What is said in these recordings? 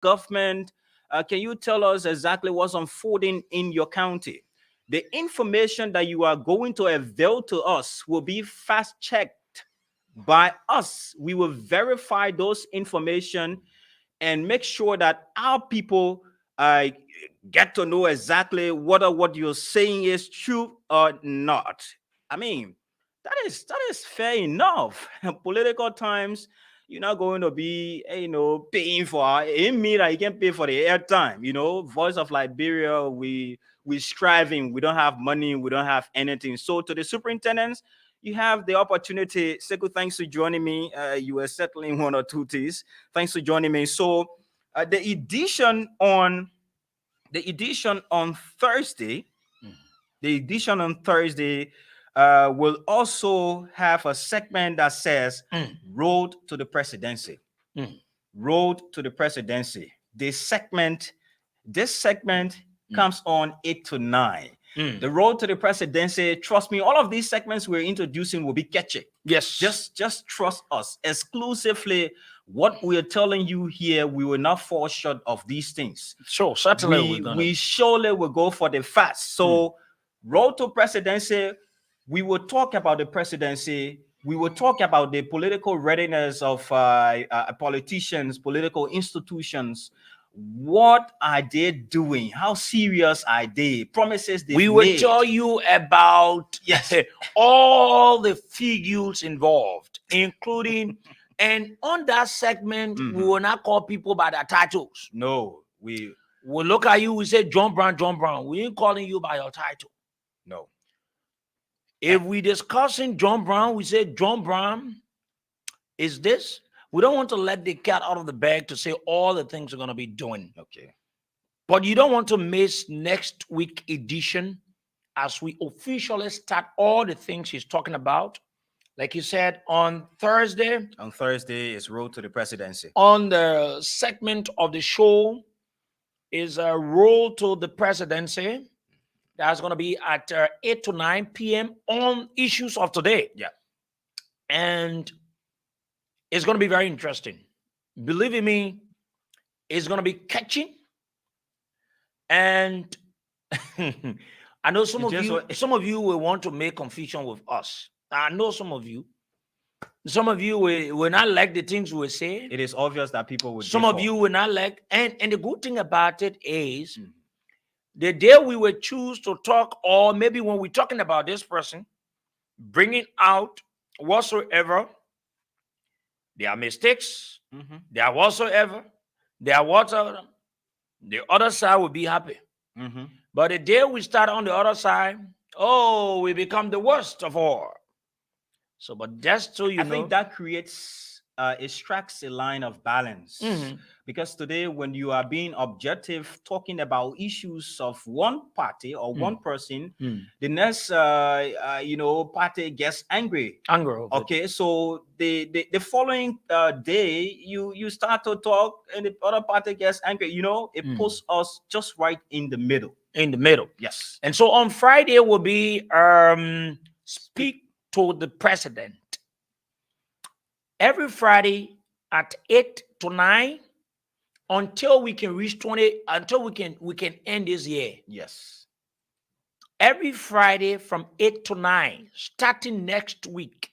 government? Can you tell us exactly what's unfolding in your county? The information that you are going to avail to us will be fast checked by us. We will verify those information and make sure that our people get to know exactly whether what you're saying is true or not. I mean, that is fair enough. Political times, you're not going to be, paying for it mean that you can pay for the airtime. Voice of Liberia, we striving, we don't have money, we don't have anything. So to the superintendents, you have the opportunity. Seku, thanks for joining me. You were settling one or two things. Thanks for joining me. So the edition on Thursday, the edition on Thursday will also have a segment that says "Road to the Presidency." Road to the Presidency. This segment comes on 8 to 9. The road to the presidency, trust me, all of these segments we're introducing will be catchy. Yes. Just trust us. Exclusively, what we're telling you here, we will not fall short of these things. Sure, certainly we surely will go for the facts. So, road to presidency, we will talk about the presidency. We will talk about the political readiness of politicians, political institutions. What are they doing? How serious are they? Promises they will made. tell you about all the figures involved, including, and on that segment, we will not call people by their titles. No, we will look at you, we say John Brown, John Brown. We ain't calling you by your title. No. If we discussing John Brown, we say John Brown is this. We don't want to let the cat out of the bag to say all the things we're going to be doing. Okay. But you don't want to miss next week edition as we officially start all the things he's talking about. Like you said, on Thursday. On Thursday is Road to the Presidency. On the segment of the show is a Road to the Presidency. That's going to be at 8 to 9 p.m. on Issues of Today. Yeah. And it's going to be very interesting. Believe me, it's going to be catching. And I know some of you will want to make confusion with us. I know some of you will not like the things we say. It is obvious that people will. Some of you will not like, and the good thing about it is the day we will choose to talk, or maybe when we're talking about this person, bringing out whatsoever, there are mistakes, there are whatsoever, there are whatsoever, the other side will be happy. But the day we start on the other side, we become the worst of all. So, but just so you know, I think that creates, it strikes a line of balance. Because today, when you are being objective, talking about issues of one party or one person, the next, party gets angry. Okay, so the following day, you start to talk, and the other party gets angry. It puts us just right in the middle. In the middle, yes. And so on Friday will be Speak to the President. Every Friday at 8 to 9 until we can reach 20, until we can end this year. Yes. Every Friday from 8 to 9, starting next week,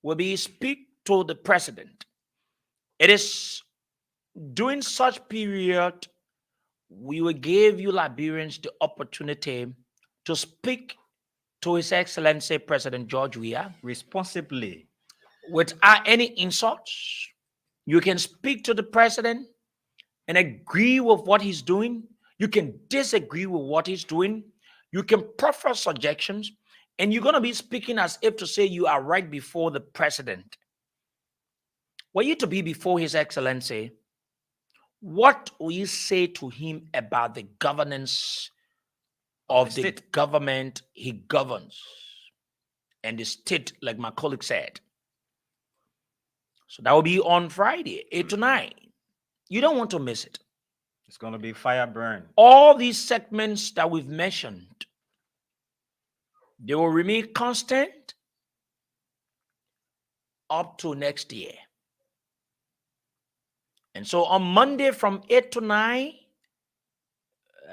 will be Speak to the President. It is during such period we will give you Liberians the opportunity to speak to His Excellency President George Weah responsibly, without any insults. You can speak to the president and agree with what he's doing. You can disagree with what he's doing. You can proffer suggestions, and you're going to be speaking as if to say you are right before the president. Were you to be before His Excellency, what will you say to him about the governance of the government he governs and the state, like my colleague said? So that will be on Friday, 8 to 9. You don't want to miss it. It's going to be fire burn. All these segments that we've mentioned, they will remain constant up to next year. And so on Monday from 8 to 9,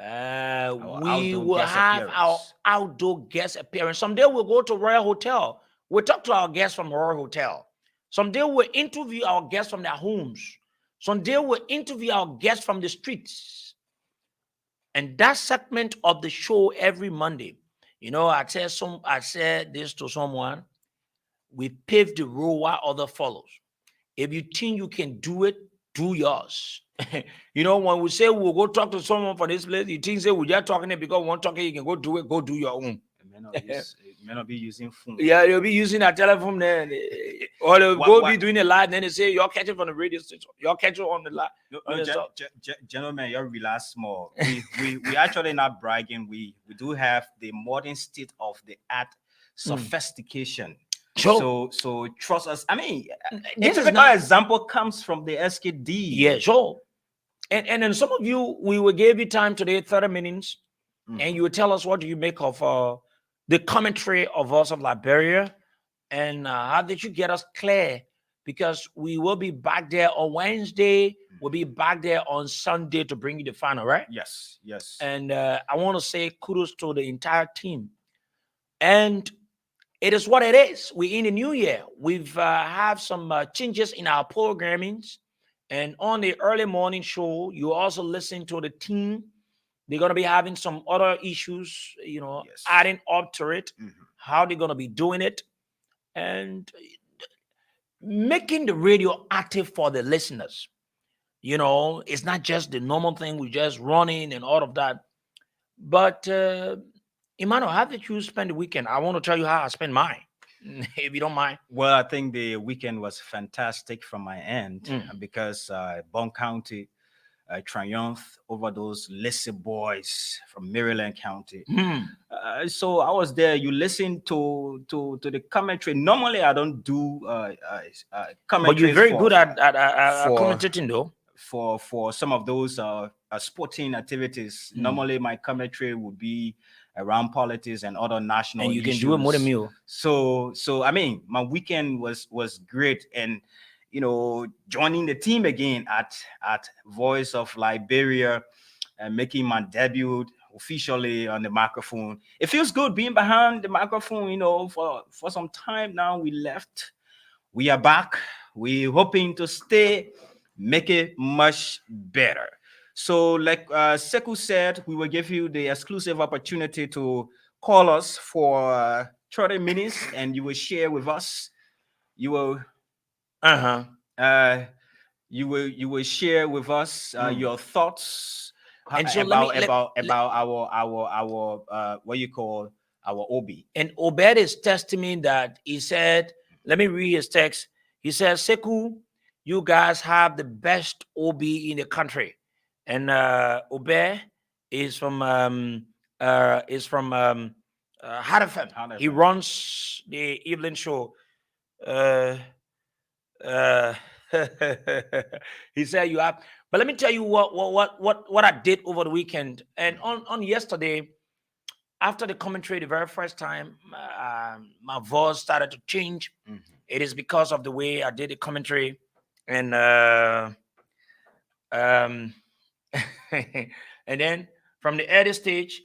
Our we outdoor will guest have our appearance. outdoor guest appearance. Someday we'll go to Royal Hotel. We'll talk to our guests from Royal Hotel. Someday we'll interview our guests from their homes. Someday we'll interview our guests from the streets. And that segment of the show every Monday, I said this to someone. We pave the road while other follows. If you think you can do it, do yours. When we say we'll go talk to someone for this place, you think say we're just talking it because one talking, you can go do it, go do your own. It may not be using phone. Yeah, they'll be using a telephone there, or they'll What, be doing a live. Then they say you're catching from the radio station, you're catching on the live. Gentlemen, you relax more. We actually not bragging. We do have the modern state of the art sophistication. Sure. So trust us. I mean, a This is typical not example comes from the SKD. yeah, sure. And then some of you, we will give you time today, 30 minutes, and you will tell us what do you make of the commentary of us of Liberia, and how did you get us clear? Because we will be back there on Wednesday. We'll be back there on Sunday to bring you the final, right? Yes, yes. And I want to say kudos to the entire team. And it is what it is. We're in the new year. We've have some changes in our programmings. And on the early morning show, you also listen to the team. They're going to be having some other issues, Yes. adding up to it, how they're going to be doing it, and making the radio active for the listeners. It's not just the normal thing we just running and all of that. But Emmanuel, how did you spend the weekend? I want to tell you how I spent mine, if you don't mind. Well, I think the weekend was fantastic from my end because Bond County triumphed over those Lissy boys from Maryland County. So I was there. You listen to the commentary. Normally, I don't do commentary. But you're very good at commentating, though. For some of those sporting activities. Normally, my commentary would be around politics and other national And you issues. can do it more than me. So I mean, my weekend was great, and joining the team again at Voice of Liberia and making my debut officially on the microphone. It feels good being behind the microphone. For some time now, we left. We are back. We're hoping to stay, make it much better. So, like Sekou said, we will give you the exclusive opportunity to call us for 30 minutes, and you will share with us. You will, you will share with us your thoughts And so about our what you call our OB. And Obed is testimony that he said, let me read his text. He says, Sekou, you guys have the best OB in the country. And Obed is from Hadafem. He runs the evening show. He said you have, but let me tell you what I did over the weekend. And on yesterday, after the commentary, the very first time, my voice started to change. It is because of the way I did the commentary, and and then from the early stage,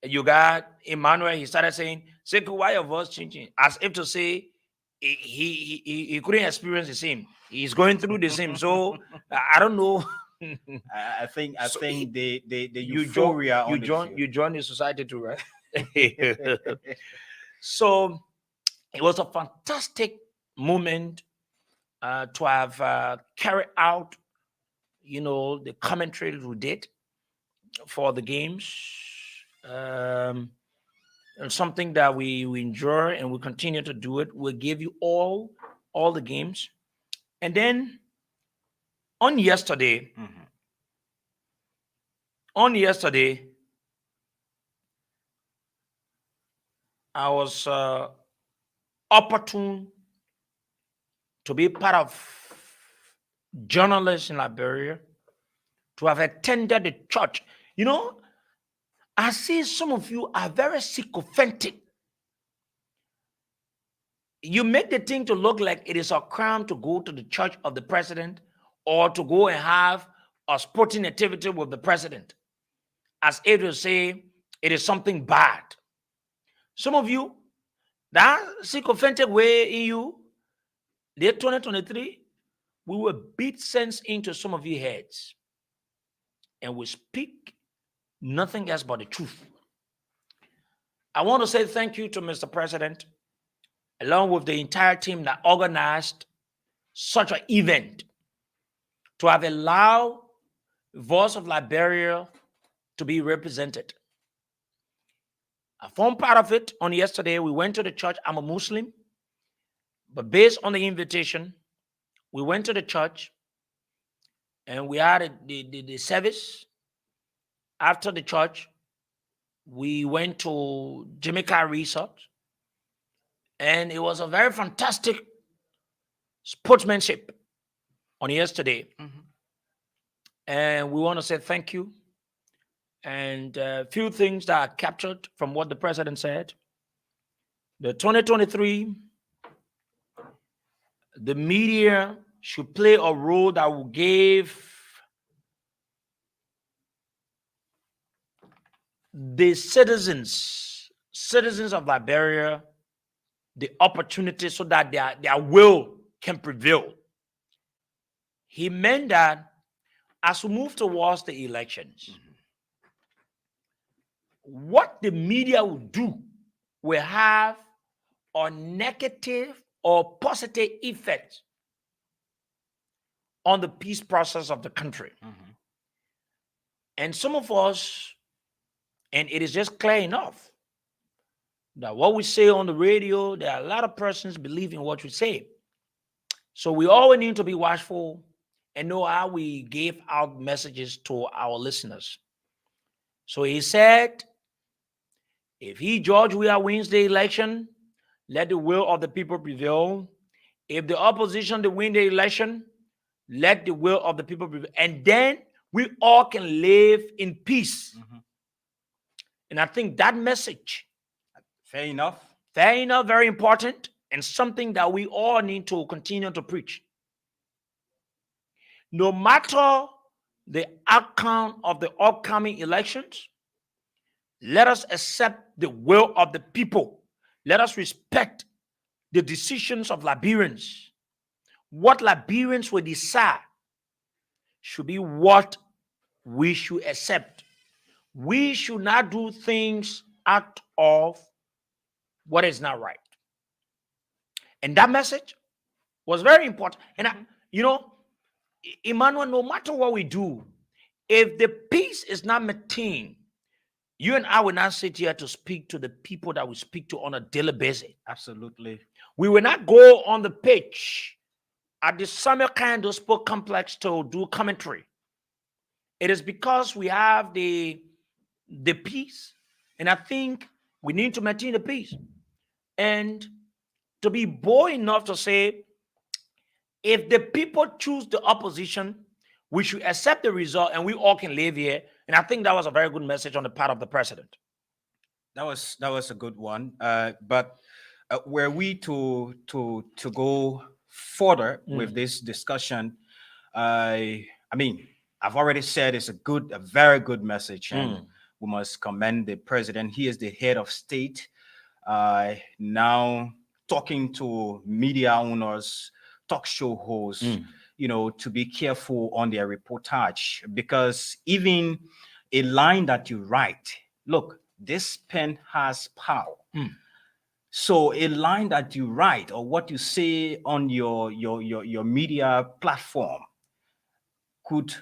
you got Emmanuel. He started saying, "Sekou, why your voice changing?" As if to say he couldn't experience the same. He's going through the same. So I don't know. I think the euphoria you join the society too, right? So it was a fantastic moment to have carried out, the commentary we did for the games. And something that we enjoy and we continue to do it. We'll give you all the games. And then on yesterday, I was opportune to be part of journalists in Liberia, to have attended the church. I see some of you are very sycophantic. You make the thing to look like it is a crime to go to the church of the president or to go and have a sporting activity with the president, as if to say it is something bad. Some of you, that sycophantic way in you, the 2023, we will beat sense into some of your heads and we speak nothing else but the truth. I want to say thank you to Mr. President, along with the entire team that organized such an event, to have allowed the voice of Liberia to be represented. I formed part of it on yesterday. We went to the church. I'm a Muslim, but based on the invitation, we went to the church and we had the service. After the church, we went to Jamaica Resort, and it was a very fantastic sportsmanship on yesterday. And we want to say thank you. And a few things that are captured from what the president said. The 2023, the media should play a role that will give the citizens of Liberia the opportunity so that their will can prevail. He meant that as we move towards the elections, what the media will do will have a negative or positive effect on the peace process of the country. And some of us, and it is just clear enough that what we say on the radio, there are a lot of persons believing what we say. So we always need to be watchful and know how we give out messages to our listeners. So he said, if he, George Weah, wins the election, let the will of the people prevail. If the opposition to win the election, let the will of the people prevail. And then we all can live in peace. And I think that message, fair enough, very important, and something that we all need to continue to preach. No matter the outcome of the upcoming elections, let us accept the will of the people. Let us respect the decisions of Liberians. What Liberians will decide should be what we should accept. We should not do things out of what is not right. And that message was very important. And Emmanuel, no matter what we do, if the peace is not maintained, you and I will not sit here to speak to the people that we speak to on a daily basis. Absolutely. We will not go on the pitch at the Samuel Kando Sport Complex to do commentary. It is because we have the peace, and I think we need to maintain the peace. And to be bold enough to say, if the people choose the opposition, we should accept the result and we all can live here. And I think that was a very good message on the part of the president. That was a good one. But were we to go further with this discussion, I mean, I've already said it's a very good message, and we must commend the president. He is the head of state. Now talking to media owners, talk show hosts, to be careful on their reportage, because even a line that you write, look, this pen has power. So a line that you write or what you say on your media platform could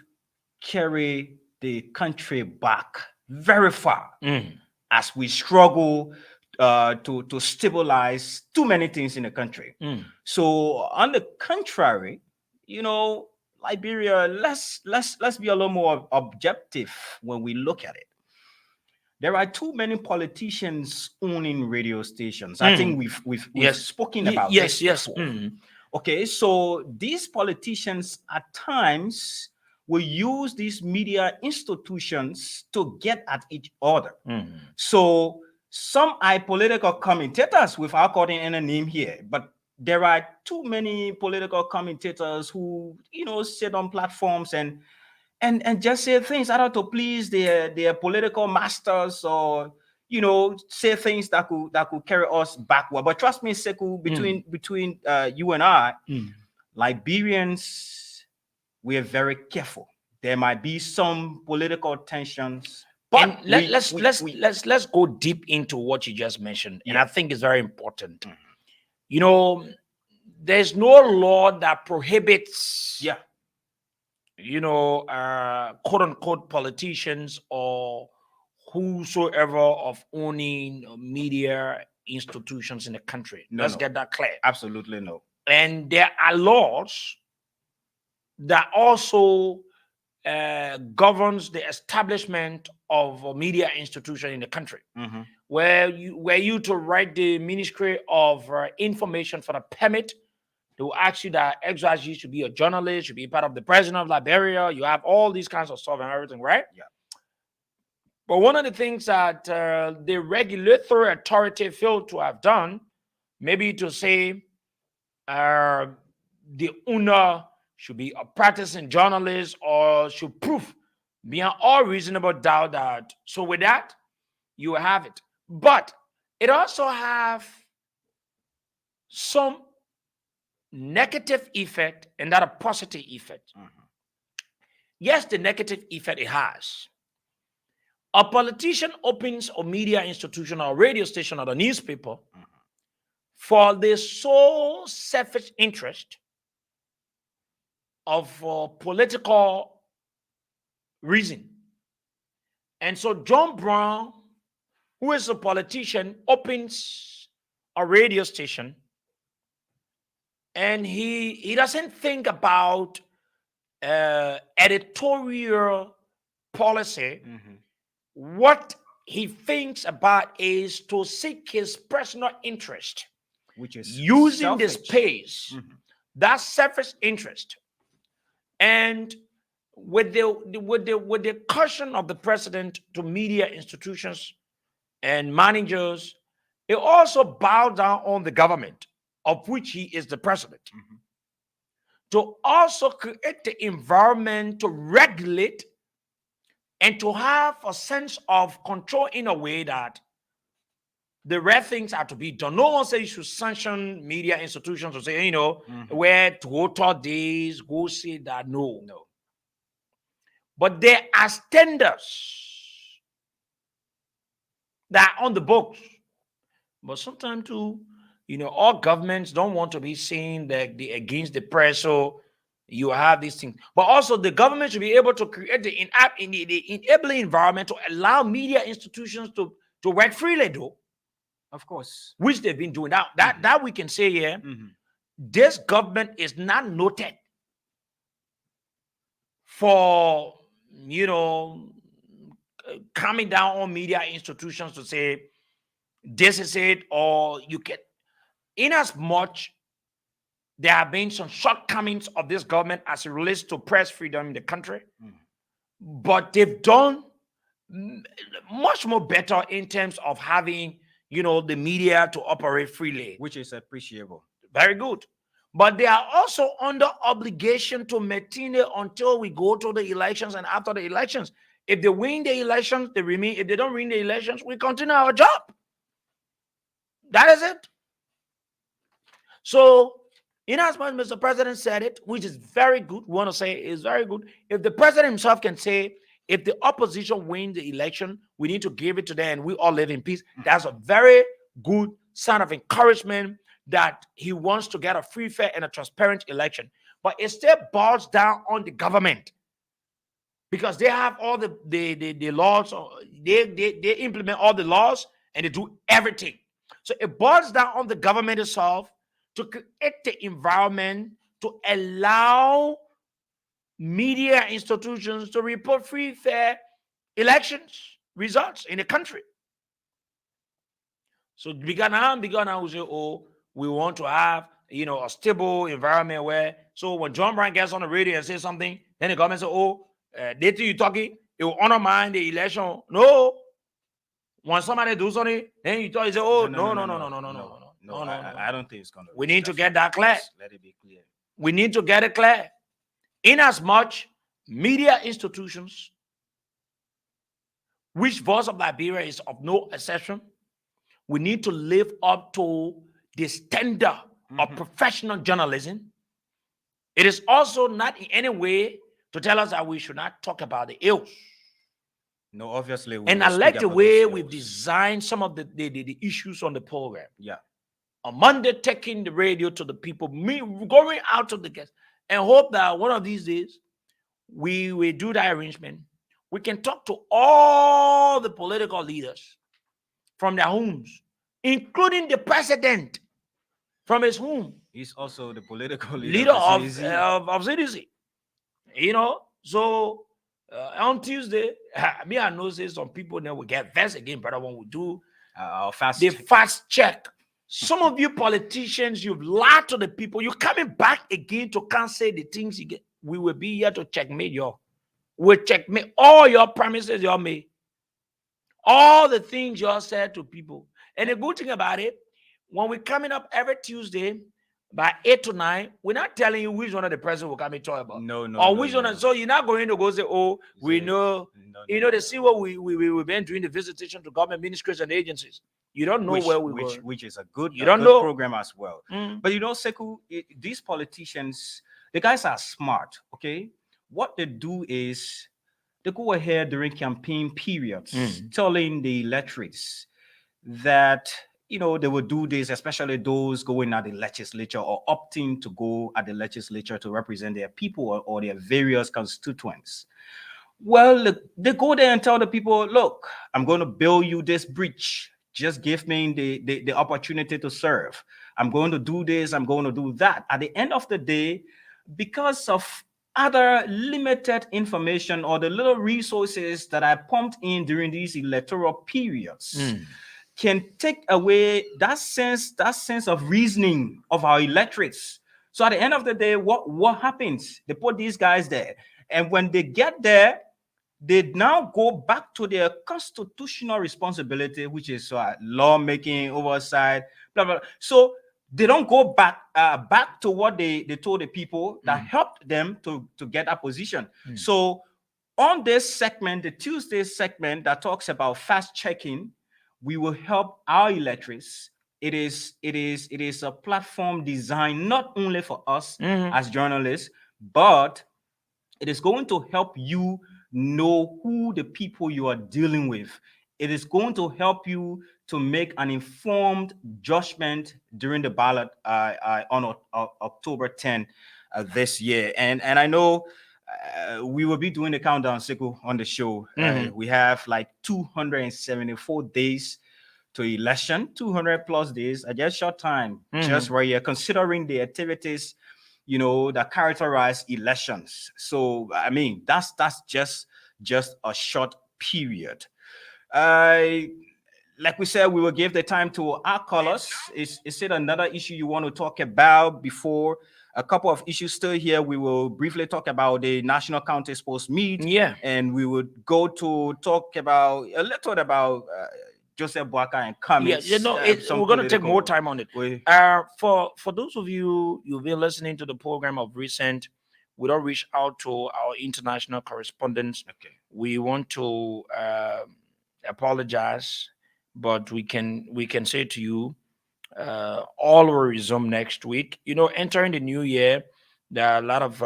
carry the country back very far as we struggle to stabilize too many things in the country. So on the contrary, Liberia, let's be a little more objective when we look at it. There are too many politicians owning radio stations. I think we've spoken about this before. Okay, so these politicians at times will use these media institutions to get at each other. So some are political commentators, without calling any name here, but there are too many political commentators who, sit on platforms and just say things either to please their political masters, or say things that could carry us backward. But trust me, Seku, between you and I, Liberians, we are very careful. There might be some political tensions, And but let's go deep into what you just mentioned, and I think it's very important. There's no law that prohibits quote unquote politicians or whosoever of owning media institutions in the country. Let's get that clear. Absolutely no. And there are laws that also governs the establishment of a media institution in the country, where you to write the Ministry of Information for the permit. They will ask you that XYZ should be a journalist, should be part of the president of Liberia. You have all these kinds of stuff and everything, right? Yeah. But one of the things that the regulatory authority failed to have done, maybe to say the owner should be a practicing journalist or should prove beyond all reasonable doubt that. So with that, you have it. But it also have some negative effect and not a positive effect. Yes, the negative effect it has. A politician opens a media institution or a radio station or a newspaper for the sole selfish interest of political reason. And so John Brown, who is a politician, opens a radio station, and he doesn't think about editorial policy. What he thinks about is to seek his personal interest, which is using the selfish. space, that selfish interest. And with the caution of the president to media institutions and managers, it also bowed down on the government, of which he is the president, to also create the environment to regulate and to have a sense of control in a way that the right things are to be done. No one says you should sanction media institutions or say, where to go to this, go see that. No. But there are standards that are on the books. But sometimes too, all governments don't want to be seen that they against the press, so you have these things. But also the government should be able to create the enabling environment to allow media institutions to work freely, though. Of course. Which they've been doing. Now, that we can say here, this government is not noted for, coming down on media institutions to say, this is it, or you can. In as much there have been some shortcomings of this government as it relates to press freedom in the country, but they've done much more better in terms of having, the media to operate freely, which is appreciable. Very good. But they are also under obligation to maintain it until we go to the elections and after the elections. If they win the elections, they remain. If they don't win the elections, we continue our job. That is it. So, in as much as Mr. President said it, which is very good, we want to say is very good. If the president himself can say, if the opposition wins the election, we need to give it to them and we all live in peace. That's a very good sign of encouragement that he wants to get a free, fair, and a transparent election. But it still boils down on the government, because they have all the laws, they implement all the laws and they do everything. So it boils down on the government itself to create the environment to allow media institutions to report free, fair elections results in the country. So began we say, oh, we want to have, a stable environment where, so when John Brown gets on the radio and says something, then the government says, oh, they think you talking, it will undermine the election. No. When somebody do something, then you say, oh, no. No, I don't think it's going to We reach need that to get far. that clear. Yes, let it be clear. We need to get it clear. In as much media institutions, which Voice of Liberia is of no exception, we need to live up to the standard of professional journalism. It is also not in any way to tell us that we should not talk about the ills. No, obviously, we And will I like speak the about way those we've ills. designed some of the issues on the program. Yeah. On Monday, taking the radio to the people, me going out to the guests, and hope that one of these days we will do that arrangement. We can talk to all the political leaders from their homes, including the president from his home, He's also the political leader leader of the CDC. of CDC. You know, so on Tuesday, me I know say some people now will get vexed again, brother, when we do Our fast the check. fast check. Some of you politicians, you've lied to the people. You're coming back again to can't say the things you get. We will be here to checkmate you. We'll checkmate all your promises you made. All the things you said to people. And the good thing about it, when we're coming up every Tuesday by 8 to 9, we're not telling you which one of the president will come and talk about. No, Or which one. So you're not going to go say, oh, we Say, know. no, You know, they see what we've been doing the visitation to government ministries and agencies. You don't know where we're going. Which is a good, You don't good know. program as well. But you know, Sekou, these politicians, the guys are smart, okay? What they do is they go ahead during campaign periods telling the electorates that, you know, they will do this, especially those going at the legislature or opting to go at the legislature to represent their people or their various constituents. Well, they go there and tell the people, look, I'm going to build you this bridge. Just give me the opportunity to serve. I'm going to do this. I'm going to do that. At the end of the day, because of other limited information or the little resources that I pumped in during these electoral periods, can take away that sense of reasoning of our electorates. So at the end of the day, what happens? They put these guys there. And when they get there, they now go back to their constitutional responsibility, which is lawmaking, oversight, blah, blah, blah. So they don't go back to what they told the people that helped them to get that position. So on this segment, the Tuesday segment that talks about fast checking, we will help our electorates. It is a platform designed not only for us as journalists, but it is going to help you know who the people you are dealing with. It is going to help you to make an informed judgment during the ballot on October 10 this year. And I know we will be doing the countdown cycle on the show. We have like 274 days to election, 200 plus days, a just short time, just where you're considering the activities, you know, that characterize elections. So I mean, that's just a short period. Like we said, we will give the time to our callers. Is it another issue you want to talk about before? A couple of issues still here. We will briefly talk about the National County Sports Meet. Yeah. And we would go to talk about a little about Joseph Boaka and comments. Yeah, you know, we're going to take more time on it. For those of you who've been listening to the program of recent, we don't reach out to our international correspondents. Okay. We want to apologize, but we can say to you, all will resume next week. You know, entering the new year, there are a lot of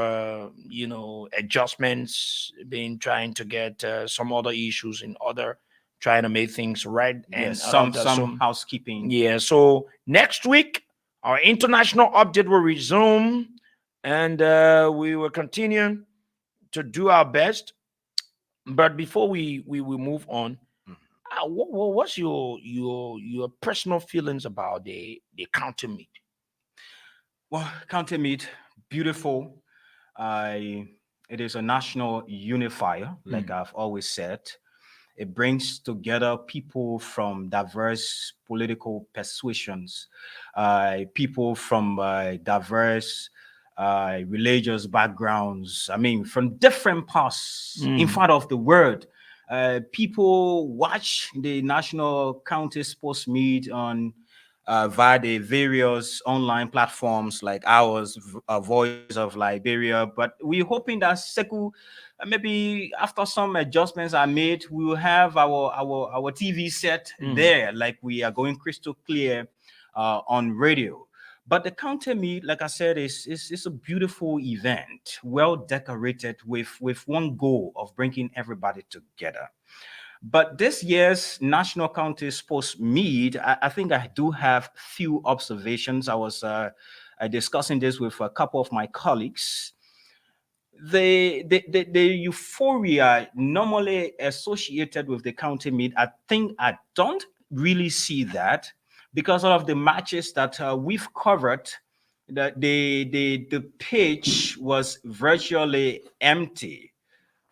adjustments being trying to get some other issues in order, trying to make things right, and some housekeeping. Yeah, so next week our international update will resume, and we will continue to do our best. But before we move on, what's your personal feelings about the county meet? Well, county meet, beautiful. It is a national unifier, like I've always said. It brings together people from diverse political persuasions, people from diverse religious backgrounds. I mean, from different parts, in fact, of the world. People watch the National County Sports Meet on via the various online platforms like ours, Voice of Liberia. But we're hoping that Seku, maybe after some adjustments are made, we will have our TV set there, like we are going crystal clear on radio. But the counter meet, like I said, is a beautiful event, well decorated with one goal of bringing everybody together. But this year's National County Sports Meet, I think I do have few observations. I was discussing this with a couple of my colleagues. The euphoria normally associated with the county meet, I think I don't really see that because of the matches that we've covered. The pitch was virtually empty,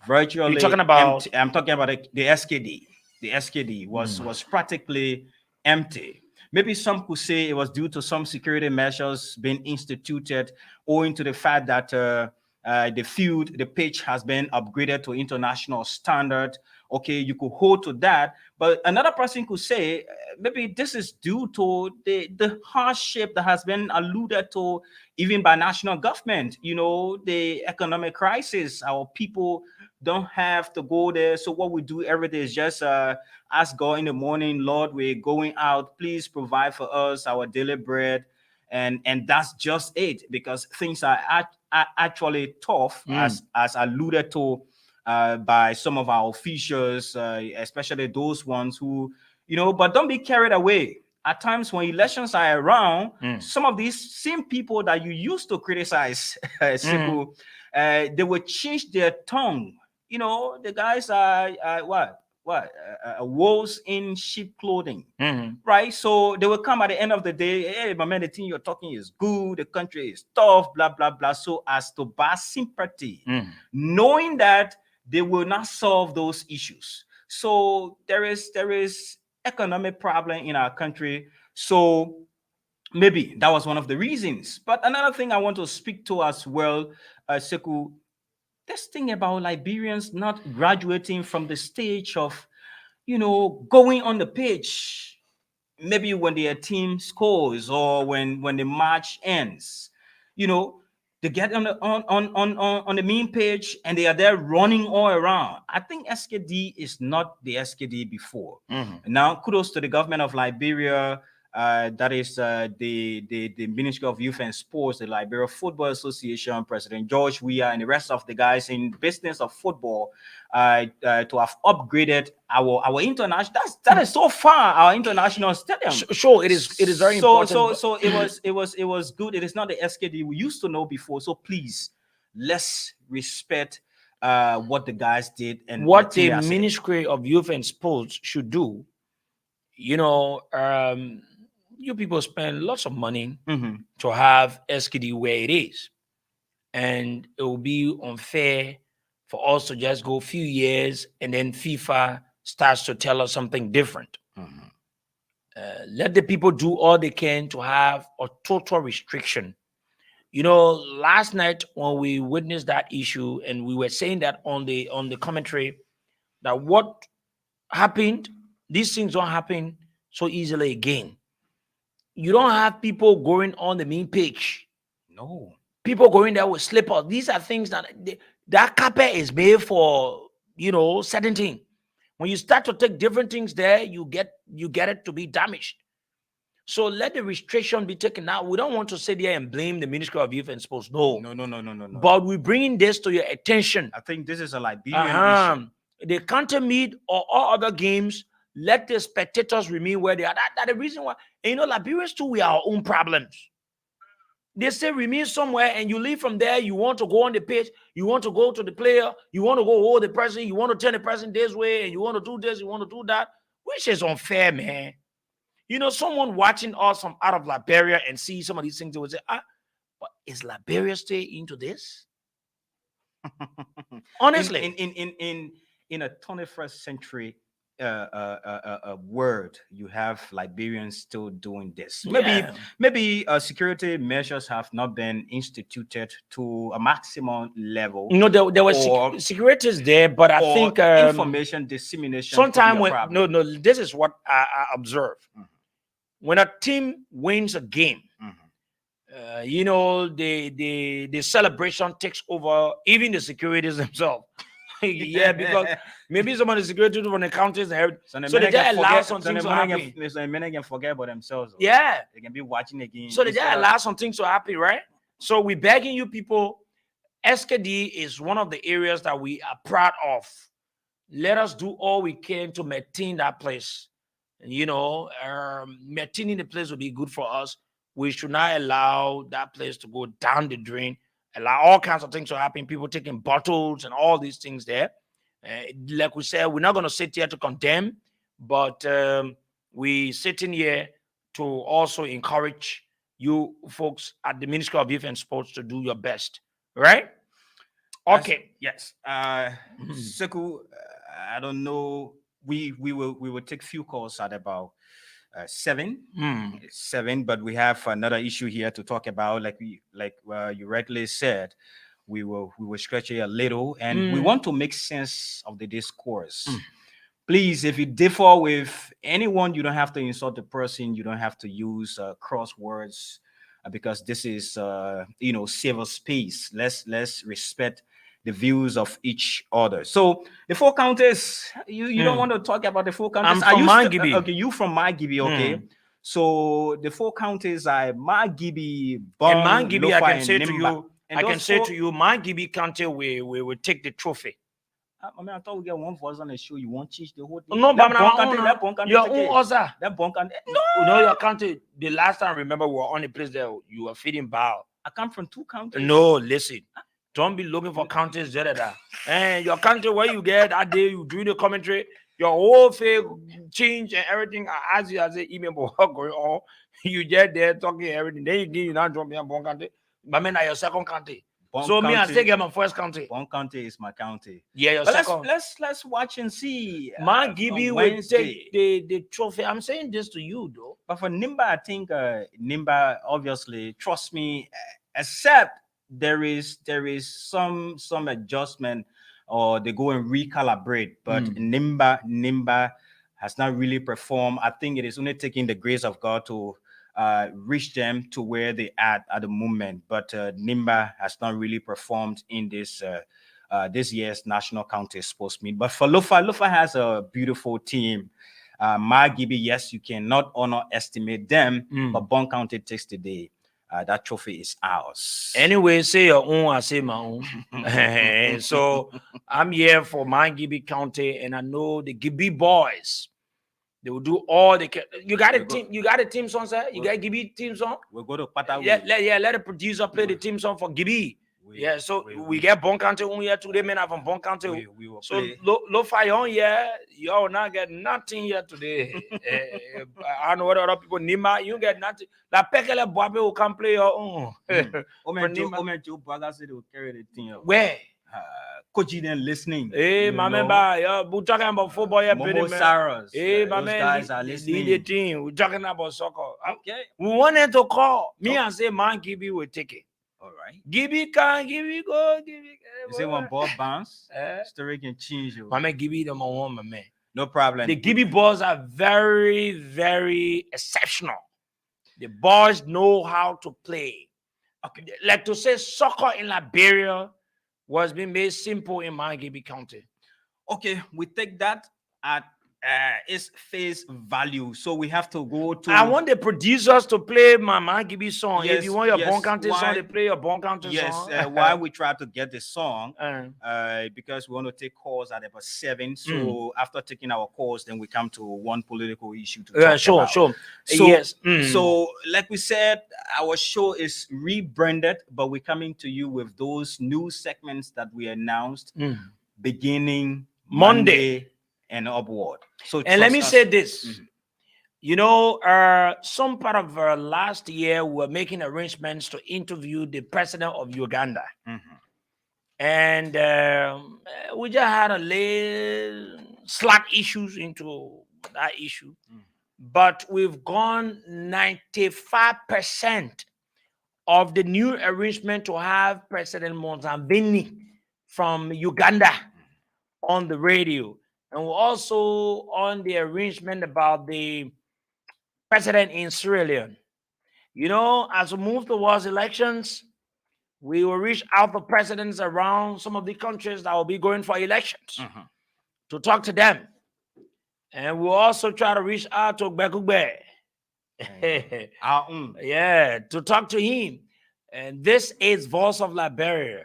You're talking virtually about empty. I'm talking about the SKD. The SKD was practically empty. Maybe some could say it was due to some security measures being instituted, owing to the fact that the field, the pitch has been upgraded to international standard. Okay, you could hold to that. But another person could say maybe this is due to the hardship that has been alluded to even by national government. You know, the economic crisis, our people don't have to go there. So what we do every day is just ask God in the morning, Lord, we're going out. Please provide for us our daily bread. And that's just it, because things are actually tough, as alluded to by some of our officials, especially those ones who, but don't be carried away. At times when elections are around, some of these same people that you used to criticize, Siku, they will change their tongue. The guys are what wolves in sheep clothing, right? So they will come at the end of the day, hey, my man, the thing you're talking is good, the country is tough, blah blah blah, so as to buy sympathy, knowing that they will not solve those issues. So there is economic problem in our country. So maybe that was one of the reasons. But another thing I want to speak to as well, Seku, this thing about Liberians not graduating from the stage of, going on the pitch, maybe when their team scores or when the match ends, you know, they get on the main page and they are there running all around. I think SKD is not the SKD before. Now, kudos to the government of Liberia. That is the Ministry of Youth and Sports, the Liberia Football Association, President George Weah, and the rest of the guys in business of football to have upgraded our international. That is so far our international stadium. Sure, it is very important. So it was good. It is not the SKD we used to know before. So please, let's respect what the guys did and what the Ministry of Youth and Sports should do. You people spend lots of money to have SKD where it is, and it will be unfair for us to just go a few years and then FIFA starts to tell us something different. Let the people do all they can to have a total restriction. Last night when we witnessed that issue, and we were saying that on the commentary, that what happened, these things don't happen so easily again. You don't have people going on the main page. No. People going there with slippers. These are things that carpet is made for, certain things. When you start to take different things there, you get it to be damaged. So let the restriction be taken out. We don't want to sit there and blame the Ministry of Youth and Sports. No. But we're bringing this to your attention. I think this is a Liberian issue. The counter meet or all other games, let the spectators remain where they are. That's the reason why. And Liberians too, we have our own problems. They say remain somewhere, and you leave from there. You want to go on the pitch. You want to go to the player. You want to go hold the person. You want to turn the person this way, and you want to do this. You want to do that, which is unfair, man. Someone watching us from out of Liberia and see some of these things, they would say, but is Liberia still into this? Honestly, in a 21st century word, you have Liberians still doing this. Maybe security measures have not been instituted to a maximum level. There was securities there, but I think information dissemination. Sometimes this is what I observe. when a team wins a game, the celebration takes over even the securities themselves. Yeah, because maybe some of the security from the counties and everything. So they just allow some things to happen. So many can forget about themselves. Yeah. They can be watching again. So they just allow some things to happen, right? So we begging you people, SKD is one of the areas that we are proud of. Let us do all we can to maintain that place. Maintaining the place will be good for us. We should not allow that place to go down the drain. Allow all kinds of things to happen. People taking bottles and all these things there. Like we said, we're not going to sit here to condemn, but we sitting here to also encourage you folks at the Ministry of Youth and Sports to do your best, right? Okay. Yes. Seku, I don't know. We will take few calls at about 7, but we have another issue here to talk about. Like you rightly said, we will scratch it a little, and we want to make sense of the discourse. Please, if you differ with anyone, you don't have to insult the person. You don't have to use crosswords because this is civil space. Let's respect the views of each other. So the four counties, you don't want to talk about the four counties. I'm from Margibi. Okay, you from Margibi, okay. So the four counties are Margibi, Bong, and Margibi, Lofa, I can say and to Nimba. you, Margibi County, we will take the trophy. I mean, I thought we get one voice on the show. You won't teach the whole thing. No, but your own other. That Bon country. No, your country. The last time, remember, we were on the place there. You were feeding bow. I come from 2 counties. No, listen. Don't be looking for counties, and your country where you get that day, you do the commentary, your whole face change and everything. I ask you as an email, but what going on? You just there talking everything. Then you not drop me a Bon country. But I mean, your second country. So me, I still get my first country. Bon county is my county. Yeah, your second. Let's watch and see. Margibi will take the trophy. I'm saying this to you, though. But for Nimba, I think Nimba, obviously, trust me, except there is some adjustment or they go and recalibrate. But Nimba has not really performed. I think it is only taking the grace of God to reach them to where they at the moment. But Nimba has not really performed in this year's National County Sports Meet. But for Lofa has a beautiful team. Margibi, yes, you cannot underestimate them, but Bon County takes the day. That trophy is ours. Anyway, say your own, I say my own. So I'm here for Margibi County, and I know the Gibi boys. They will do all they can. You got a team. You got a team song, sir. You got a Gibi team song. We'll go to Pata. Let the producer play the team song for Gibi. So we get Bon County on here today, men are from Bon County. We will so play. Low fire on here. You all not get nothing here today. I know what other people Nima. You get nothing. La Pekele Boabe will come play your own. Omen Joe Braga said they will carry the thing. Where? Coachy then listening. Hey, my man, we're talking about football here, Momo Saras. Hey, my man, guys are listening. The team. We're talking about soccer. Okay. We wanted to call me and say, man, Gibi will take it. All right. Gibi can, Gibi go, Gibi. You say one ball bounce, story can change you. My man, Gibi the one, my man. No problem. The Gibi balls are very, very exceptional. The boys know how to play. Okay. Like to say soccer in Liberia was being made simple in Margibi County. Okay, we take that at its face value. So we have to go to. I want the producers to play my Margibi song. Yes, if you want your Bon County song, they play your Bon County song. Yes, why we try to get the song? Because we want to take calls at about 7. So after taking our calls, then we come to one political issue to talk about. Sure. So, yes. So, like we said, our show is rebranded, but we're coming to you with those new segments that we announced beginning Monday and upward. So, and let me say this. You know, some part of last year, we were making arrangements to interview the president of Uganda. And we just had a little slack issues into that issue. But we've gone 95% of the new arrangement to have President Mozambique from Uganda on the radio. And we're also on the arrangement about the president in Sierra Leone. You know, as we move towards elections, we will reach out to presidents around some of the countries that will be going for elections to talk to them. And we'll also try to reach out to Bekugbe. Yeah, to talk to him. And this is Voice of Liberia.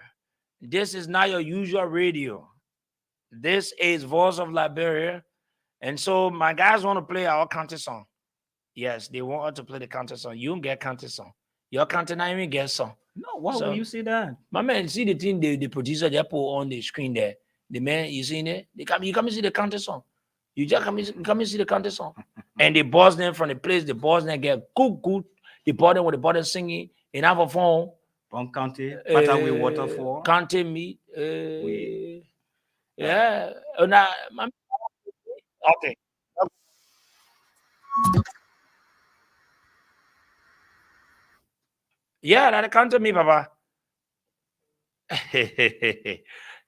This is not your usual radio. This is Voice of Liberia. And so my guys want to play our country song. Yes, they want us to play the country song. You don't get country song. Your country not even get song. No, why will you say that? My man, see the thing the producer they put on the screen there. The man, you see it? You come and see the country song. You just come and see the country song. And the boss then from the place, the boss then get good. The bottom with the bottom singing in our phone. Bon County, Patawi Waterfall. County meat. Yeah. Now, okay. Yeah, that counter me, Papa.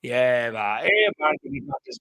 Yeah, man. Hey, man, give me practice.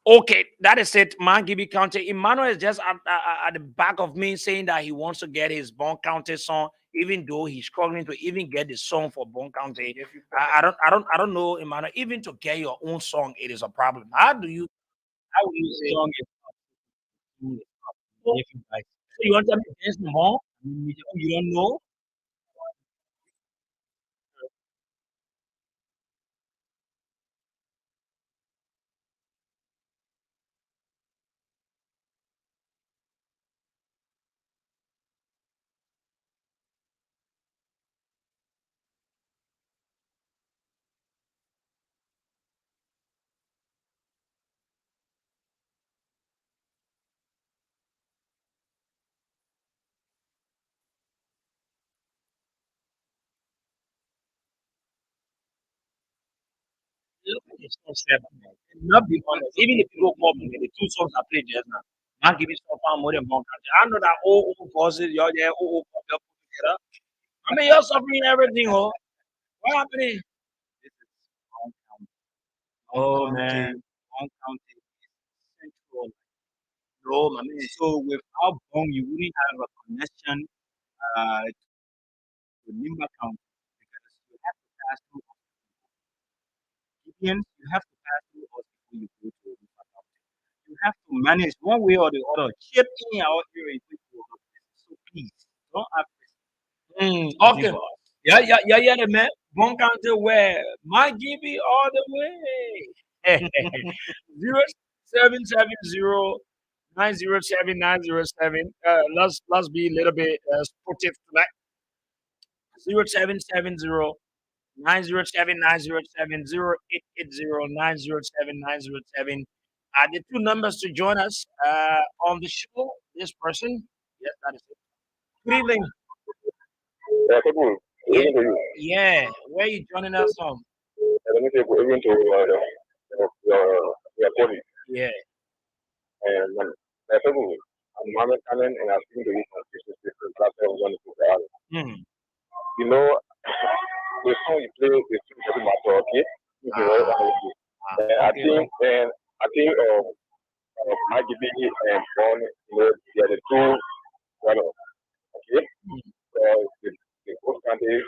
Okay, that is it, man. Gibi County. Emmanuel is just at the back of me saying that he wants to get his Bon County song, even though he's struggling to even get the song for Bon County. I don't know, Emmanuel. Even to get your own song, it is a problem. How will you say? Song So you want to dance more? You don't know? Look at this song seven, man. Not be honest. Even if people call me, the two songs I played just now, man, give me some far more than Bon County. I know that old voices, y'all there, old pop put together. I mean, you're suffering everything, oh. What happening? This is Bon County. Oh man, Bon County is central. no, my man. So without Bon, you wouldn't have a connection to Nimba County because you have to pass through Gideons, you have to pass through us before you go to Nimba County. You have to manage one way or the other, chip in our area if you want. So please don't have Okay. Yeah, the man. Bon County where my give you all the way. 0770 907 907. Let's be a little bit sportive tonight. 0770 907 the two numbers to join us on the show. This person. Yes, that is it. Good evening. People, Yeah, even to you. yeah. Where are you joining us from? Let me say, even to your body. Yeah. And people, I'm Mohammed Kalen, and I've been to this consistent platform one to the other. Hmm. You know, the song you play is super matter, okay? If you know, I Okay. think, my GB and Born, you know, they are the two, okay? The both countries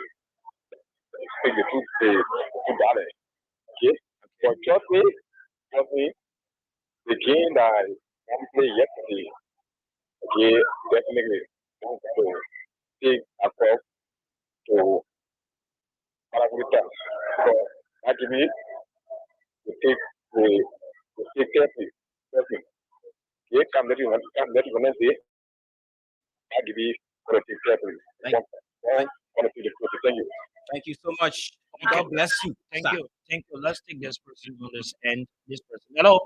speak the two balance, okay? But trust me, the game that I played yesterday, okay, definitely want to take across to Paraguay. So, actually, take carefully. Yeah, come let you say, I give you to take carefully. Thank, thank, Thank you. thank you so much. Thank God you. bless you. Thank sir. you. Thank you. Let's take this person on this end. This person. Hello.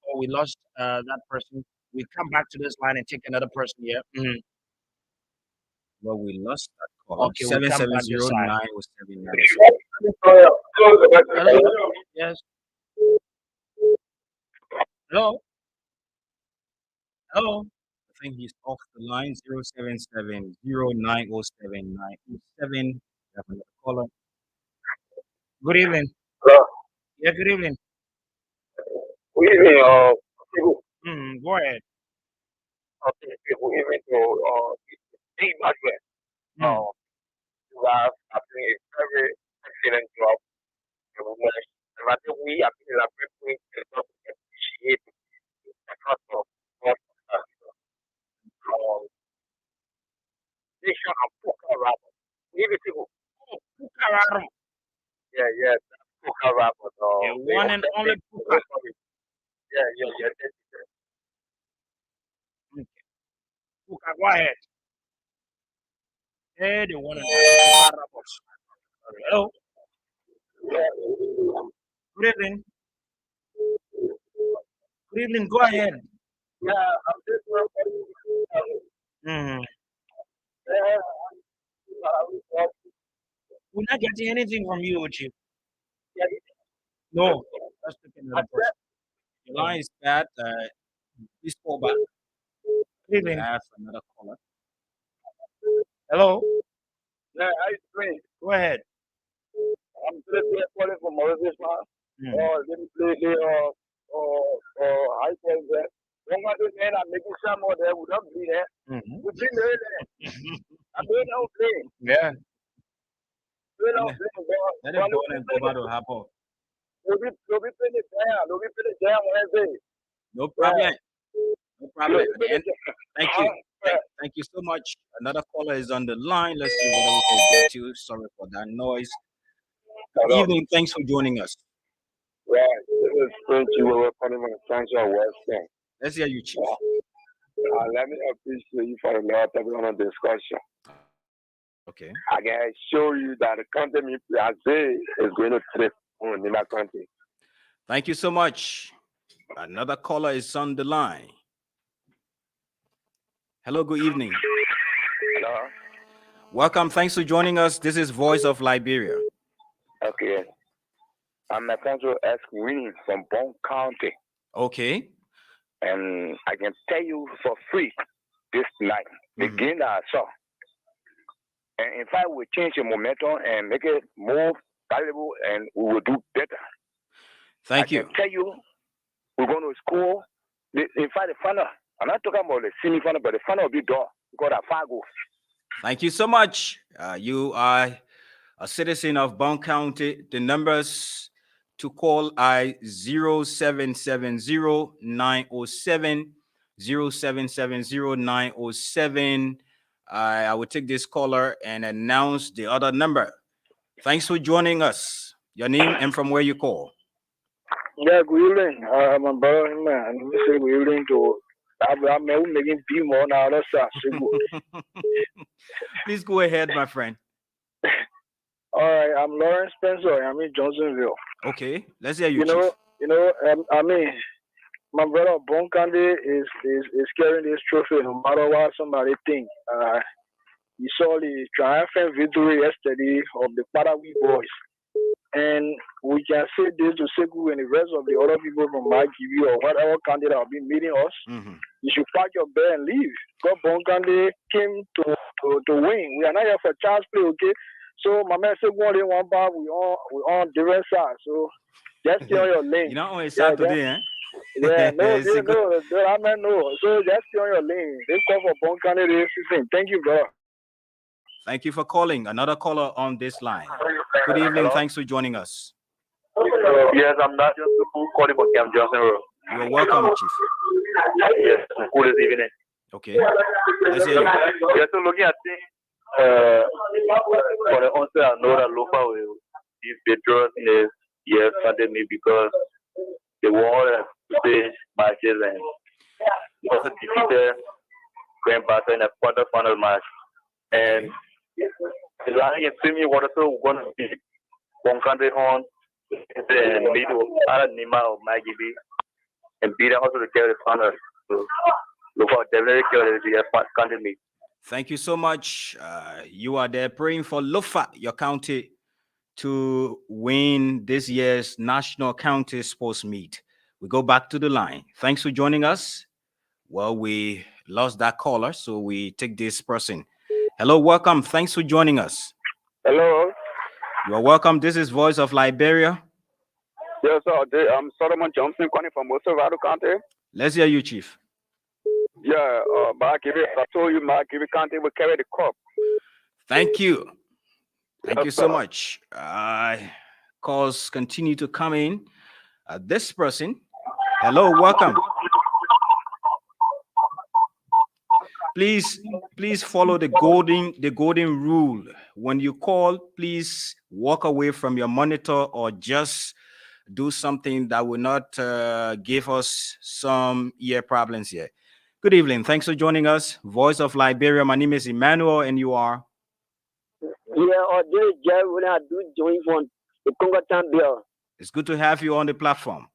Oh, we lost that person. We come back to this line and take another person here. Well, we lost that caller. Okay, we come back this side. 770-907-907. Hello. Yes. Hello. Hello. I think he's off the line. 077-0907-907. We have another caller. Good evening. Hello. Yeah, good evening. Good evening, people. Go ahead. Okay, good evening to Steve Madwell. Mm. You have doing a very excellent job. And I think we have been elaborating a lot to appreciate the effort of God. Nation and Poker Rapper. Give it people. Pukaram. Yeah, Poker Rapper. The one and only Puka. Yeah. Puka, go ahead. Hey, the one and only Puka rappers. Hello. Good evening. Good evening. Go ahead. Yeah, I'm just Mm. yeah, We're not getting anything from you, Chief. No. Let's take another person. The line is bad. Please call back. Good We evening. have another caller. Hello. yeah, I explain. Go ahead. I'm just calling for Moses, man. Mm. Let me play the high point there. Don't want to say I'm making some more there, would not be there. Mhm. We been there. I'm doing no play. Yeah. Doing no play. Let it go and go back to happen. We'll be playing it there. We'll be playing it there Wednesday. No problem. No problem. And thank you. Yeah. Thank you so much. Another caller is on the line. Let's see whether we can get you. Sorry for that noise. Good evening. Thanks for joining us. Right. This is Prince. You were calling from Central West. Let's hear you, Chief. Let me appreciate you for the lot of discussion. Okay. I can show you that the country me Brazil is going to trip on in that country. Thank you so much. Another caller is on the line. Hello, good evening. Hello? Welcome. Thanks for joining us. This is Voice of Liberia. Okay. I'm a country S. Winning from Bon County. Okay. And I can tell you for free this night, the game that I saw. And in fact, we change the momentum and make it more valuable and we will do better. Thank you. I can tell you, we're going to score. In fact, the final, I'm not talking about the semi-final, but the final will be door. We got a Fargo. Thank you so much. You are a citizen of Bon County. The numbers to call are 0770-907-0770-907. I will take this caller and announce the other number. Thanks for joining us. Your name and from where you call. Yeah, good evening. I'm a brother, man. I'm say good evening to I'm making B more now. That's Please go ahead, my friend. All right, I'm Lawrence Spencer. I'm in Johnsonville. Okay, let's hear you, Chief. I mean, my brother Bon County is carrying this trophy no matter what somebody think. You saw the triumphant victory yesterday of the Paraguay boys. And we can say this to Sekou and the rest of the other people from MyTV or whatever country that have been meeting us. You should pack your bag and leave. Because Bon County came to win. We are not here for chance play, okay? So my man said one day, one bar, we on different sides. So just stay on your lane. You're not on a side today, eh? Yeah, no. So just stay on your lane. They call for Bon County this season. Thank you, bro. Thank you for calling. Another caller on this line. Good evening. Hello? Thanks for joining us. Yes, I'm not just calling for Camp Johnson Road. You're welcome, Chief. Yes, I'm cool this evening. Okay. Let's hear you. Yes, so looking at things, for the onset, I know that Lofa will be dangerous in his years funded me because they won stage matches and also defeated Grandmaster in a quarterfinal match. And Okay. the line in semi was also going to be one country on and meet Nima of Magibi and beat them also to carry the final. So look for definitely carry the country meet. Thank you so much. You are there praying for Lofa, your county, to win this year's National County Sports Meet. We go back to the line. Thanks for joining us. Well, we lost that caller, so we take this person. Hello, welcome. Thanks for joining us. Hello. You are welcome. This is Voice of Liberia. Yes, sir. I'm Solomon Johnson calling from Mosovado County. Let's hear you, Chief. Yeah, I told you Mark County will carry the cup. Thank you. Thank Yes, you so sir. much. Calls continue to come in. This person. Hello, welcome. Please follow the golden rule. When you call, please walk away from your monitor or just do something that will not give us some ear problems here. Good evening. Thanks for joining us. Voice of Liberia. My name is Emmanuel, and you are. Yeah, or this Jerry when I do join from the Congo Bill. It's good to have you on the platform.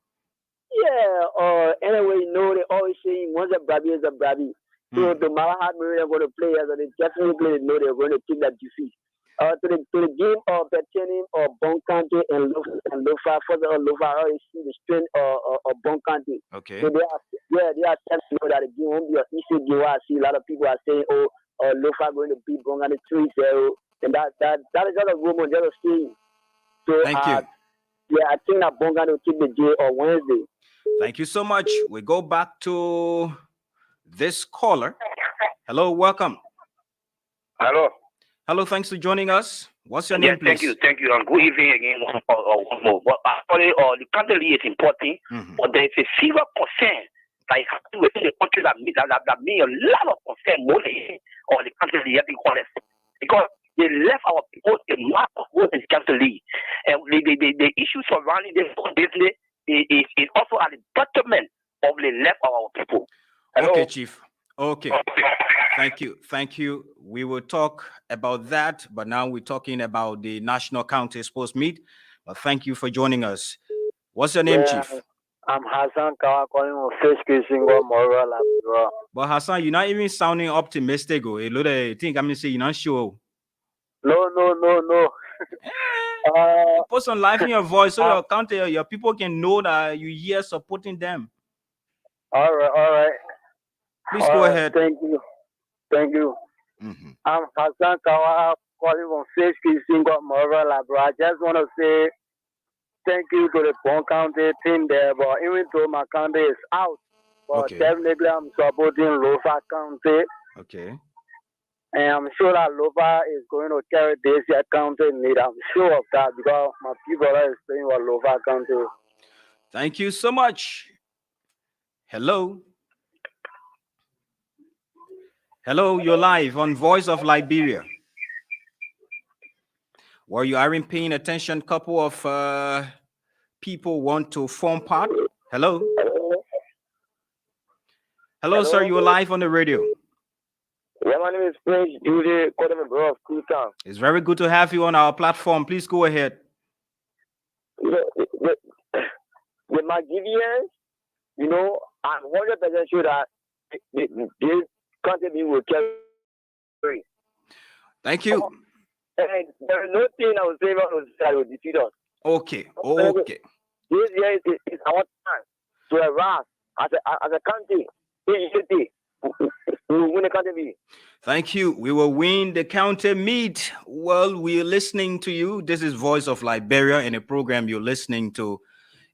Yeah, or anyway, you know, they always say once a Brabby is a Brabby. So no matter how many they're going to play, and they definitely know they're going to take that defeat. To the game of pertaining or Bon County and Lofa, further Lofa, I always see the strength of Bon County. Okay. So they are telling you that the game won't be an easy game. I see a lot of people are saying, oh, Lofa going to beat Bon County 3-0. And that is just a rumor, just a saying. So Thank you. yeah, I think that Bon County will keep the day on Wednesday. Thank you so much. We go back to this caller. Hello, welcome. Hello. Hello, thanks for joining us. What's your name, please? Thank you, and good evening again. One more. But actually, the country is important, but there is a serious concern that is happening within the country that mean a lot of concern more than the country yet be honest, because they left our people a lot of votes in the country, and the issues surrounding this business is also at the detriment of the left of our people. Hello? Okay, Chief. Okay. Thank you. We will talk about that, but now we're talking about the National County Sports Meet. But thank you for joining us. What's your name, Chief? I'm Hassan Kawa calling on Fish Single Moral. But Hassan, you're not even sounding optimistic. Or I think I'm saying you're not sure. No. Put some life in your voice so your county, your people can know that you're here supporting them. All right. Please go ahead. Thank you. I'm Hassan Kawa calling from Fish Single Moral. I just want to say thank you to the Bon County team there, but even though my county is out, but definitely I'm supporting Lofa County. Okay. And I'm sure that Lofa is going to carry this year county lead. I'm sure of that because my people are playing for Lofa County. Thank you so much. Hello, you're live on Voice of Liberia. Well, you aren't paying attention. Couple of people want to form part. Hello, sir. You're live on the radio. Yeah, my name is Prince Judy, calling bro of Kuta. It's very good to have you on our platform. Please go ahead. The Magivians, you know, I'm 100% sure that this country will carry. Thank you. And there is no thing I will say that will defeat us. Okay. This year is our time to arise as a country. We will win the country. Thank you. We will win the county meet. Well, we're listening to you. This is Voice of Liberia, and the program you're listening to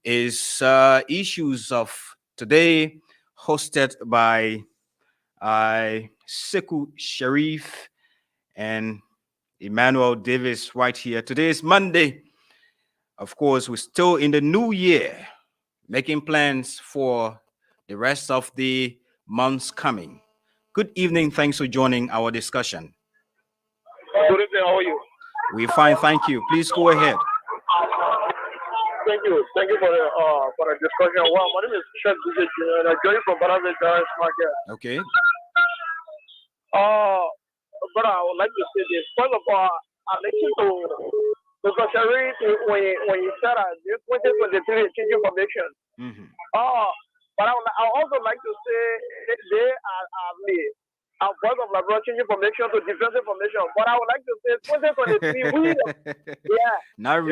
is Issues of Today, hosted by Sekou Sharif and Emmanuel Davis right here. Today is Monday. Of course, we're still in the new year, making plans for the rest of the months coming. Good evening. Thanks for joining our discussion. Good evening. How are you? We're fine. Thank you. Please go ahead. thank you. Thank you for the discussion. Wow, my name is Chef DJ and I join you from Banana Giants Market. Okay. But I would like to say this. First of all, I listen to Dr. Sharif when you said that this 2023 changing formation. Mm-hmm. But I would also like to say they are made. A voice of Liberia changing formation to defensive formation. But I would like to say 2023, Not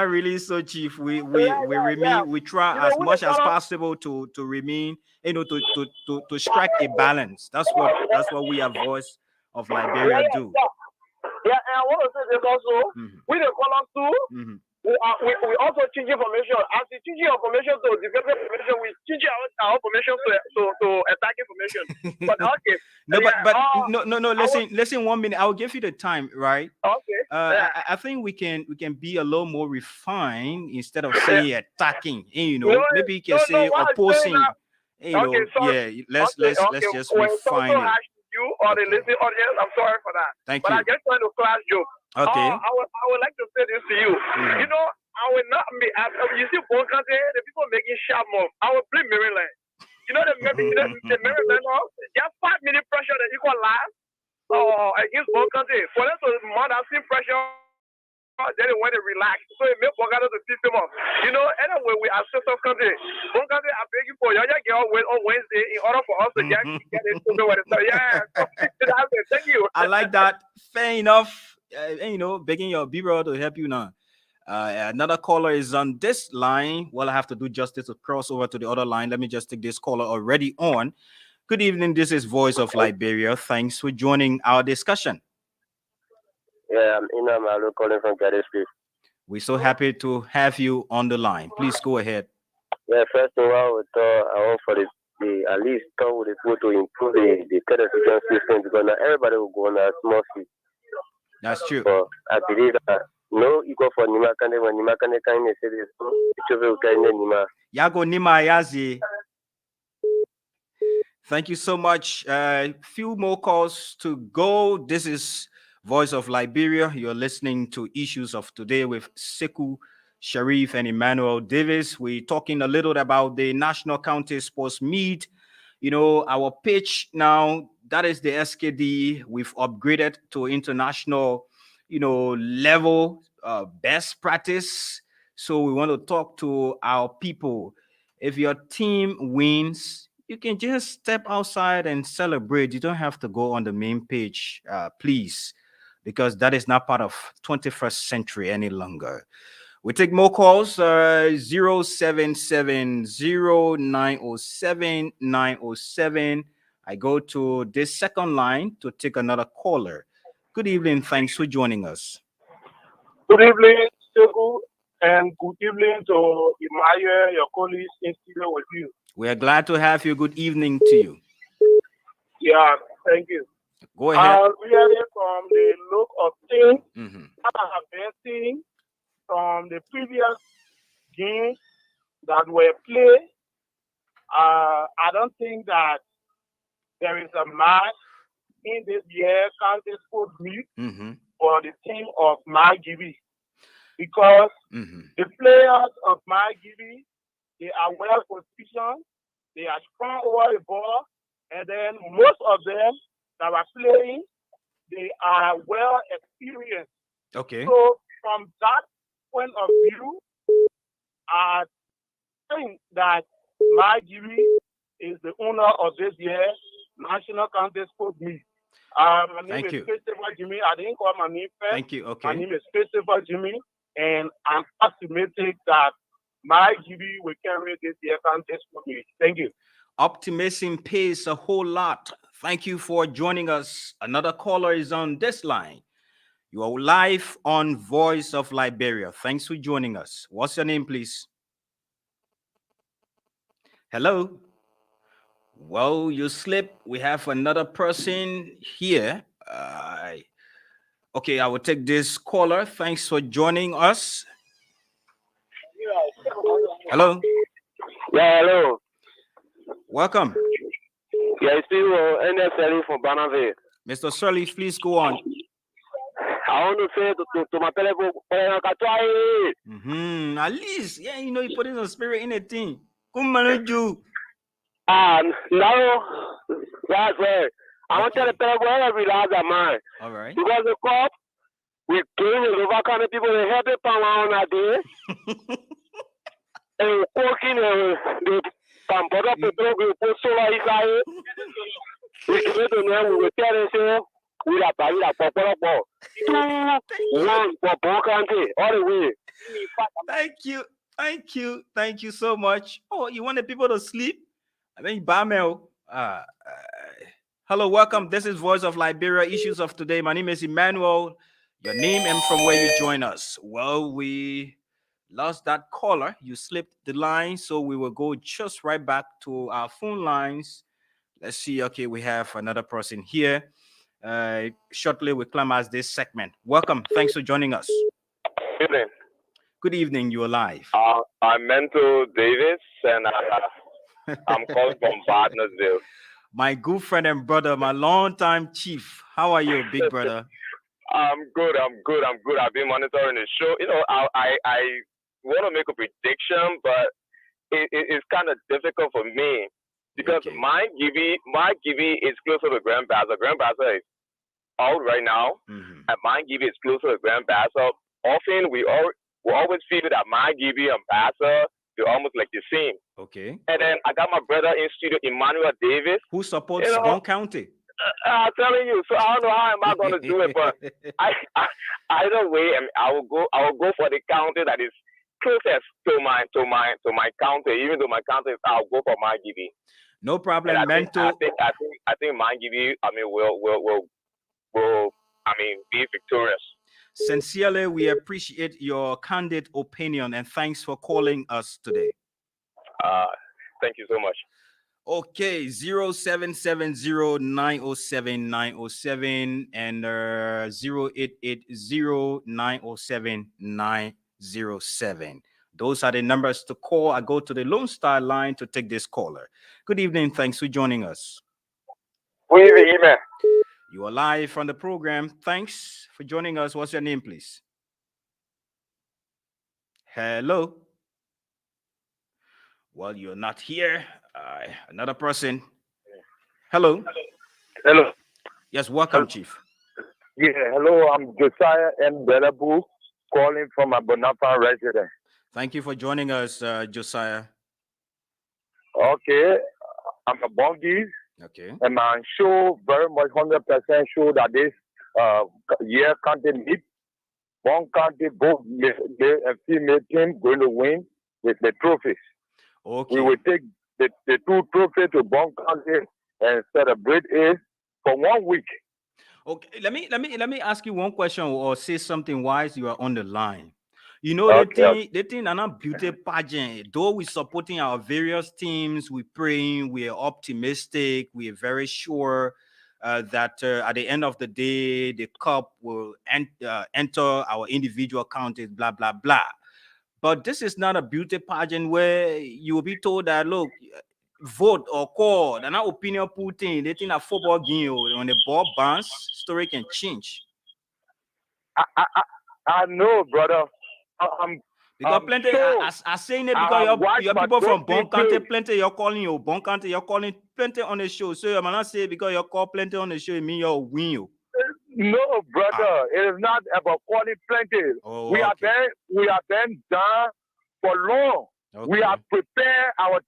really so, Chief. We remain, we try as much as possible to remain, to strike a balance. That's what we have voice of Liberia do. Yeah, and I want to say this also. We the colors too. We also change information. As we change information to defensive information, we change our information to attack information. But okay. No. Listen. 1 minute. I'll give you the time, right? Okay. I think we can be a little more refined instead of saying attacking. Maybe you can say opposing. Let's just refine it. You or the listening audience, I'm sorry for that. Thank you. I just want to class joke. Okay. I would like to say this to you. You know, I will not be. You see, both countries, the people making sharp move. I will blame Maryland. You know the Maryland, just 5 minute pressure that equal last against both countries. For them to mount that same pressure, then they want to relax. So it makes Bogota to piss them off. You know, anyway, we are sister country. One country, I beg you for y'all get on Wednesday in order for us to get it to know what it's thank you. I like that. Fair enough. Begging your B-roll to help you now. Another caller is on this line. Well, I have to do justice to cross over to the other line. Let me just take this caller already on. Good evening. This is Voice of Liberia. Thanks for joining our discussion. Yeah, I'm Inam Alu calling from Gaddisfield. We're so happy to have you on the line. Please go ahead. Yeah, first of all, I want for the at least come with the food to improve the television system because not everybody will go on a small seat. That's true. But I believe that no equal for Nima Kande when Nima Kande can say this. Nima. Yago Nima Yazi. Thank you so much. Few more calls to go. This is Voice of Liberia. You're listening to Issues of Today with Sekou Sharif and Emmanuel Davis. We're talking a little about the National County Sports Meet. Our pitch now, that is the SKD. We've upgraded to international, level, best practice. So we want to talk to our people. If your team wins, you can just step outside and celebrate. You don't have to go on the main page, please, because that is not part of 21st century any longer. We take more calls, 0770907-907. I go to this second line to take another caller. Good evening. Thanks for joining us. Good evening, Sekou, and good evening to Emmanuel, your colleagues in studio with you. We are glad to have you. Good evening to you. Yeah, thank you. Go ahead. Really from the look of things that I have been seeing from the previous games that were played, I don't think that there is a match in this year county sport league for the team of Margibi because the players of Margibi, they are well positioned, they are strong over the ball, and then most of them that are playing, they are well experienced. Okay. So from that point of view, I think that Margibi is the owner of this year's National County Sport Meet. My name is Christopher Jimmy. I didn't call my name first. Thank you. Okay. My name is Christopher Jimmy, and I'm optimistic that Margibi will carry this year's county sport meet. Thank you. Optimism pays a whole lot. Thank you for joining us. Another caller is on this line. You are live on Voice of Liberia. Thanks for joining us. What's your name, please? Hello? Well, you slip. We have another person here. Okay, I will take this caller. Thanks for joining us. Hello? Yeah, hello. Welcome. Yeah, it's still NSL from Banaville. Mr. Shirley, please go on. I want to say to my people, At least, yeah, you know, you put in some spirit in a thing. Come manage you. now that's where I want to tell the Okay. people where relax their mind. All right. Because the cop, we came and overcome the people, they help the power on that day, and working the Cambodia petrol, we put solar inside. We came to know, we will tell them, say, we are buying a popular ball. 2-1 for Bon Country, all the way. Thank you so much. Oh, you want the people to sleep? I mean, Bamel. Hello, welcome. This is Voice of Liberia, Issues of Today. My name is Emmanuel. Your name and from where you join us. Well, we lost that caller. You slipped the line, so we will go just right back to our phone lines. Let's see. Okay, we have another person here. Shortly, we climax this segment. Welcome. Thanks for joining us. Evening. Good evening. You're live. I'm Mento Davis, and I'm calling from Partnersville. My good friend and brother, my longtime chief. How are you, big brother? I'm good. I've been monitoring the show. You know, I want to make a prediction, but it's kind of difficult for me because Okay. my Gibby is closer to Grand Bassa. Grand Bassa is out right now, and my Gibby is closer to Grand Bassa. Often we always feel that my Gibby and Bassa, they're almost like the same. Okay. And then I got my brother in studio, Emmanuel Davis. Who supports Bon County? I'm telling you, so I don't know how am I going to do it, but either way, I will go for the county that is closest to my county. Even though my county is, I'll go for my Gibby. No problem, I Mento. think my Gibby, will be victorious. Sincerely, we appreciate your candid opinion and thanks for calling us today. Thank you so much. Okay, 0770-907-907 and 0880-907-907. Those are the numbers to call. I go to the Lone Star line to take this caller. Good evening. Thanks for joining us. Good evening. You are live on the program. Thanks for joining us. What's your name, please? Hello. Well, you're not here. Another person. Hello. Hello. Yes, welcome, Chief. Yeah, hello, I'm Josiah M. Belabu, calling from a Bonapa resident. Thank you for joining us, Josiah. Okay, I'm a Bongi, Okay. and I'm sure, very much 100% sure that this year county meet, Bon County, both male and female team going to win with the trophies. Okay. We will take the two trophies to Bon County and celebrate it for 1 week. Okay, let me ask you one question or say something whilst you are on the line. You know, Okay. the thing and a beauty pageant, though we supporting our various teams, we praying, we are optimistic, we are very sure that at the end of the day, the cup will enter our individual counties, blah, blah, blah. But this is not a beauty pageant where you will be told that, look, vote or call, they're not opinion putting, they think a football game when the ball bounce, story can change. I know, brother. Because plenty are saying it because your people from Bon County, plenty you're calling you Bon County, you're calling plenty on the show. So you might not say because you call plenty on the show, it means you'll win you. No, brother, it is not about calling plenty. Oh, we have been done for long. Okay. We have prepared our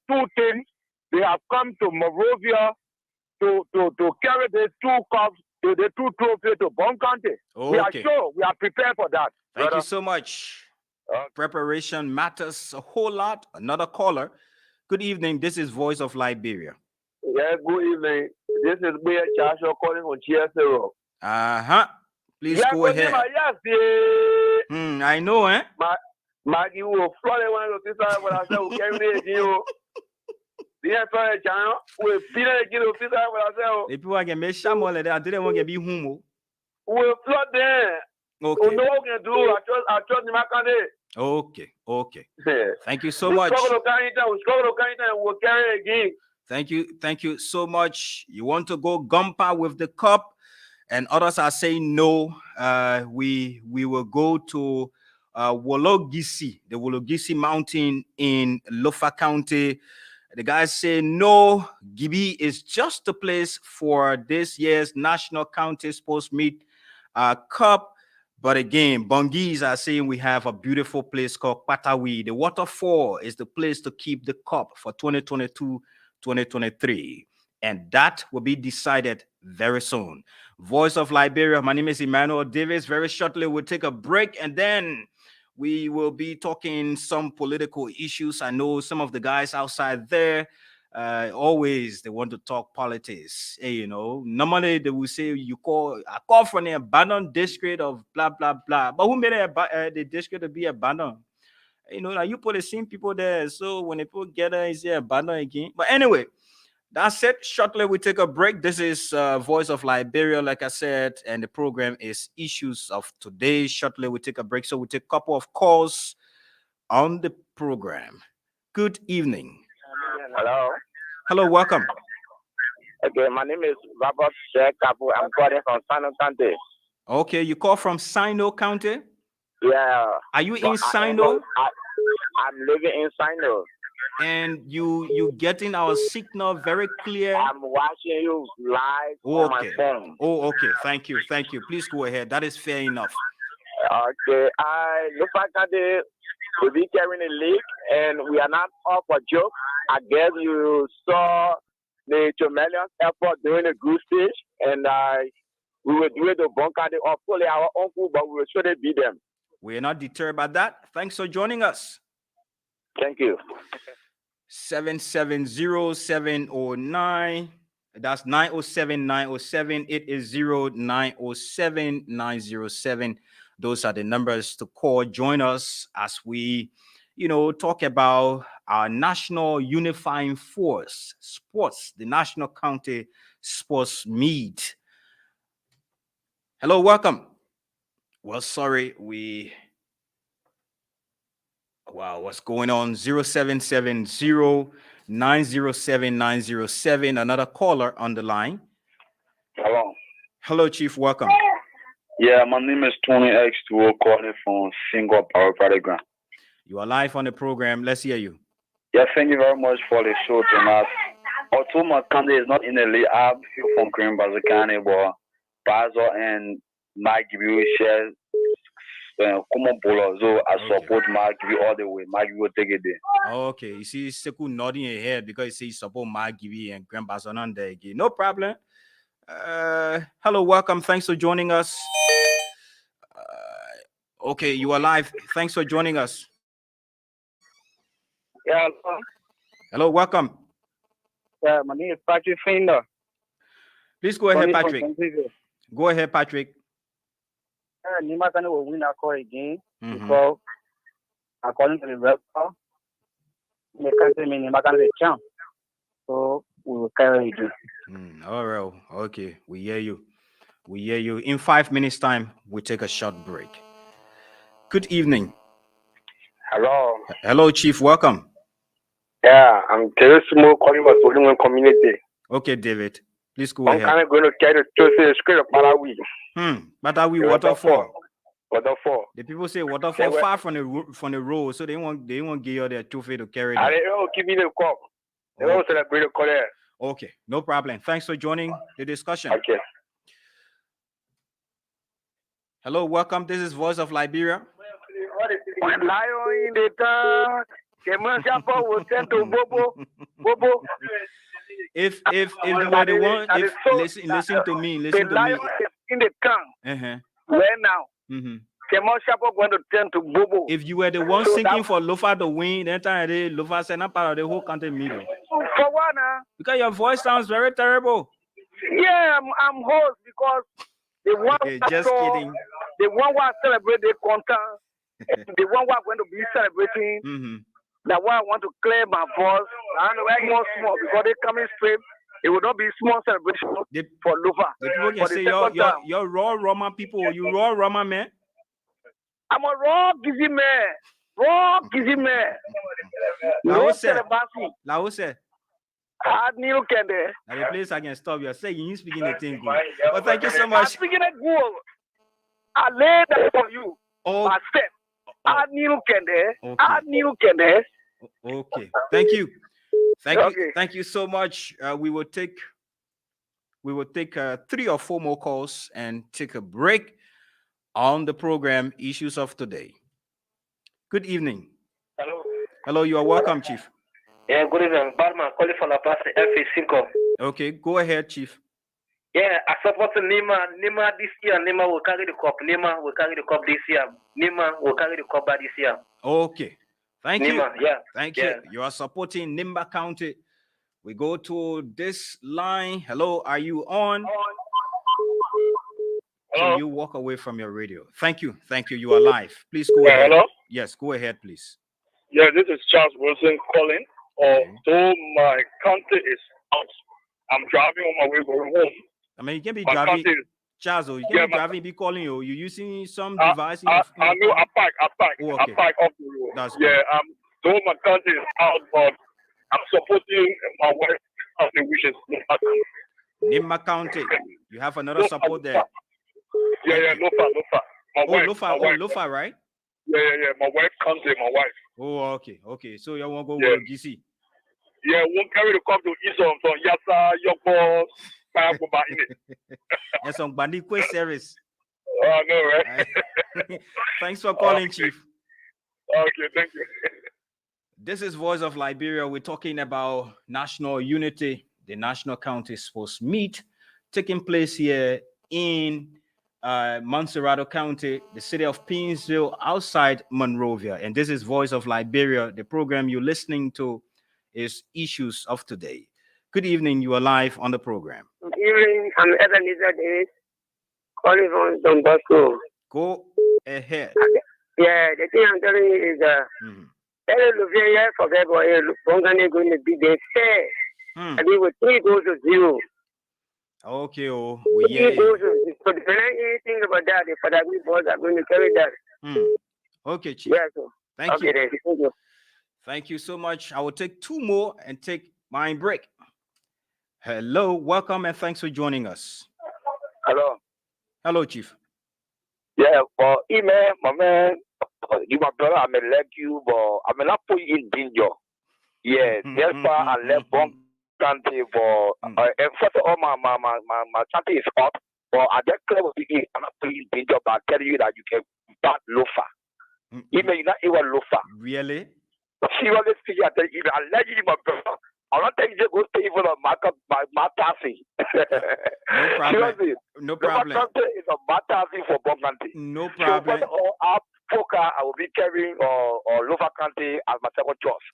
two teams. They have come to Monrovia to carry the two cups, the two trophies to Bon County. Okay. We are sure we are prepared for that. Thank brother. you so much. Preparation matters a whole lot. Another caller. Good evening. This is Voice of Liberia. Yeah, good evening. This is Mayor Charles calling on GSO. Please go ahead. Yes, I know, eh? Maggie will flood one of the people when I say, we carry you. The channel will feel like you when I say, the people I can make shamal, I didn't want to be humo. We'll flood there. Okay. No one can do. I trust in my country. Okay. Thank you so much. We'll carry again. Thank you so much. You want to go Gumpa with the cup and others are saying no. We will go to Wologisi, the Wologisi Mountain in Lofa County. The guys say no. Gibi is just the place for this year's National County Sports Meet Cup. But again, Bongis are saying we have a beautiful place called Patawi. The waterfall is the place to keep the cup for 2022-2023. And that will be decided very soon. Voice of Liberia, my name is Emmanuel Davis. Very shortly, we'll take a break and then we will be talking some political issues. I know some of the guys outside there, always they want to talk politics. Hey, you know, normally they will say I call from the abandoned district of blah, blah, blah. But who made the district to be abandoned? You know, now you put the same people there. So when the people get there, it's abandoned again. But anyway, that's it. Shortly, we take a break. This is Voice of Liberia, like I said, and the program is Issues of Today. Shortly, we take a break. So we take a couple of calls on the program. Good evening. Hello. Hello, welcome. Okay, my name is Robert Shekapu. I'm calling from Sino County. Okay, you call from Sino County? Yeah. Are you in Sino? I'm living in Sino. And you getting our signal very clear? I'm watching you live on my phone. Oh, okay. Thank you. Please go ahead. That is fair enough. Okay, I look like that we'll be carrying a league, and we are not off for joke. I guess you saw the Chameleon Airport during the group stage, and we were doing the bunker of fully our uncle, but we were sure to beat them. We are not deterred by that. Thanks for joining us. Thank you. 770-709. That's 907-907. It is 0907-907. Those are the numbers to call. Join us as we, talk about our national unifying force, sports, the National County Sports Meet. Hello, welcome. Well, sorry, what's going on? 0770-907-907. Another caller on the line. Hello, Chief. Welcome. Yeah, my name is Tony X2, calling from Single Power Program. You are live on the program. Let's hear you. Yeah, thank you very much for the show tonight. Although my country is not in the league, I'm from Green Bazakane, but Bazo and Mike will share common bowler, so I support Mark all the way. Mark will take it there. Okay, you see Seku nodding your head because he says he support Mark and Grand Bazonan there again. No problem. Hello, welcome. Thanks for joining us. Okay, you are live. Thanks for joining us. Yeah. Hello, welcome. Yeah, my name is Patrick Finder. Please go ahead, Patrick. Go ahead, Patrick. Nimakane will win our call again because according to the record, the country mean Nimakane the champ. So we will carry it. All right. Okay. We hear you. In 5 minutes' time, we take a short break. Good evening. Hello, Chief. Welcome. Yeah, I'm Teresimo calling from Solomon community. Okay, David. Please go ahead. I'm going to carry the script of Malawi. Patawi waterfall. Waterfall. The people say waterfall far from the road, so they won't give you their trophy to carry. They don't give me the cup. They don't celebrate the color. Okay, no problem. Thanks for joining the discussion. Okay. Hello, welcome. This is Voice of Liberia. Lion in the town. Kemanshapa will send to Bobo. If they were the one, listen to me. The lion is in the town. Where now? Kemanshapa going to turn to Bobo. If you were the one singing for Lofa to win, then time Lofa said not part of the whole country meeting. For what now? Because your voice sounds very terrible. Yeah, I'm host because the one just kidding. The one who celebrate the content, the one who are going to be celebrating. That's why I want to clear my voice. I know small because they coming straight. It will not be small celebration for Lufa. The people can say you're raw Roma people. You raw Roma man. I'm a raw Gizi man. Raw Gizi man. Laose. New Kende. Now the place I can stop. You're saying you speaking the thing good. Well, thank you so much. I'm speaking it good. I laid that for you. Oh, Myself. New Kende. okay. New Kende. Okay. Thank you. Okay. Thank you so much. We will take 3 or 4 more calls and take a break on the program Issues of Today. Good evening. Hello. Hello, you are welcome, Chief. Yeah, good evening. Barman, calling from La Paz, FA5. Okay, go ahead, Chief. Yeah, I support Nima. Nima this year. Nima will carry the cup. Nima will carry the cup this year. Nima will carry the cup this year. Okay. Thank you. Nima, yeah. Thank yeah. you. You are supporting Nimba County. We go to this line. Hello, are you on? Can you walk away from your radio? Thank you. Thank you. You are live. Please go ahead. Hello? Yes, go ahead, please. Yeah, this is Charles Wilson calling. Although my country is out, I'm driving on my way going home. I mean, you can be My driving. country is, Charles, you can be driving, be calling you. You're using some device. I know I park Oh, okay. I park off the road. That's yeah, though my country is out, but I'm supporting my wife country, which is Nimba County. You have another support there. Yeah, Lofa. My wife, Lofa, right? Yeah. My wife country, my wife. Oh, okay. So you want to go Yeah. with GC? Yeah, won't carry the cup to Isom from Yasa, Yoko, Paraguba in it. And some Bandikwe series. I know, right? Thanks for calling, Chief. Okay, thank you. This is Voice of Liberia. We're talking about national unity. The National County Sports Meet taking place here in Montserrado County, the city of Painesville, outside Monrovia. And this is Voice of Liberia. The program you're listening to is Issues of Today. Good evening. You are live on the program. Good evening. I'm Ebenezer Davis, calling from Don Bosco. Go ahead. Yeah, the thing I'm telling you is Liberia forget what Bongane going to be. They say I mean with 3 goals to 0. Okay, so when anything about that, the Fadagri boys are going to carry that. Okay, Chief. Yeah, so. Thank you. Thank you. Thank you so much. I will take 2 more and take my break. Hello, welcome, and thanks for joining us. Hello, Chief. Yeah, but email, my man, you my brother, I may let you, but I may not put you in danger. Yeah, therefore I left one country, but first of all, my country is hot, but I just clear with you, I'm not putting you in danger, but I tell you that you can back loafer. Even you're not even loafer. Really? Seriously speaking, I tell you, I let you, my brother. I'm not telling you to go stay for my taxi. No problem. Seriously. No problem. My country is a bad taxi for bomb country. No problem. So Poker, I will be carrying or Lofa country as my second choice.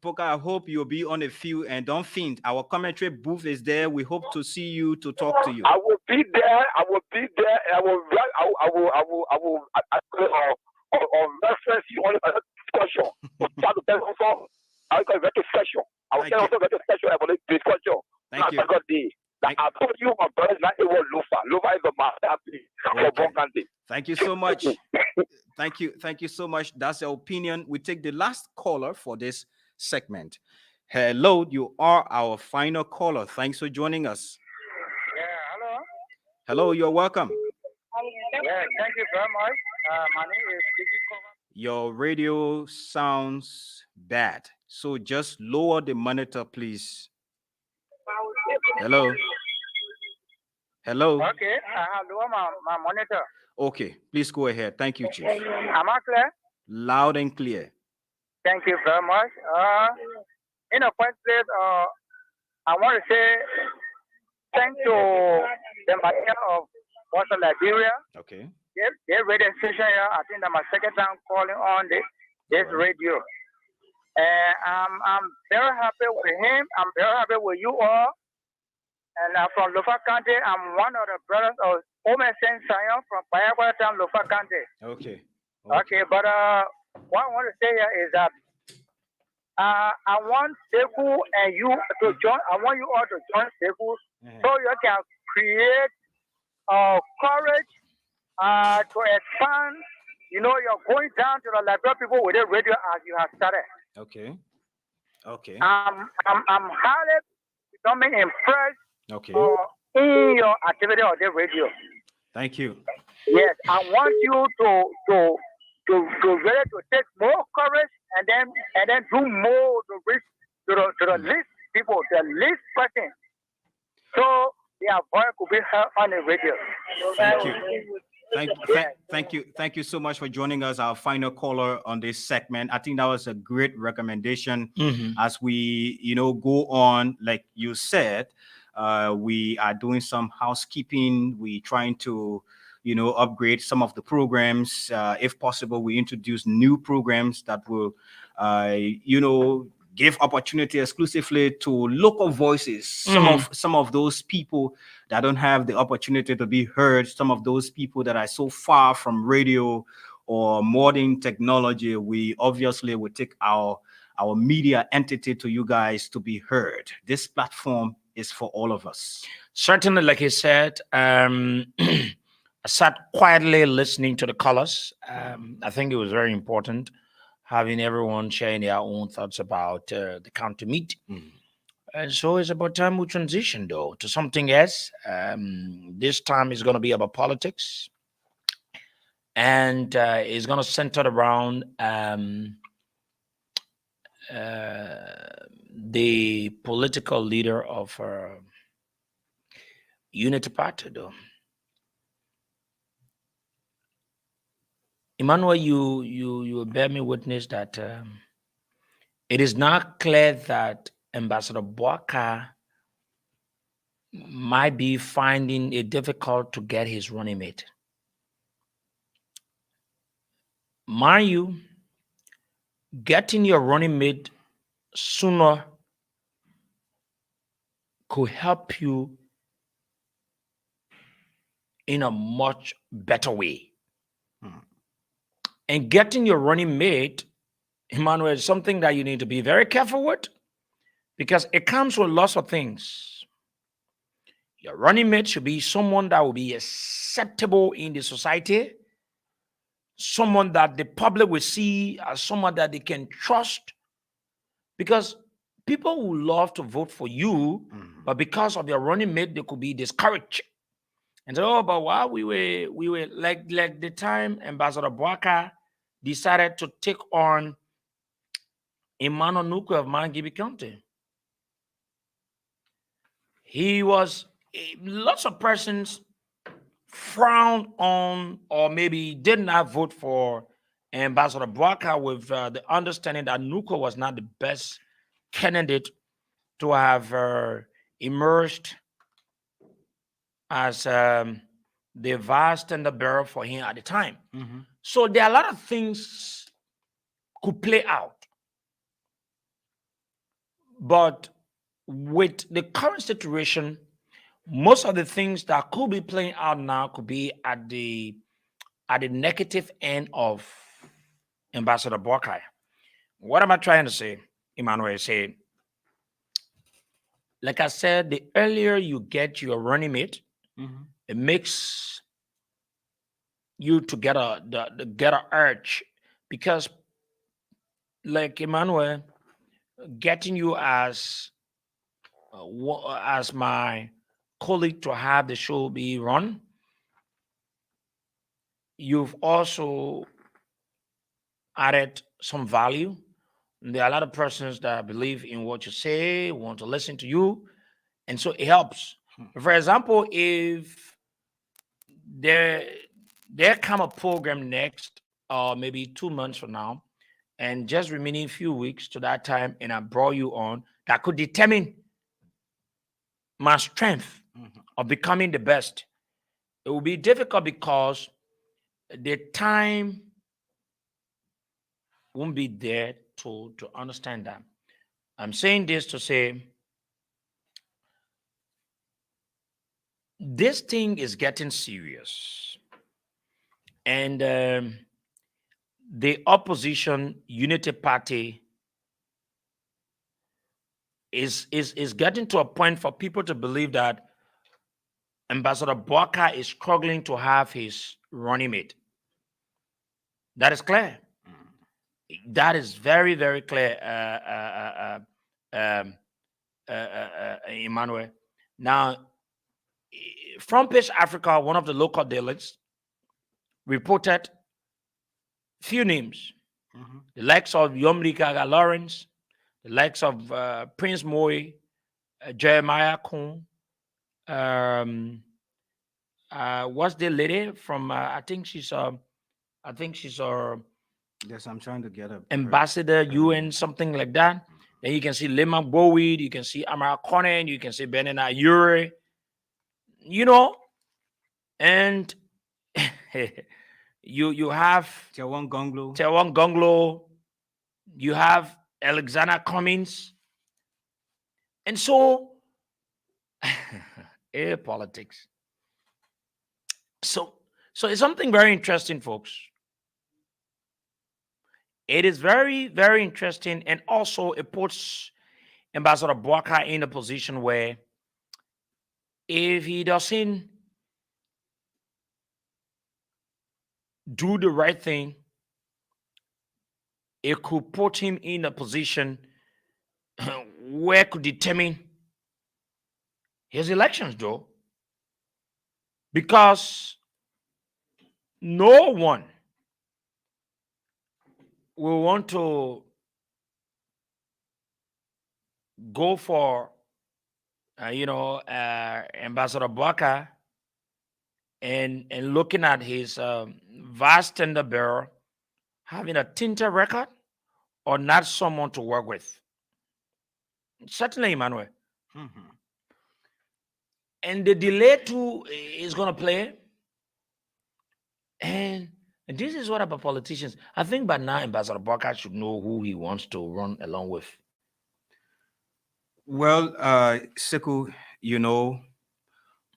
Poker, I hope you'll be on the field and don't faint. Our commentary booth is there. We hope to see you, to talk to you. I will be there. I will reference you on a discussion. I got a very special. I will also get a special about this discussion. Thank you. I told you my brother is not able to Lofa. Lofa is a master for bomb country. Thank you so much. Thank you so much. That's your opinion. We take the last caller for this segment. Hello, you are our final caller. Thanks for joining us. Yeah, hello. Hello, you're welcome. Yeah, thank you very much. My name is Vicky Cover. Your radio sounds bad, so just lower the monitor, please. Hello. Hello. Okay, I have lowered my monitor. Okay, please go ahead. Thank you, Chief. Am I clear? Loud and clear. Thank you very much. In the first place, I want to say thanks to the mayor of Western Liberia. Okay. Their radio station here, I think that's my second time calling on this radio. And I'm very happy with him. I'm very happy with you all. And I'm from Lofa County. I'm one of the brothers of Omen Saint Sion from Bayagua Town, Lofa County. Okay, but what I want to say here is that I want Sekou and you to join. I want you all to join Sekou so you can create courage to expand. You know, you're going down to the Liberia people with the radio as you have started. Okay. Okay. I'm highly becoming impressed Okay. in your activity on the radio. Thank you. Yes, I want you to really to take more courage and then do more to reach to the least people, the least person, so their voice could be heard on the radio. Thank you. Thank, Yes. thank you so much for joining us. Our final caller on this segment. I think that was a great recommendation. As we, go on, like you said, we are doing some housekeeping. We trying to, upgrade some of the programs. If possible, we introduce new programs that will, give opportunity exclusively to local voices. Some of those people that don't have the opportunity to be heard, some of those people that are so far from radio or modern technology, we obviously will take our media entity to you guys to be heard. This platform is for all of us. Certainly, like he said, I sat quietly listening to the callers. I think it was very important having everyone sharing their own thoughts about the county meet. And so it's about time we transition, though, to something else. This time is going to be about politics. And it's going to center around the political leader of Unity Party, though. Emmanuel, you bear me witness that it is not clear that Ambassador Boaka might be finding it difficult to get his running mate. Mind you, getting your running mate sooner could help you in a much better way. And getting your running mate, Emmanuel, is something that you need to be very careful with, because it comes with lots of things. Your running mate should be someone that will be acceptable in the society, someone that the public will see as someone that they can trust, because people will love to vote for you, but because of your running mate, they could be discouraged and say, "Oh, but why we were like the time Ambassador Boaka decided to take on Emmanuel Nuku of Mangibi County. He was lots of persons frowned on or maybe did not vote for Ambassador Boaka with the understanding that Nuku was not the best candidate to have emerged as the vice standard bearer for him at the time. So there are a lot of things could play out. But with the current situation, most of the things that could be playing out now could be at the negative end of Ambassador Boakai. What am I trying to say, Emmanuel? Say, like I said, the earlier you get your running mate, it makes you to get a urge, because, like Emmanuel, getting you as my colleague to have the show be run, you've also added some value. There are a lot of persons that believe in what you say, want to listen to you, and so it helps. For example, if there come a program next, or maybe 2 months from now, and just remaining a few weeks to that time, and I brought you on, that could determine my strength of becoming the best. It will be difficult because the time won't be there to understand that. I'm saying this to say this thing is getting serious, and the opposition Unity Party is getting to a point for people to believe that Ambassador Boaka is struggling to have his running mate. That is clear. That is very, very clear, um, Emmanuel. Now, Front Page Africa, one of the local dailies, reported few names. The likes of Yomri Kaga Lawrence, the likes of Prince Moy, Jeremiah Kuhn, what's the lady from? I think she's Yes, I'm trying to get a ambassador UN, something like that. Then you can see Lema Bowie, you can see Amara Conan, you can see Benina Yuri, and you have Tiawan Gonglo. Tewon Gonglo, you have Alexander Cummings, and so politics. So it's something very interesting, folks. It is very, very interesting, and also it puts Ambassador Boaka in a position where if he doesn't do the right thing, it could put him in a position where it could determine his elections, though. Because no one will want to go for, Ambassador Boaka and looking at his vast tender bearer having a tinted record or not someone to work with. Certainly, Emmanuel. And the delay too is going to play. And this is what about politicians. I think by now Ambassador Boaka should know who he wants to run along with. Well, Sekou,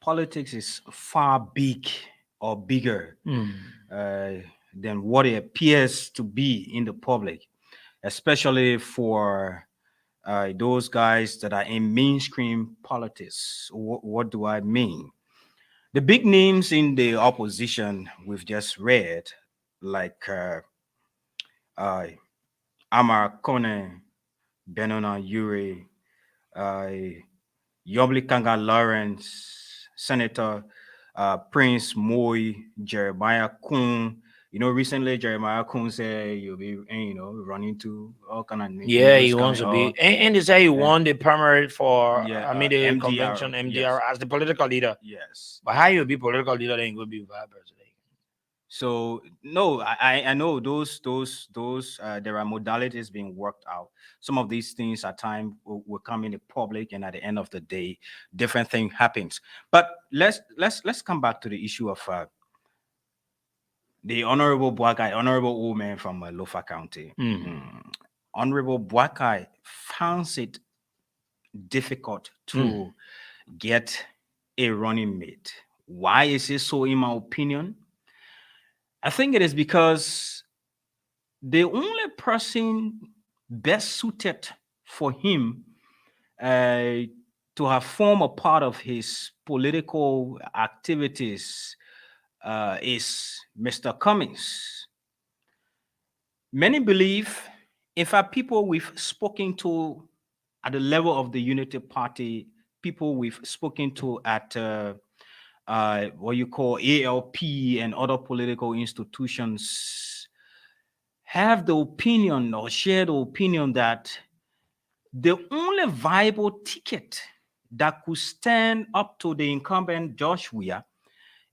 politics is far bigger than what it appears to be in the public, especially for those guys that are in mainstream politics. What do I mean? The big names in the opposition we've just read, like Amar Kone, Benona Yuri, Yobli Kanga Lawrence, Senator Prince Moy, Jeremiah Kuhn. Recently Jeremiah Kuhn said you'll be, running to all kind of names. Yeah, he wants to be, and he said he won the primary for the MDR, convention, MDR, as the political leader. Yes. But how you be political leader then go be vice president? So no, I know those there are modalities being worked out. Some of these things at times will come in the public, and at the end of the day, different thing happens. But let's come back to the issue of the Honorable Boakai, Honorable old man from Lofa County. Honorable Boakai finds it difficult to get a running mate. Why is it so, in my opinion? I think it is because the only person best suited for him to have formed a part of his political activities is Mr. Cummings. Many believe, in fact, people we've spoken to at the level of the Unity Party, people we've spoken to at what you call ALP and other political institutions have the opinion or share the opinion that the only viable ticket that could stand up to the incumbent Joshua,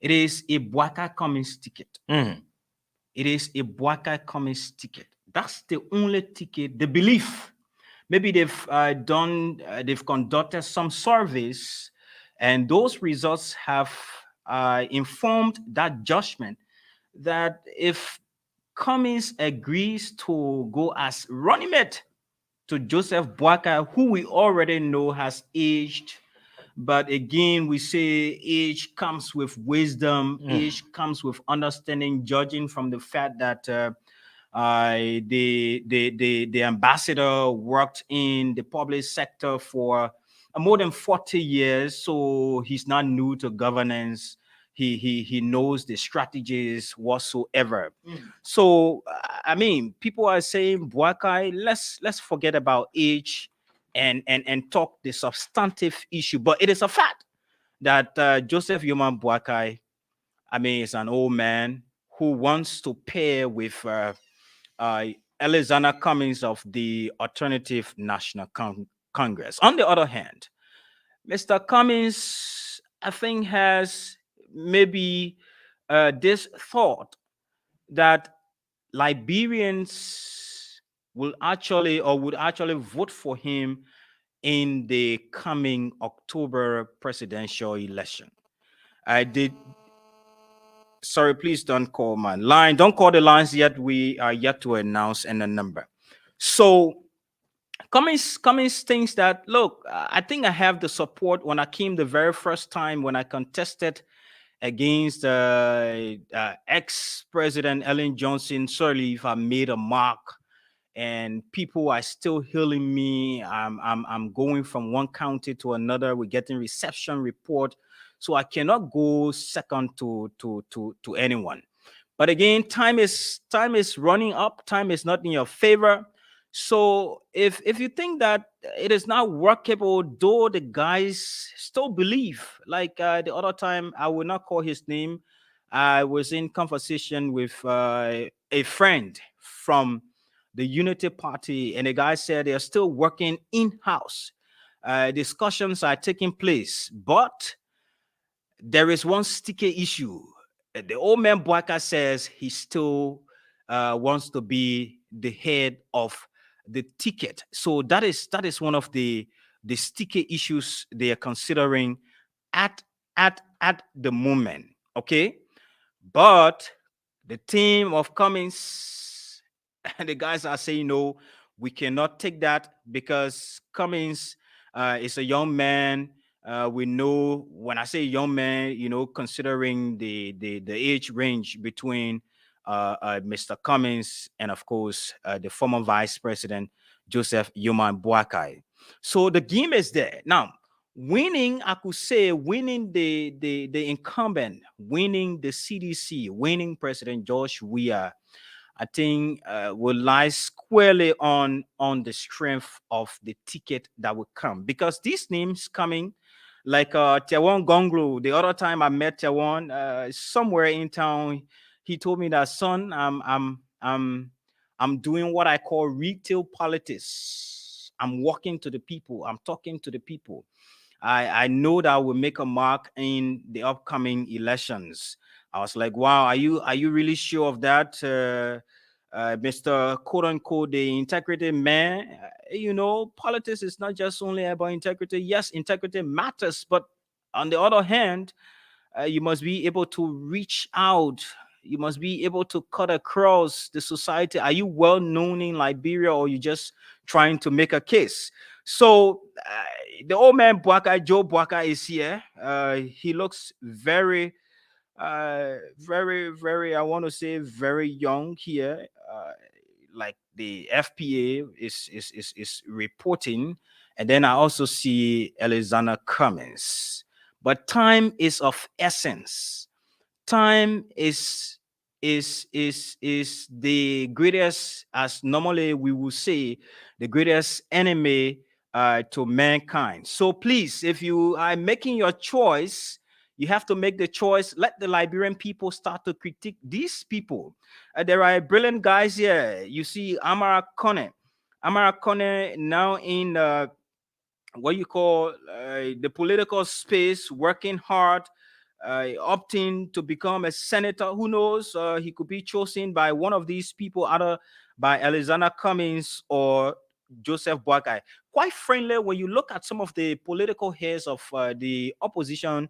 it is a Boaka Cummings ticket. It is a Boaka Cummings ticket. That's the only ticket. The belief, maybe they've conducted some surveys, and those results have informed that judgment that if Cummings agrees to go as running mate to Joseph Boaka, who we already know has aged, but again, we say age comes with wisdom, age comes with understanding, judging from the fact that the ambassador worked in the public sector for more than 40 years, so he's not new to governance. He knows the strategies whatsoever. So I mean, people are saying Boakai, let's forget about age and talk the substantive issue. But it is a fact that Joseph Yoman Boakai, I mean, is an old man who wants to pair with uh, Alexander Cummings of the Alternative National Congress. On the other hand, Mr. Cummings, I think, has maybe this thought that Liberians will actually or would actually vote for him in the coming October presidential election. I did. Sorry, please don't call my line. Don't call the lines yet. We are yet to announce any number. So Cummings thinks that, look, I think I have the support when I came the very first time when I contested against ex-president Ellen Johnson. Sorry if I made a mark, and people are still healing me. I'm going from one county to another. We're getting reception report, so I cannot go second to anyone. But again, time is running up. Time is not in your favor. So if you think that it is not workable, though the guys still believe, like the other time, I will not call his name. I was in conversation with a friend from the Unity Party, and the guy said they are still working in-house. Discussions are taking place, but there is one sticky issue. The old man Boaka says he still wants to be the head of the ticket. So that is one of the sticky issues they are considering at the moment. Okay, but the team of Cummings and the guys are saying no, we cannot take that because Cummings is a young man. We know when I say young man, considering the age range between Mr. Cummings and of course the former Vice President Joseph Yoman Boakai. So the game is there now. Winning, I could say, winning the incumbent, winning the CDC, winning President George Weah, I think will lie squarely on the strength of the ticket that will come, because these names coming, like Tiawan Gonglo. The other time I met Tiawan somewhere in town, he told me that, son, I'm doing what I call retail politics. I'm walking to the people. I'm talking to the people. I know that I will make a mark in the upcoming elections. I was like, wow, are you really sure of that, Mr. quote unquote the integrity man? Politics is not just only about integrity. Yes, integrity matters, but on the other hand, you must be able to reach out. You must be able to cut across the society. Are you well known in Liberia, or you just trying to make a case? So the old man Boaka, Joe Boaka, is here. He looks very, very, I want to say very young here. Like the FPA is reporting, and then I also see Alexander Cummings. But time is of essence. Time is the greatest, as normally we will say, the greatest enemy to mankind. So please, if you are making your choice, you have to make the choice. Let the Liberian people start to critique these people. There are brilliant guys here. You see Amara Kone. Amara Kone now in what you call the political space, working hard, opting to become a senator. Who knows? He could be chosen by one of these people, either by Alexander Cummings or Joseph Boakai. Quite frankly, when you look at some of the political heads of the opposition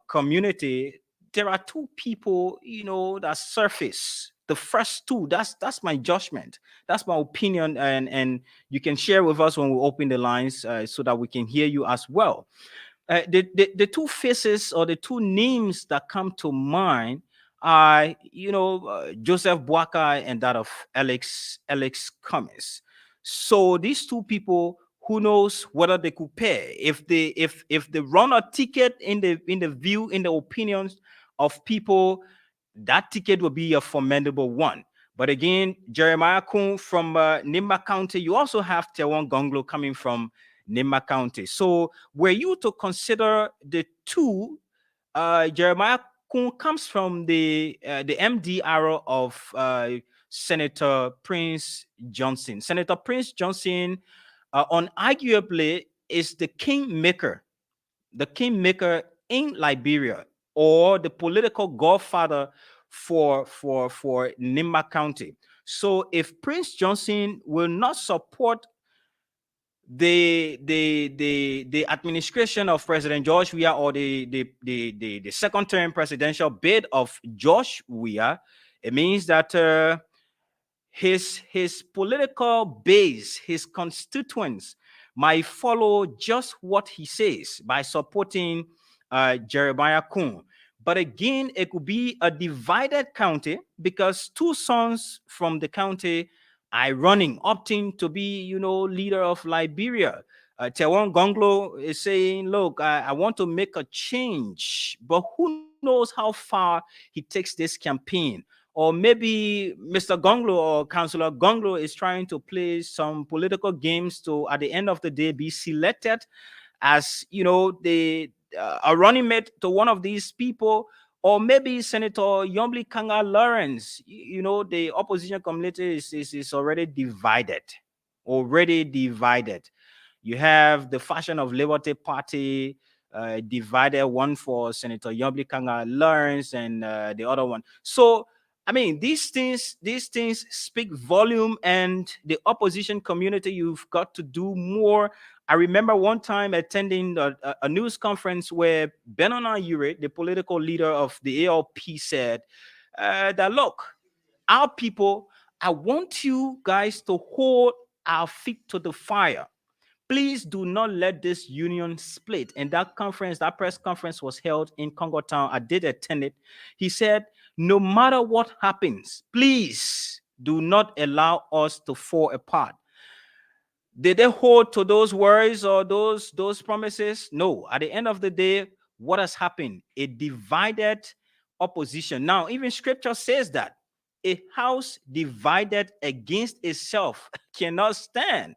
community, there are two people, that surface. The first two, that's my judgment. That's my opinion, and you can share with us when we open the lines so that we can hear you as well. The two faces or the two names that come to mind are, Joseph Boakai and that of Alex Cummings. So these two people, who knows whether they could pair? If they run a ticket in the view, in the opinions of people, that ticket will be a formidable one. But again, Jeremiah Kun from Nimba County. You also have Tewon Gonglo coming from Nimba County. So were you to consider the two, Jeremiah Kun comes from the MDR of Senator Prince Johnson. Senator Prince Johnson, unarguably, is the kingmaker in Liberia, or the political godfather for Nimba County. So if Prince Johnson will not support the administration of President George Weah, or the second term presidential bid of George Weah, it means that his political base, his constituents, might follow just what he says by supporting Jeremiah Kun. But again, it could be a divided county, because two sons from the county are running, opting to be, leader of Liberia. Tewon Gonglo is saying, look, I want to make a change, but who knows how far he takes this campaign. Or maybe Mr. Gonglo or Councillor Gonglo is trying to play some political games to, at the end of the day, be selected as, a running mate to one of these people. Or maybe Senator Yombli Kanga Lawrence. The opposition community is already divided. You have the Fashion of Liberty Party divided, one for Senator Yombli Kanga Lawrence and the other one. So I mean, these things speak volume, and the opposition community, you've got to do more. I remember one time attending a news conference where Benona Ure, the political leader of the ALP, said that, look, our people, I want you guys to hold our feet to the fire. Please do not let this union split. And that press conference was held in Congo Town. I did attend it. He said, no matter what happens, please do not allow us to fall apart. Did they hold to those words or those promises? No. At the end of the day, what has happened? A divided opposition. Now, even scripture says that a house divided against itself cannot stand.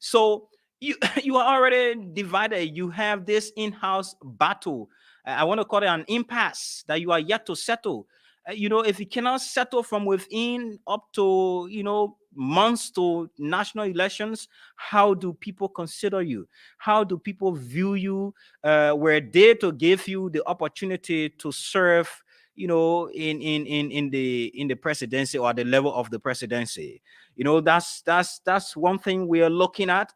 So you you are already divided. You have this in-house battle. I want to call it an impasse that you are yet to settle. If you cannot settle from within up to, months to national elections, how do people consider you? How do people view you? Were they to give you the opportunity to serve, in the presidency, or the level of the presidency? That's one thing we are looking at.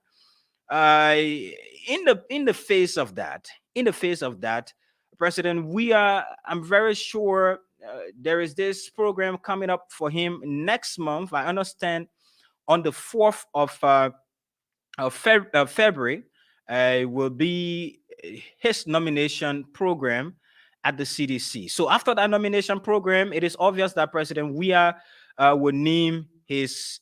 In the face of that, President, I'm very sure there is this program coming up for him next month. I understand on the 4th of February will be his nomination program at the CDC. So after that nomination program, it is obvious that President Weah will name his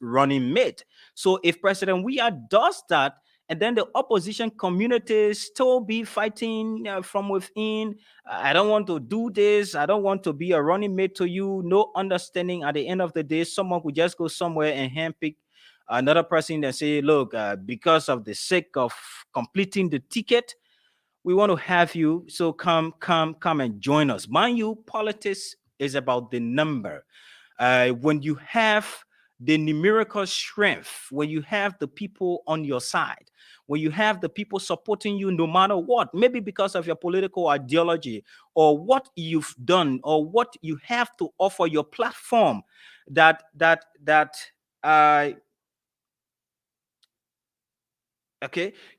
running mate. So if President Weah does that, and then the opposition community still be fighting from within, I don't want to do this, I don't want to be a running mate to you, no understanding. At the end of the day, someone could just go somewhere and handpick another person and say, look, because of the sake of completing the ticket, we want to have you, so come and join us. Mind you, politics is about the number. When you have the numerical strength, when you have the people on your side, when you have the people supporting you no matter what, maybe because of your political ideology or what you've done or what you have to offer, your platform,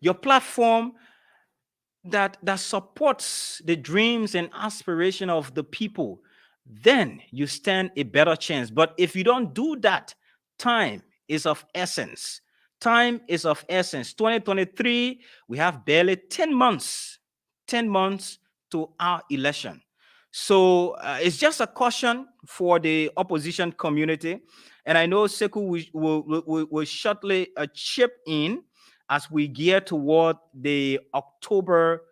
your platform that supports the dreams and aspiration of the people, then you stand a better chance. But if you don't do that, time is of essence. 2023, we have barely 10 months to our election. So it's just a caution for the opposition community. And I know Sekou will shortly chip in as we gear toward the October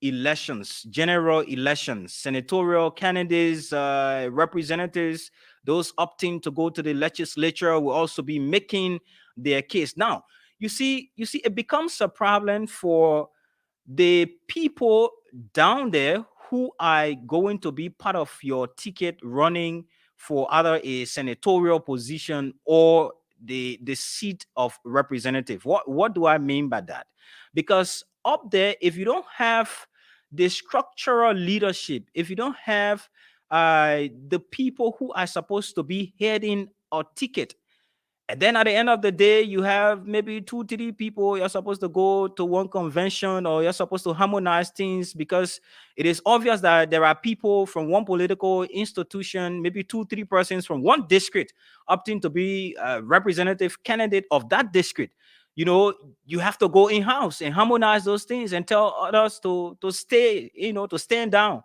elections, general elections, senatorial candidates, representatives, those opting to go to the legislature will also be making their case. Now, you see, it becomes a problem for the people down there who are going to be part of your ticket running for either a senatorial position or the seat of representative. What do I mean by that? Because up there, if you don't have the structural leadership, if you don't have the people who are supposed to be heading a ticket, and then at the end of the day, you have maybe two, three people. You're supposed to go to one convention or you're supposed to harmonize things because it is obvious that there are people from one political institution, maybe two, three persons from one district opting to be a representative candidate of that district. You have to go in house and harmonize those things and tell others to stay, to stand down.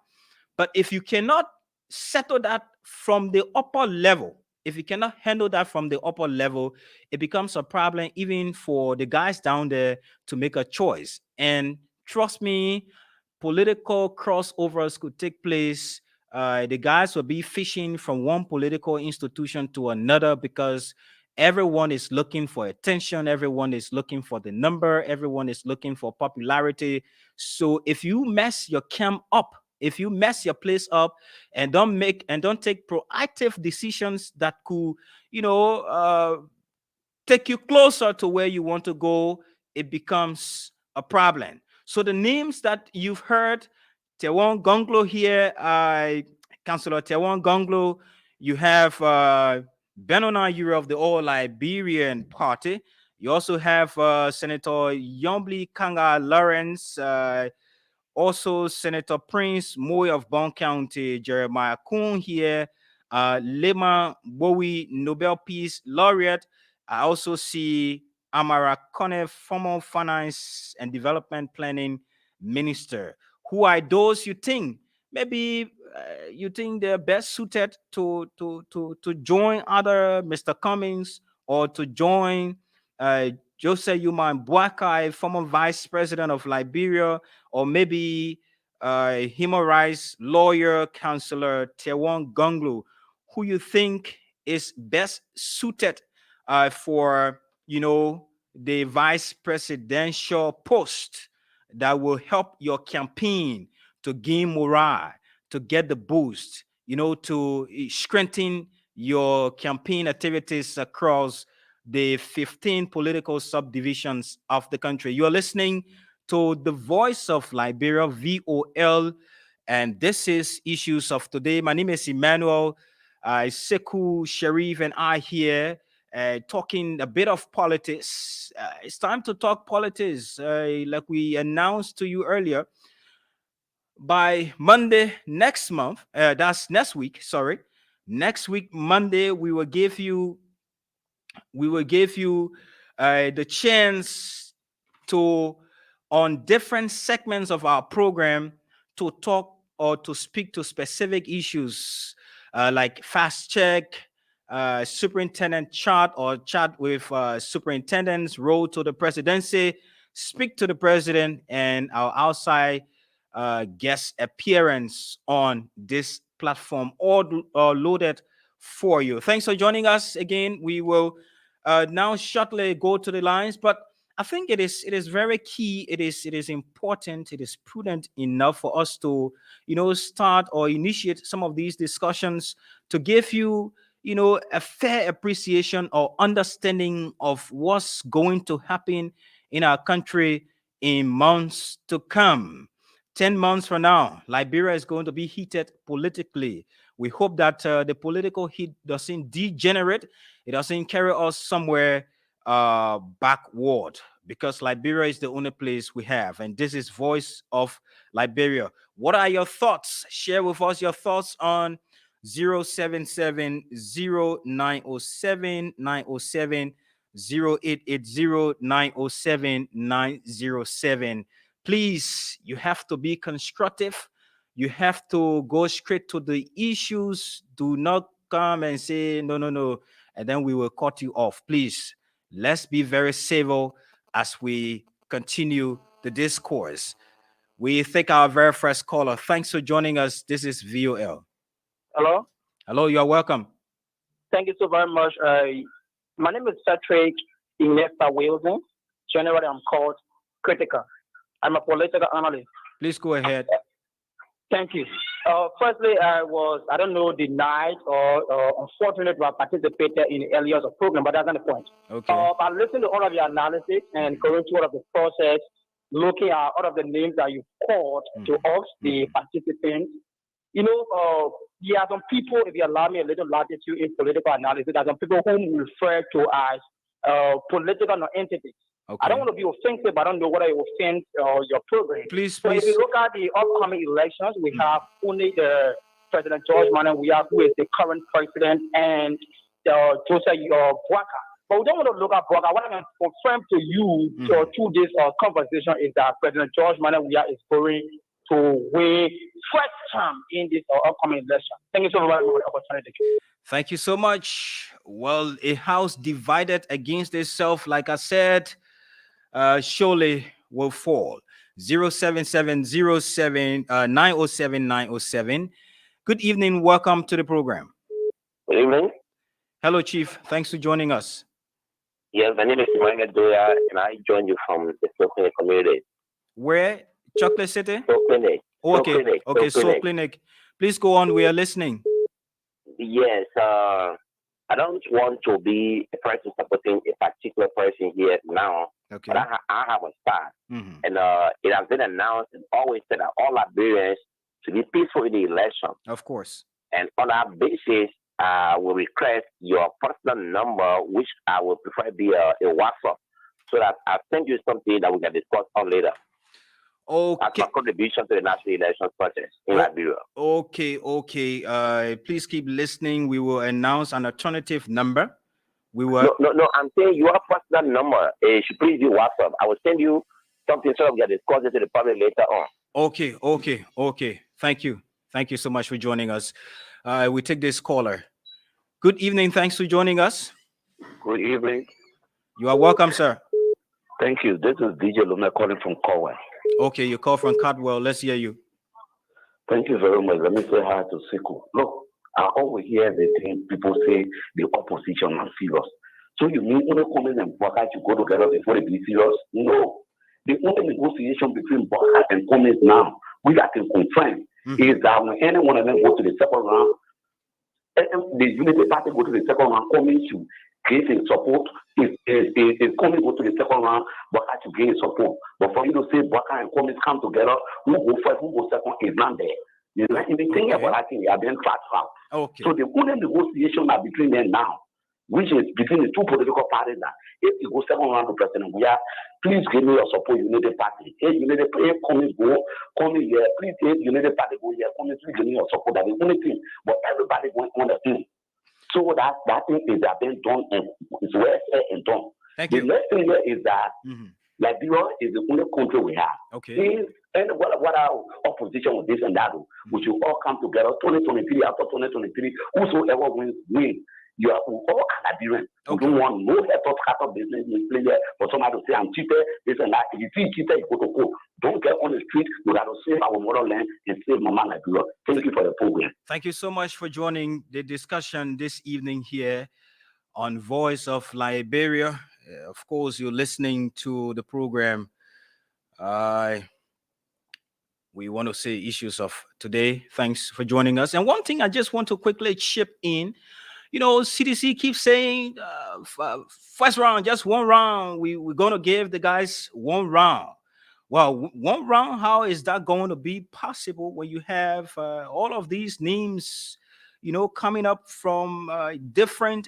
But if you cannot settle that from the upper level, if you cannot handle that from the upper level, it becomes a problem even for the guys down there to make a choice. And trust me, political crossovers could take place. The guys will be fishing from one political institution to another because everyone is looking for attention, everyone is looking for the number, everyone is looking for popularity. So if you mess your camp up, if you mess your place up and don't take proactive decisions that could, take you closer to where you want to go, it becomes a problem. So the names that you've heard, Tewon Gonglo here, Councillor Tewon Gonglo, you have Benona Yuri of the All Liberian Party. You also have Senator Yombli Kanga Lawrence, also Senator Prince Moy of Bond County, Jeremiah Kuhn here, Lema Bowie, Nobel Peace Laureate. I also see Amara Kone, former Finance and Development Planning Minister. Who are those you think? Maybe you think they're best suited to join other Mr. Cummings or to join Joseph Yuman Boakai, former Vice President of Liberia, or maybe human rights lawyer, Counselor Tewon Gonglu, who you think is best suited for, the vice presidential post that will help your campaign to gain morale, to get the boost, to strengthen your campaign activities across the 15 political subdivisions of the country. You're listening to the Voice of Liberia, VOL, and this is Issues of Today. My name is Emmanuel. Sekou, Sharif, and I here talking a bit of politics. It's time to talk politics. Like we announced to you earlier, by Monday next month, that's next week, sorry. Next week, Monday, we will give you the chance to, on different segments of our program, to talk or to speak to specific issues like fast check, superintendent chat, or chat with superintendents, road to the presidency, speak to the president, and our outside guest appearance on this platform, all loaded for you. Thanks for joining us again. We will now shortly go to the lines, but I think it is very key. It is important. It is prudent enough for us to start or initiate some of these discussions to give you a fair appreciation or understanding of what's going to happen in our country in months to come. 10 months from now, Liberia is going to be heated politically. We hope that the political heat doesn't degenerate. It doesn't carry us somewhere backward, because Liberia is the only place we have. And this is Voice of Liberia. What are your thoughts? Share with us your thoughts on 077 0907 907 0880 907 907. Please, you have to be constructive. You have to go straight to the issues. Do not come and say, no, no, no, and then we will cut you off. Please, let's be very civil as we continue the discourse. We take our very first caller. Thanks for joining us. This is VOL. Hello. Hello, you are welcome. Thank you so very much. My name is Patrick Inesta Wilson. Generally, I'm called Critical. I'm a political analyst. Please go ahead. Thank you. Firstly, I don't know, denied or unfortunate to have participated in the earlier program, but that's not the point. Okay. I listened to all of your analysis and going through all of the process, looking at all of the names that you called to us, the participants. You know, there are some people, if you allow me a little latitude in political analysis, there are some people whom we refer to as political entities. Okay. I don't want to be offensive. I don't know whether it will offend your program. Please. If you look at the upcoming elections, we have only the President George Manuel Weah, who is the current president, and Joseph Boakai. But we don't want to look at Boakai. What I can confirm to you through this conversation is that President George Manuel Weah is going to win first term in this upcoming election. Thank you so much for the opportunity. Thank you so much. Well, a house divided against itself, like I said, surely will fall. 07707 907 907. Good evening. Welcome to the program. Good evening. Hello, Chief. Thanks for joining us. Yes, my name is Emmanuel Doya, and I joined you from the Soul community. Where? Chocolate City? Soul Clinic. Oh, okay. Soul Clinic. Okay, Soul Clinic. Please go on. We are listening. Yes. I don't want to be a person supporting a particular person here now. Okay. But I have a star. And it has been announced and always said that all Liberians should be peaceful in the election. Of course. And on that basis, I will request your personal number, which I will prefer be a WhatsApp, so that I'll send you something that we can discuss on later. Okay. As a contribution to the national election process in Liberia. Okay. Please keep listening. We will announce an alternative number. We will. No. I'm saying your personal number. Should please be WhatsApp. I will send you something so that we can discuss it to the public later on. Okay. Thank you so much for joining us. We take this caller. Good evening. Thanks for joining us. Good evening. You are welcome, sir. Thank you. This is DJ Luna calling from Caldwell. Okay, you call from Caldwell. Let's hear you. Thank you very much. Let me say hi to Siku. Look, I always hear the thing people say the opposition are serious. So you mean only comment and Baka to go together before they be serious? No. The only negotiation between Baka and comment now, we can confirm, is that when any one of them go to the second round, the Unity Party go to the second round, coming to give his support. If coming go to the second round, Baka to gain support. But for you to say Baka and Comey come together, who go first, who go second is not there. You know, in the thing about that thing, they are being tracked out. Okay. So the only negotiation are between them now, which is between the two political parties. That if you go second round to President Weah, please give me your support, Unity Party. If Unity Party come here, please, if Unity Party go here, please give me your support. That is the only thing. But everybody going on the thing. So that thing is that being done and it's well said and done. Thank the you. next thing here is that Liberia is the only country we have. Okay. And what our opposition with this and that, we should all come together. 2023, after 2023, whosoever wins. You are all Liberian. You don't want no head business player for somebody to say I'm cheaper, this and that. If you feel cheaper, you go to court. Don't get on the street. We got to save our motherland and save Mama Liberia. Thank you for the program. Thank you so much for joining the discussion this evening here on Voice of Liberia. Of course, you're listening to the program. We want to say issues of today. Thanks for joining us. And one thing I just want to quickly chip in. You know, CDC keeps saying first round, just one round. We're going to give the guys one round. Well, one round, how is that going to be possible when you have all of these names, you know, coming up from different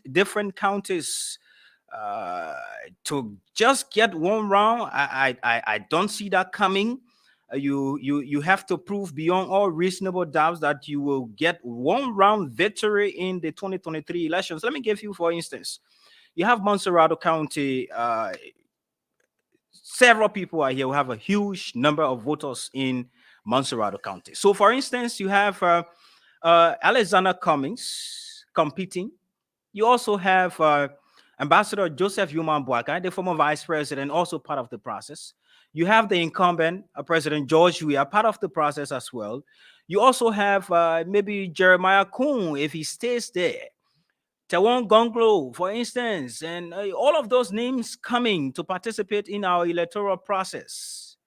counties to just get one round? I don't see that coming. You have to prove beyond all reasonable doubts that you will get one round victory in the 2023 elections. Let me give you, for instance, you have Montserrat County. Several people are here who have a huge number of voters in Montserrat County. So, for instance, you have Alexander Cummings competing. You also have Ambassador Joseph Boakai, the former vice president, also part of the process. You have the incumbent, President George Weah, part of the process as well. You also have maybe Jeremiah Kuhn, if he stays there. Tawon Gonglo, for instance, and all of those names coming to participate in our electoral process.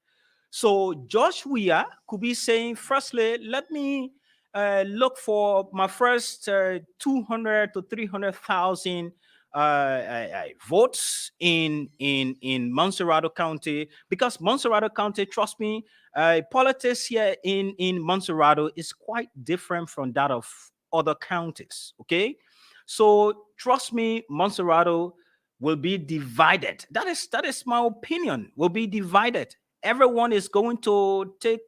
So Josh Weah could be saying, firstly, let me look for my first 200 to 300,000 votes in Montserrado County, because Montserrado County, trust me, politics here in Montserrado is quite different from that of other counties. Okay, so trust me, Montserrado will be divided. That is my opinion. Will be divided. Everyone is going to take,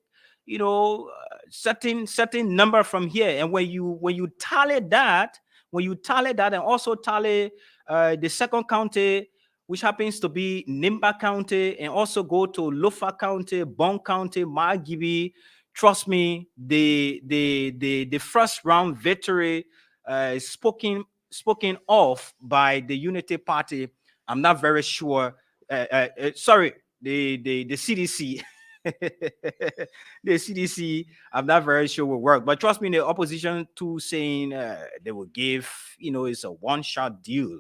certain number from here, and when you tally that, and also tally the second county, which happens to be Nimba County, and also go to Lofa County, Bon County, Margibi. Trust me, the first round victory spoken of by the Unity Party. I'm not very sure. Sorry, the CDC. The CDC, I'm not very sure will work, but trust me, the opposition too saying they will give, it's a one-shot deal.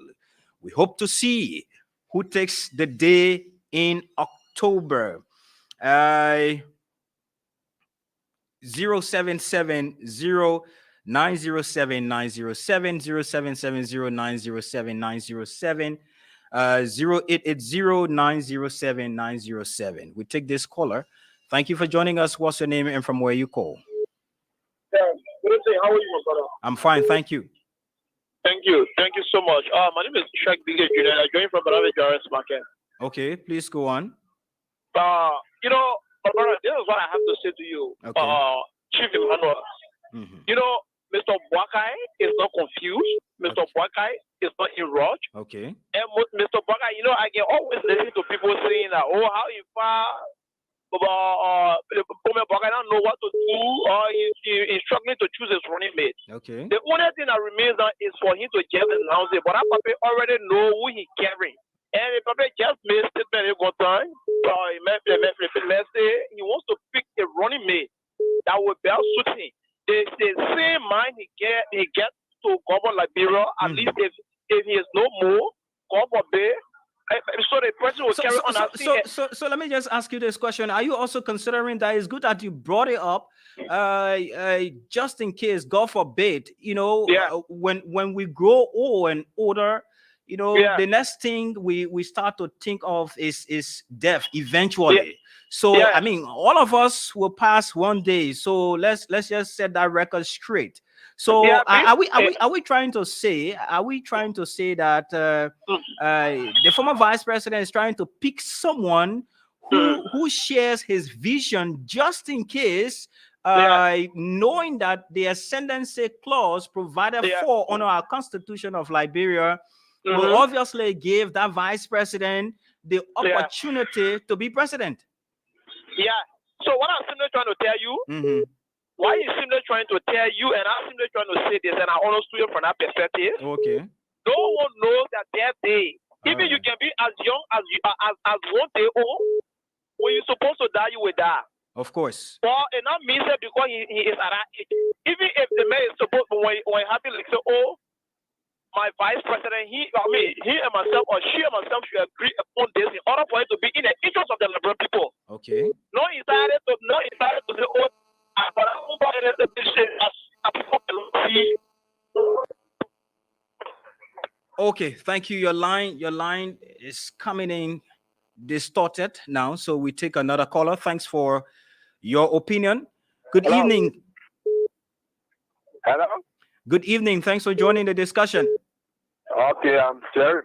We hope to see who takes the day in October. 0770 907 907 0770 907 907 0880 907 907. We take this caller. Thank you for joining us. What's your name and from where you call? Yeah, how are you, my brother? I'm fine, thank you. Thank you so much. My name is Shaq Bigger Jr. I joined from Banana Jarvis Market. Okay, please go on. My brother, this is what I have to say to you. Okay. Chief Emmanuel. Mr. Bwakai is not confused. Mr. Bwakai is not in rush. Okay. And Mr. Bwakai, I can always listen to people saying that, how you far Bwakai don't know what to do, or he's struggling to choose his running mate. Okay. The only thing that remains now is for him to just announce it. But I probably already know who he's carrying. And he probably just made a statement one time. Let's say he wants to pick a running mate that will best suit him. The same mind he gets to govern Liberia, at least if he is no more, govern Bay. So the person will carry on. So let me just ask you this question. Are you also considering that it's good that you brought it up, just in case, God forbid, when we grow old and older, the next thing we start to think of is death eventually. So I mean, all of us will pass one day. So let's just set that record straight. So are we trying to say that the former vice president is trying to pick someone who shares his vision, just in case, knowing that the ascendancy clause provided for under our Constitution of Liberia will obviously give that vice president the opportunity to be president? Yeah. So what I'm simply trying to tell you, why is simply trying to tell you, and I'm simply trying to say this, and I understand from that perspective. Okay. No one knows that that day, even you can be as young as you as 1 day old, when you're supposed to die, you will die. Of course. Well, and that means that because he is at that age, even if the man is supposed to, when happy like say, my vice president, he and myself, or she and myself should agree upon this in order for it to be in the interest of the Liberal people. Okay. No, he started to say, okay, thank you. Your line is coming in distorted now, so we take another caller. Thanks for your opinion. Good evening. Hello. Good evening. Thanks for joining the discussion. Okay, I'm Jerry.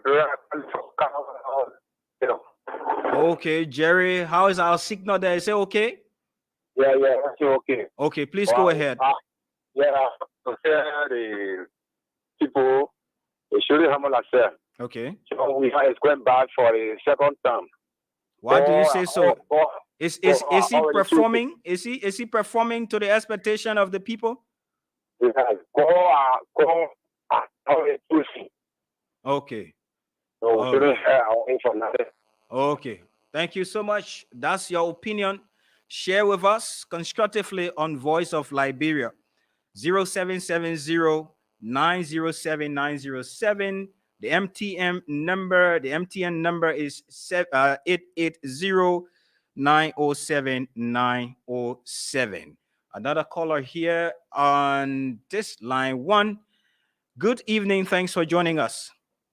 Okay, Jerry, how is our signal there? Is it okay? Yeah, that's okay. Okay, please go ahead. The people, they shouldn't have themselves. Okay. So we are going back for the second term. Why do you say so? Is he performing? Is he performing to the expectation of the people? Okay. So we shouldn't have our information. Okay. Thank you so much. That's your opinion. Share with us constructively on Voice of Liberia. 0770-907-907. The MTN number is 880-907-907. Another caller here on this line one. Good evening. Thanks for joining us.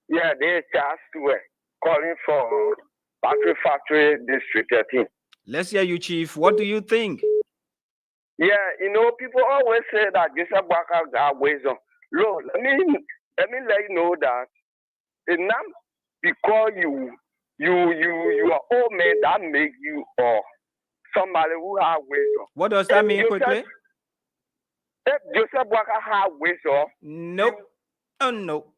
Yeah, this is Charles Stewart calling from Battery Factory District 13. Let's hear you, Chief. What do you think? Yeah, people always say that Joseph Baka got wisdom. Look, let me let you know that it's not because you are old man that make you or somebody who have wisdom. What does that mean quickly? If Joseph Baka have wisdom, nope. Oh no.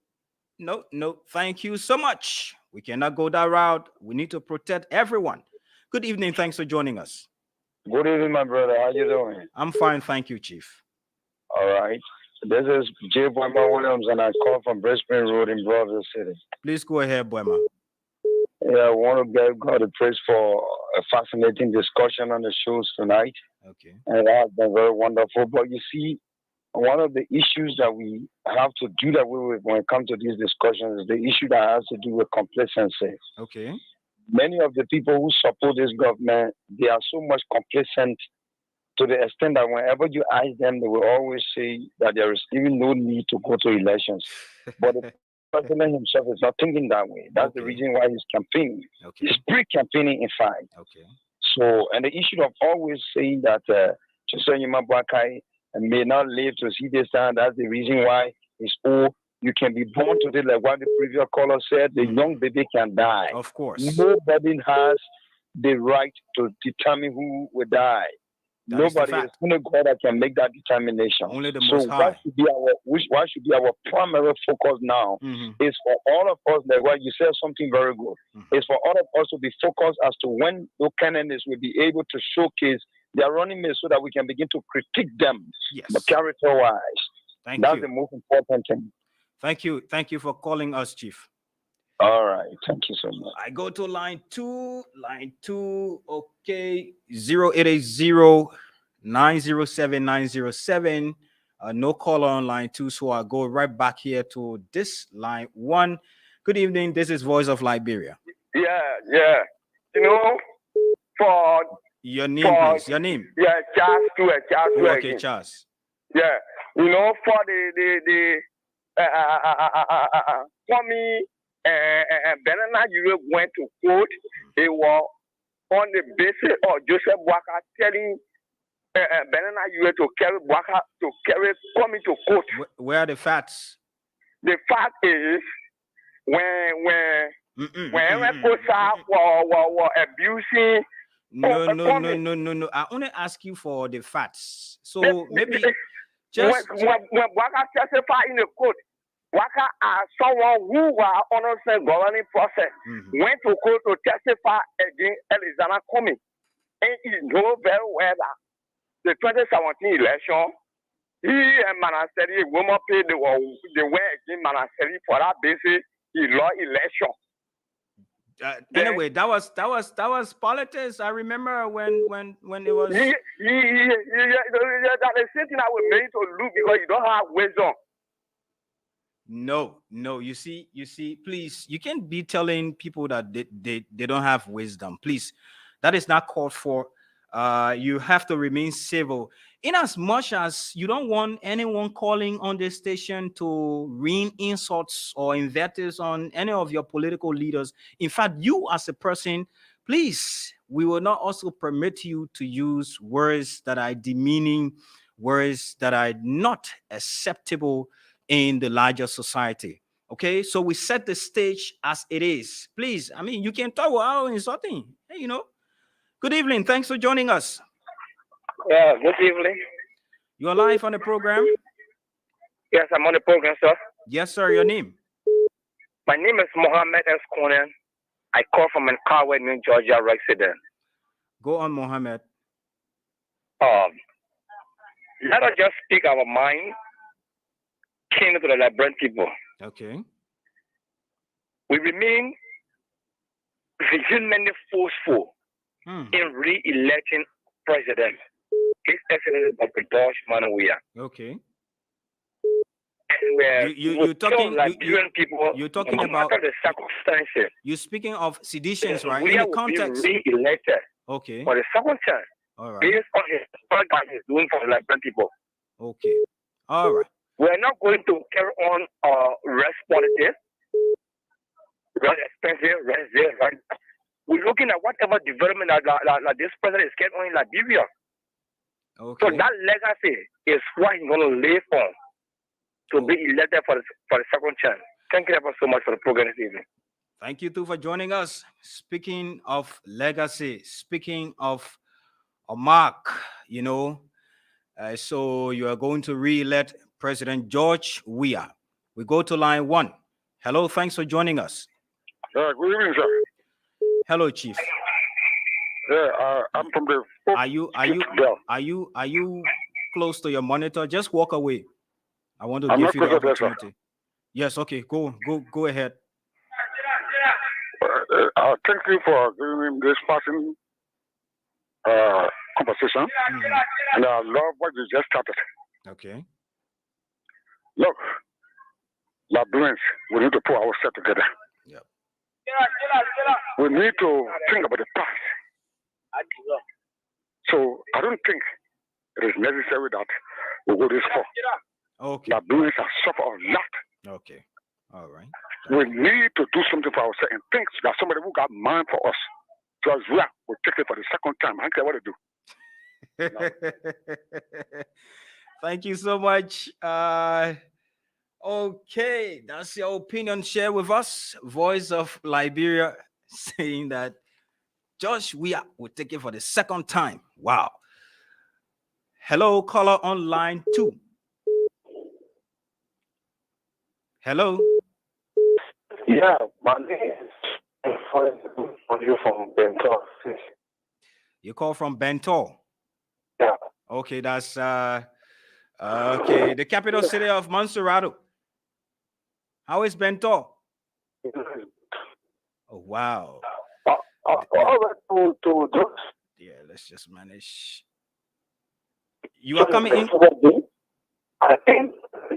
Thank you so much. We cannot go that route. We need to protect everyone. Good evening. Thanks for joining us. Good evening, my brother. How you doing? I'm fine, thank you, Chief. All right. This is J. Boyma Williams, and I call from Brisbane Road in Broadville City. Please go ahead, Boyma. Yeah, I want to give God a praise for a fascinating discussion on the shows tonight. Okay. And that has been very wonderful. But you see, one of the issues that we have to do that with when it comes to these discussions is the issue that has to do with complacency. Okay. Many of the people who support this government, they are so much complacent to the extent that whenever you ask them, they will always say that there is even no need to go to elections. But the president himself is not thinking that way. That's the reason why he's campaigning. Okay. He's pre-campaigning, in fact. Okay. So, and the issue of always saying that Chisonya Mabuakai may not live to see this time, that's the reason why he's old. You can be born today, like what the previous caller said, the young baby can die. Of course. Nobody has the right to determine who will die. Nobody is only God that can make that determination. Only the Most High. What should be our primary focus now is for all of us, like what you said something very good, is for all of us to be focused as to when those candidates will be able to showcase their running mates so that we can begin to critique them character-wise. That's the most important thing. Thank you. Thank you for calling us, Chief. All right. Thank you so much. I go to line two. Okay. 0880-907-907. No caller on line two. So I'll go right back here to this line one. Good evening. This is Voice of Liberia. Yeah. For your name, please. Your name. Yeah, Charles Stewart. Okay, Charles. Yeah. For the for me, Banana Europe went to court. It was on the basis of Joseph Waka telling Banana Europe to carry Waka coming to court. Where are the facts? The fact is when Kosa were abusing. No. I only ask you for the facts. So maybe just when Waka testified in the court, Waka as someone who was honestly governing process went to court to testify against Alexander Comey. And he knows very well that the 2017 election, he and Manaseri woman paid the way against Manaseri for that basis. He lost election. Anyway, that was politics. I remember when it was. That is something I will make to look because you don't have wisdom. No. You see, please, you can't be telling people that they don't have wisdom. Please, that is not called for. You have to remain civil. In as much as you don't want anyone calling on this station to rain insults or invectives on any of your political leaders. In fact, you as a person, please, we will not also permit you to use words that are demeaning, words that are not acceptable in the larger society. Okay, so we set the stage as it is. Please, I mean, you can talk without insulting. Hey, Good evening. Thanks for joining us. Yeah, good evening. You are live on the program? Yes, I'm on the program, sir. Yes, sir. Your name? My name is Mohammed S. Conan. I call from Carway, New Georgia resident. Go on, Mohammed. Let us just speak our mind, keen to the Liberian people. Okay. We remain vehemently forceful in re-electing president. His Excellency Dr. George Weah. Okay. And you're talking Liberian people. You're talking no about the circumstances. You're speaking of seditions, right? Weah In the will context. be re-elected. Okay. For the second time. All right. Based on his work that he's doing for the Liberian people. Okay. All right. We're not going to carry on rest politics. Rest expensive, rest there, right? We're looking at whatever development that this president is getting on in Liberia. Okay. So that legacy is what he's going to live on to be elected for the second term. Thank you ever so much for the program this evening. Thank you too for joining us. Speaking of legacy, speaking of a mark, so you are going to re-elect President George Weah. We go to line 1. Hello, thanks for joining us. Good evening, sir. Hello, Chief. Yeah, I'm from the. Are you close to your monitor? Just walk away. I want to give you the opportunity. Yes, okay, go ahead. Thank you for giving this passing conversation, and I love what you just started. Okay. Look, Liberians, we need to put ourselves together. Yep. We need to think about the past. So I don't think it is necessary that we go this far. Okay. Liberians have suffered a lot. Okay. All right. We need to do something for ourselves and think that somebody who got mind for us. Because we will take it for the second time. I don't care what to do. Thank you so much. Okay, that's your opinion. Share with us. Voice of Liberia saying that Josh, we will take it for the second time. Wow. Hello, caller on line 2. Hello. Yeah, my name is from Bentor. You call from Bentor? Yeah. Okay, that's okay. The capital city of Montserrat. How is Bentor? Oh wow. Yeah, let's just manage. You are coming in. I think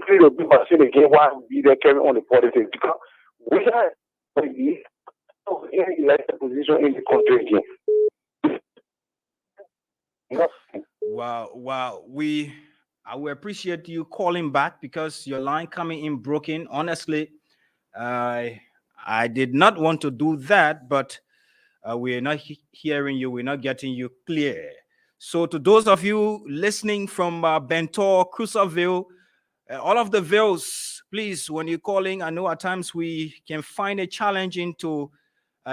it will be machine again. Why we there carrying on the politics? Because we are any elected position in the country again. Wow. I will appreciate you calling back because your line coming in broken. Honestly, I did not want to do that, but we're not hearing you. We're not getting you clear. So to those of you listening from Bentor, Crusoeville, all of the villes, please, when you're calling, I know at times we can find it challenging to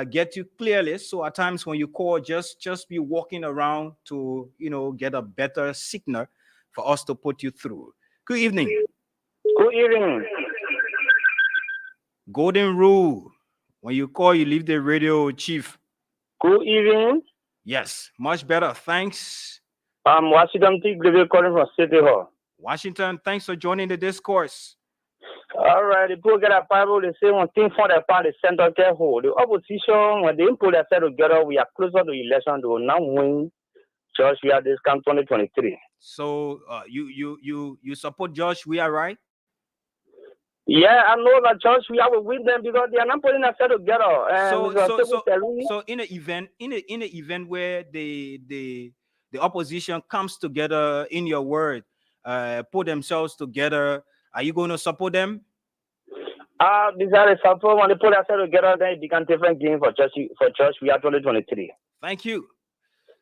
get you clearly. So at times when you call, just be walking around to, get a better signal for us to put you through. Good evening. Good evening. Golden rule. When you call, you leave the radio, Chief. Good evening. Yes, much better. Thanks. I'm Washington T. calling from City Hall. Washington, thanks for joining the discourse. All right, the people get a Bible, they say one thing for the part, the center care hold. The opposition, when they put themselves together, we are closer to election, they will now win. Josh, we are this camp 2023. So you support Josh, we are right? Yeah, I know that Josh, we will win them because they are not putting themselves together. So in the event where the opposition comes together, in your word, put themselves together, are you going to support them? These are the support when they put themselves together, then it becomes different game for Josh. We are 2023. Thank you.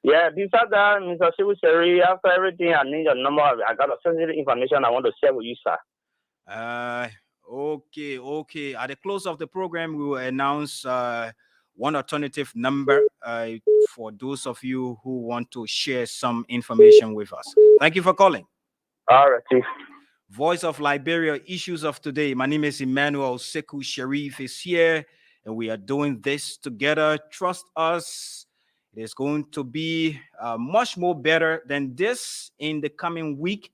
Yeah, besides that, Mr. Civil Secretary, after everything, I need your number. I got a sensitive information I want to share with you, sir. Okay. At the close of the program, we will announce one alternative number for those of you who want to share some information with us. Thank you for calling. All right, Chief. Voice of Liberia, issues of today. My name is Emmanuel Sekou Sharif is here, and we are doing this together. Trust us. It is going to be much more better than this in the coming week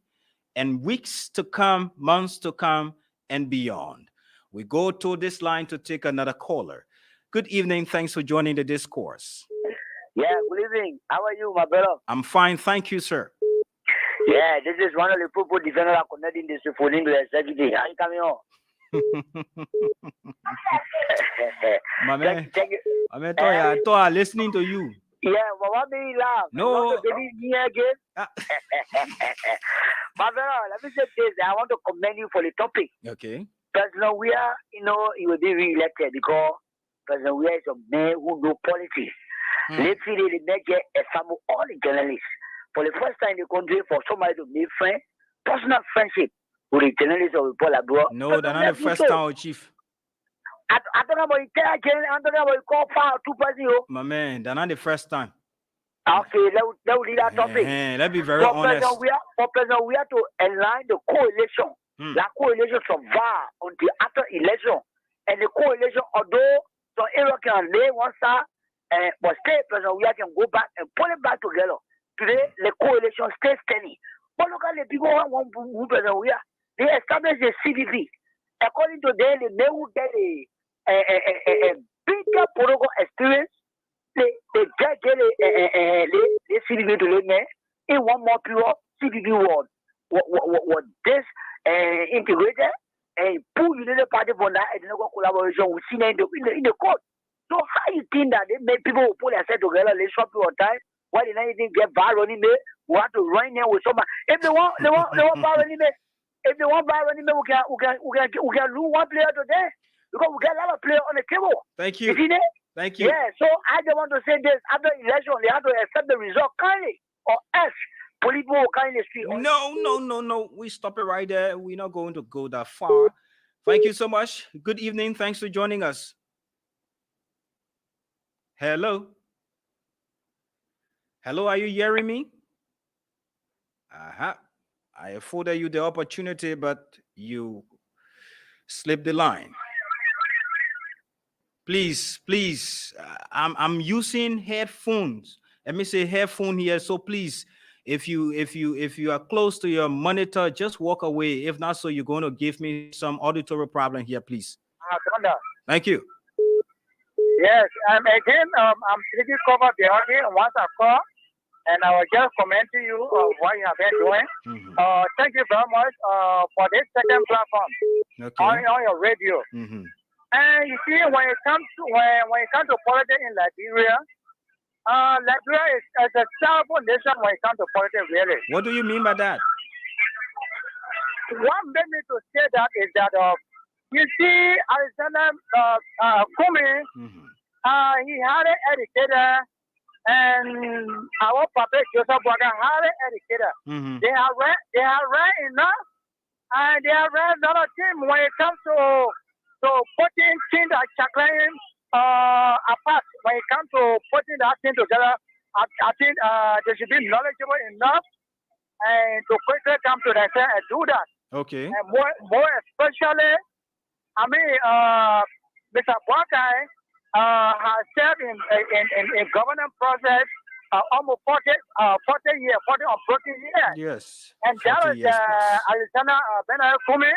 and weeks to come, months to come, and beyond. We go to this line to take another caller. Good evening. Thanks for joining the discourse. Yeah, good evening. How are you, my brother? I'm fine. Thank you, sir. Yeah, this is one of the people defending our connecting this for English every day. How you coming on? My man, I thought I listening to you. Yeah, but what made you laugh? No. You want to believe me again? My brother, let me say this. I want to commend you for the topic. Okay. President Weah, he will be re-elected because President Weah is a man who knows politics. Let's see the make a sample all the journalists. For the first time in the country, for somebody to make friends, personal friendship with the journalists of the Paul. No, that's not the first time, Chief. I don't know about it. I don't know about it. Call far 2 person. My man, that's not the first time. Okay, let lead that topic. Let's be very honest. For President, we have to align the coalition. That coalition survive until after election. And the coalition, although some area can lay one side, but still, President, we can go back and put it back together. Today, the coalition stays steady. But look at the people who want to move President. They established the CDP. According to them, they may get a bigger political experience. They get the CDP to them in one more period. CDP was this integrated and pull United Party for that and collaboration with in the court. So how you think that they make people who put themselves together, they short period of time? Why did anything get viral in there? We have to run there with someone. If they want viral in there. If they want viral in there, we can lose one player today because we got a lot of players on the table. Thank you. Thank you. Yeah, so I just want to say this. After election, they have to accept the result kindly or else people will kindly speak. No. We stop it right there. We're not going to go that far. Thank you so much. Good evening. Thanks for joining us. Hello. Hello, are you hearing me? I afforded you the opportunity, but you slipped the line. Please, I'm using headphones. Let me say headphone here. So please, if you are close to your monitor, just walk away. If not, so you're going to give me some auditory problem here, please. Thank you. Yes, I'm pretty covered behind me once I call, and I will just comment to you what you have been doing. Thank you very much for this second platform on your radio. And you see, when it comes to politics in Liberia, Liberia is a terrible nation when it comes to politics, really. What do you mean by that? What made me to say that is that you see, Alexander Kumi, he had an educator, and our Papa Joseph Boga had an educator. They have read enough, and they have read another team when it comes to putting things that Chaklan apart. When it comes to putting that thing together, I think they should be knowledgeable enough and to quickly come to themselves and do that. Okay. And more especially, I mean, Mr. Boakai has served in governance process almost 40 years, 40 or 40 years. Yes. And that is Alexander Benard Kumi.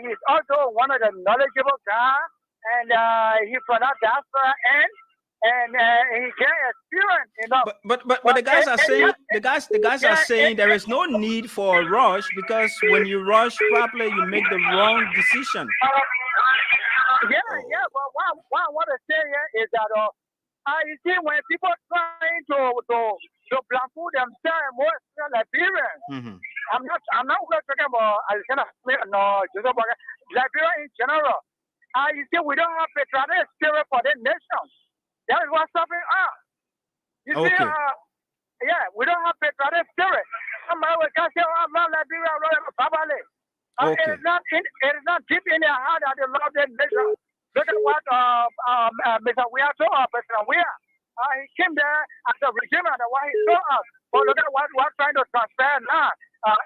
He's also one of the knowledgeable guys, and he's from that diaspora end, and he can experience, you know. But the guys are saying are saying there is no need for a rush because when you rush properly, you make the wrong decision. Yeah. But what I want to say here is that you see, when people trying to blanket themselves, more Liberians. I'm not talking about Alexander no Joseph Boga. Liberia in general. You see, we don't have patriotic spirit for the nation. That is what's stopping us. You see, we don't have patriotic spirit. Somebody will say, I'm not Liberia, I'm it is not deep in their heart that they love their nation. Look at what Mr. Weah told us, President Weah. He came there as a regime and what he told us. But look at what we're trying to transfer now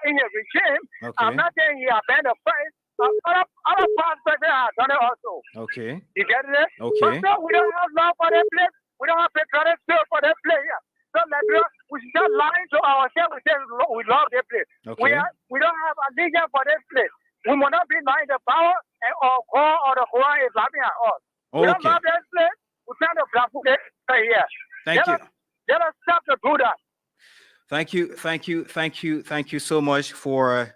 in his regime. I'm not saying he abandoned the faith. Other past presidents have done it also. Okay. You get it? Okay. But so we don't have love for that place. We don't have patriotic spirit for that place here. So Liberia, we should not lying to ourselves. We say we love that place. Okay. We don't have allegiance for that place. We will not be lying the power or God or the Quran is laughing at us. We don't Okay. have that place. We trying to black food right here. Thank you. Let us stop to do that. Thank you so much for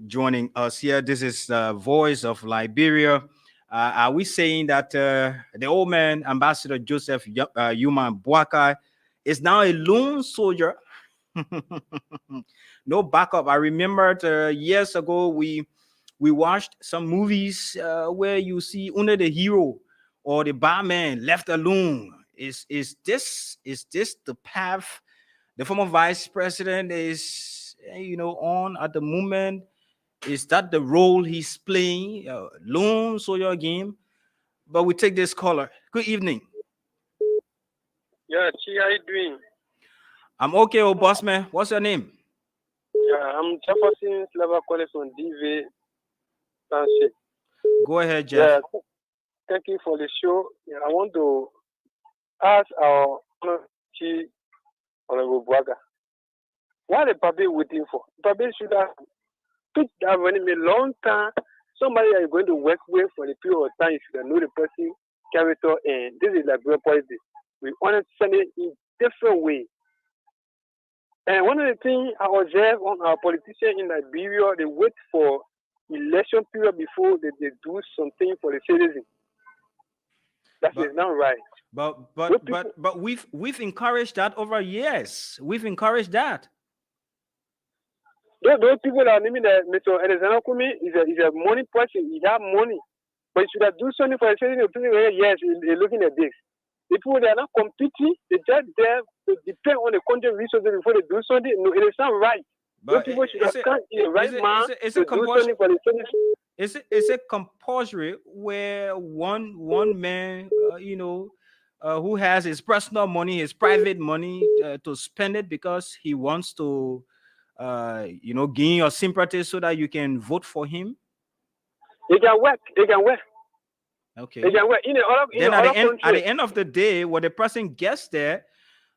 joining us here. This is the voice of Liberia. Are we saying that the old man, Ambassador Joseph Human Boakai, is now a lone soldier? No backup. I remembered years ago we watched some movies where you see only the hero or the barman left alone. Is this the path the former vice president is on at the moment? Is that the role he's playing, lone soldier game? But we take this caller. Good evening. Yeah, Chi, how you doing? I'm okay, oh boss man. What's your name? Yeah, I'm Jefferson Slava calling from DV Township. Go ahead, Jeff. Yeah, thank you for the show. Yeah, I want to ask our Chi Honorable Bwaga, what the public waiting for? The public should have put that money in a long time. Somebody that is going to work with for the period of time, you should know the person character, and this is like real politics. We understand it in different ways. And one of the things I observe on our politicians in Liberia, they wait for election period before they do something for the citizens. That is not right. But we've encouraged that over years. We've encouraged that. Those people that are naming that Mr. Alexander Kumi is a money person. He has money, but he should have do something for the citizens. Yes, he's looking at this. The people that are not competing, they just there to depend on the country resources before they do something. No, it is not right. But those people should have come in the right man to do something for the citizens. Is it compulsory where one man, who has his personal money, his private money, to spend it because he wants to, gain your sympathy so that you can vote for him? They can work. They can work. Okay. They can work. At the end of the day, when the person gets there,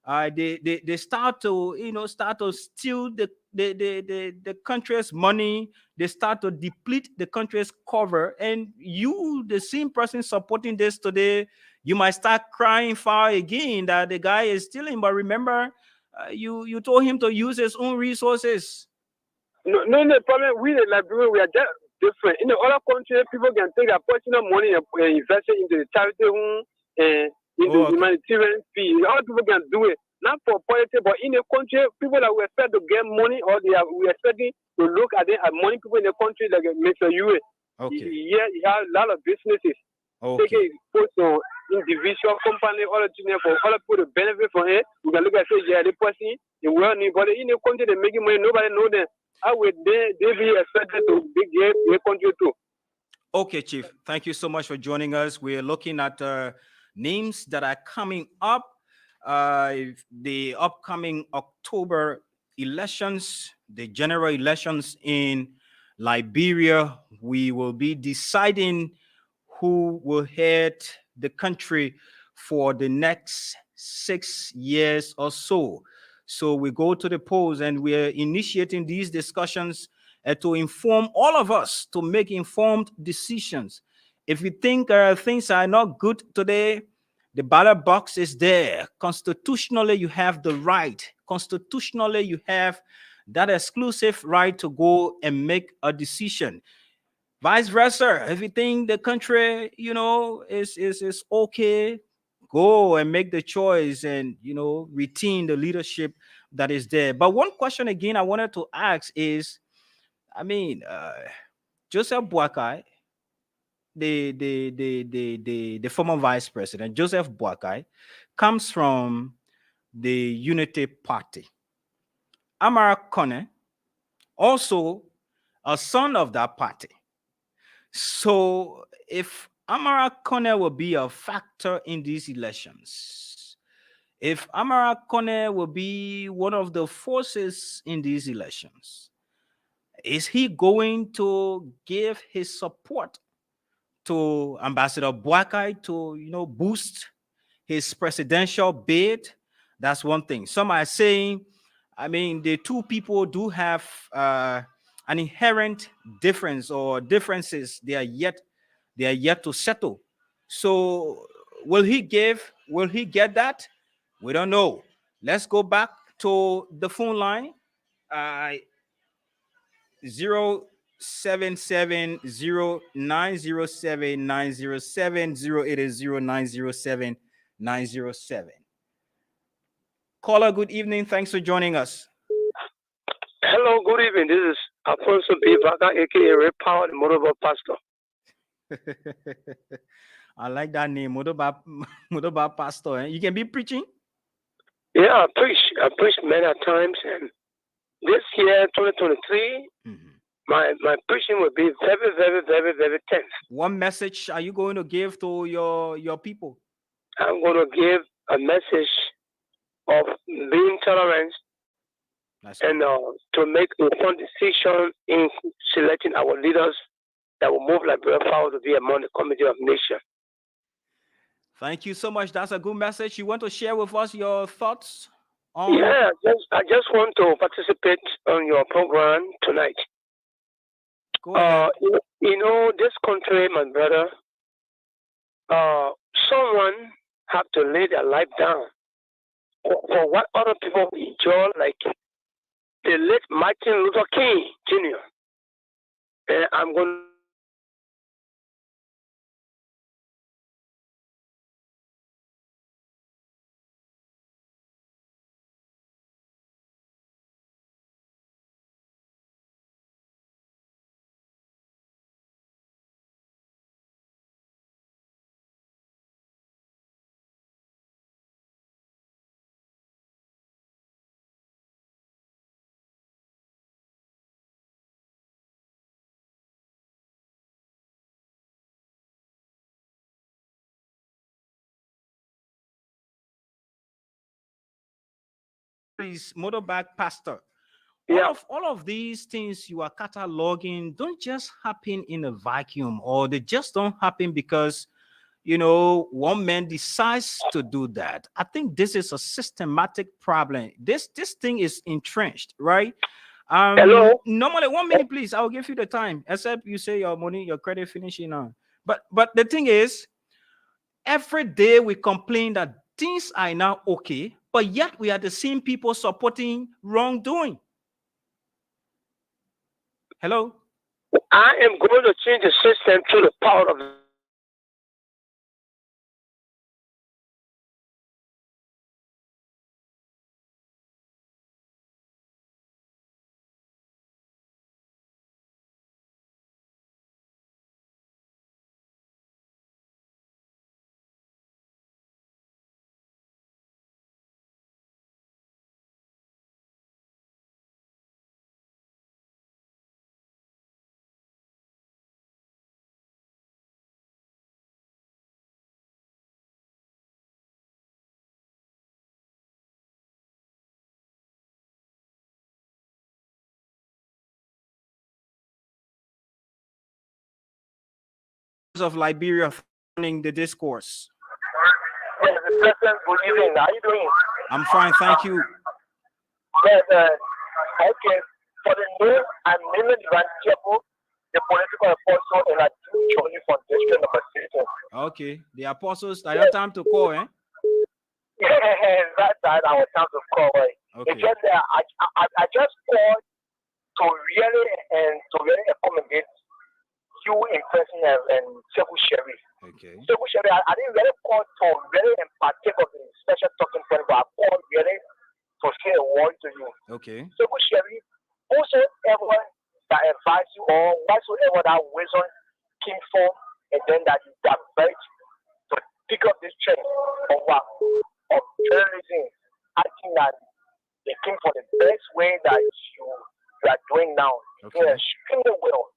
they start to steal the country's money. They start to deplete the country's cover, and you, the same person supporting this today, you might start crying foul again that the guy is stealing. But remember, you told him to use his own resources. No problem. We the Liberians, we are just different. In the other countries, people can take their personal money and invest it into the charity home and into humanitarian fee. All people can do it. Not for politics, but in the country, people that we expect to get money, or we expecting to look at it as money. People in the country like Mr. Yue. Okay. Yeah, he has a lot of businesses. Okay. Take it put on individual company, all the things for all the people to benefit from it. We can look at say, yeah, the person the world need, but in the country they making money, nobody know them. How would they be expected to be the country too? Okay, Chief. Thank you so much for joining us. We're looking at names that are coming up. The upcoming October elections, the general elections in Liberia, we will be deciding who will head the country for the next 6 years or so. So we go to the polls and we are initiating these discussions to inform all of us to make informed decisions. If you think things are not good today, the ballot box is there. Constitutionally, you have the right. Constitutionally, you have that exclusive right to go and make a decision. Vice versa, if you think the country, is okay, go and make the choice and, retain the leadership that is there. But one question again I wanted to ask is, Joseph Boakai, the former vice president, Joseph Boakai, comes from the Unity Party. Amara Kone, also a son of that party. So if Amara Kone will be a factor in these elections, if Amara Kone will be one of the forces in these elections, is he going to give his support to Ambassador Boakai to, boost his presidential bid? That's one thing. Some are saying, the two people do have an inherent difference or differences they are yet to settle. So will he get that? We don't know. Let's go back to the phone line. 07709079070800907. Caller, good evening. Thanks for joining us. Hello, good evening. This is Alfonso B. Vaga, aka Red Power, the Motorboat Pastor. I like that name, Motoba Pastor. You can be preaching? Yeah, I preach many times, and this year, 2023, my preaching will be very, very, very, very tense. What message are you going to give to your people? I'm going to give a message of being tolerant and to make informed decision in selecting our leaders that will move Liberia-VOL to be among the committee of nations. Thank you so much. That's a good message. You want to share with us your thoughts on? Yeah, I just want to participate on your program tonight. Go ahead. You know, this country, my brother, someone have to lay their life down for what other people enjoy, like the late Martin Luther King Jr. And I'm going Please, motorbike pastor. All of these things you are cataloging don't just happen in a vacuum, or they just don't happen because one man decides to do that. I think this is a systematic problem. This thing is entrenched, right? Hello? Normally, 1 minute, please. I'll give you the time, except you say your money, your credit finishing on. But the thing is, every day we complain that things are now okay, but yet we are the same people supporting wrongdoing. Hello? I am going to change the system to the power of Of Liberia running the discourse. Yes, the president, good evening. How are you doing? I'm fine, thank you. Yes, okay. For the new and Mimid Ranchebo, the political apostle in a journey from district number 16. Okay, the apostles, I have time to call, eh? Yeah, that's our time to call. Okay. Because I just called to really accommodate you in person and Sekou Sherry. Okay. Sekou Sherry, I didn't really call to really partake of the special talking point, but I called really to say a word to you. Okay. Sekou Sherry, whosoever that advise you or whatsoever that wisdom came from, and then that you divert to pick up this train of journalism, I think that they came for the best way that you are doing now. Okay. Yes, extremely well.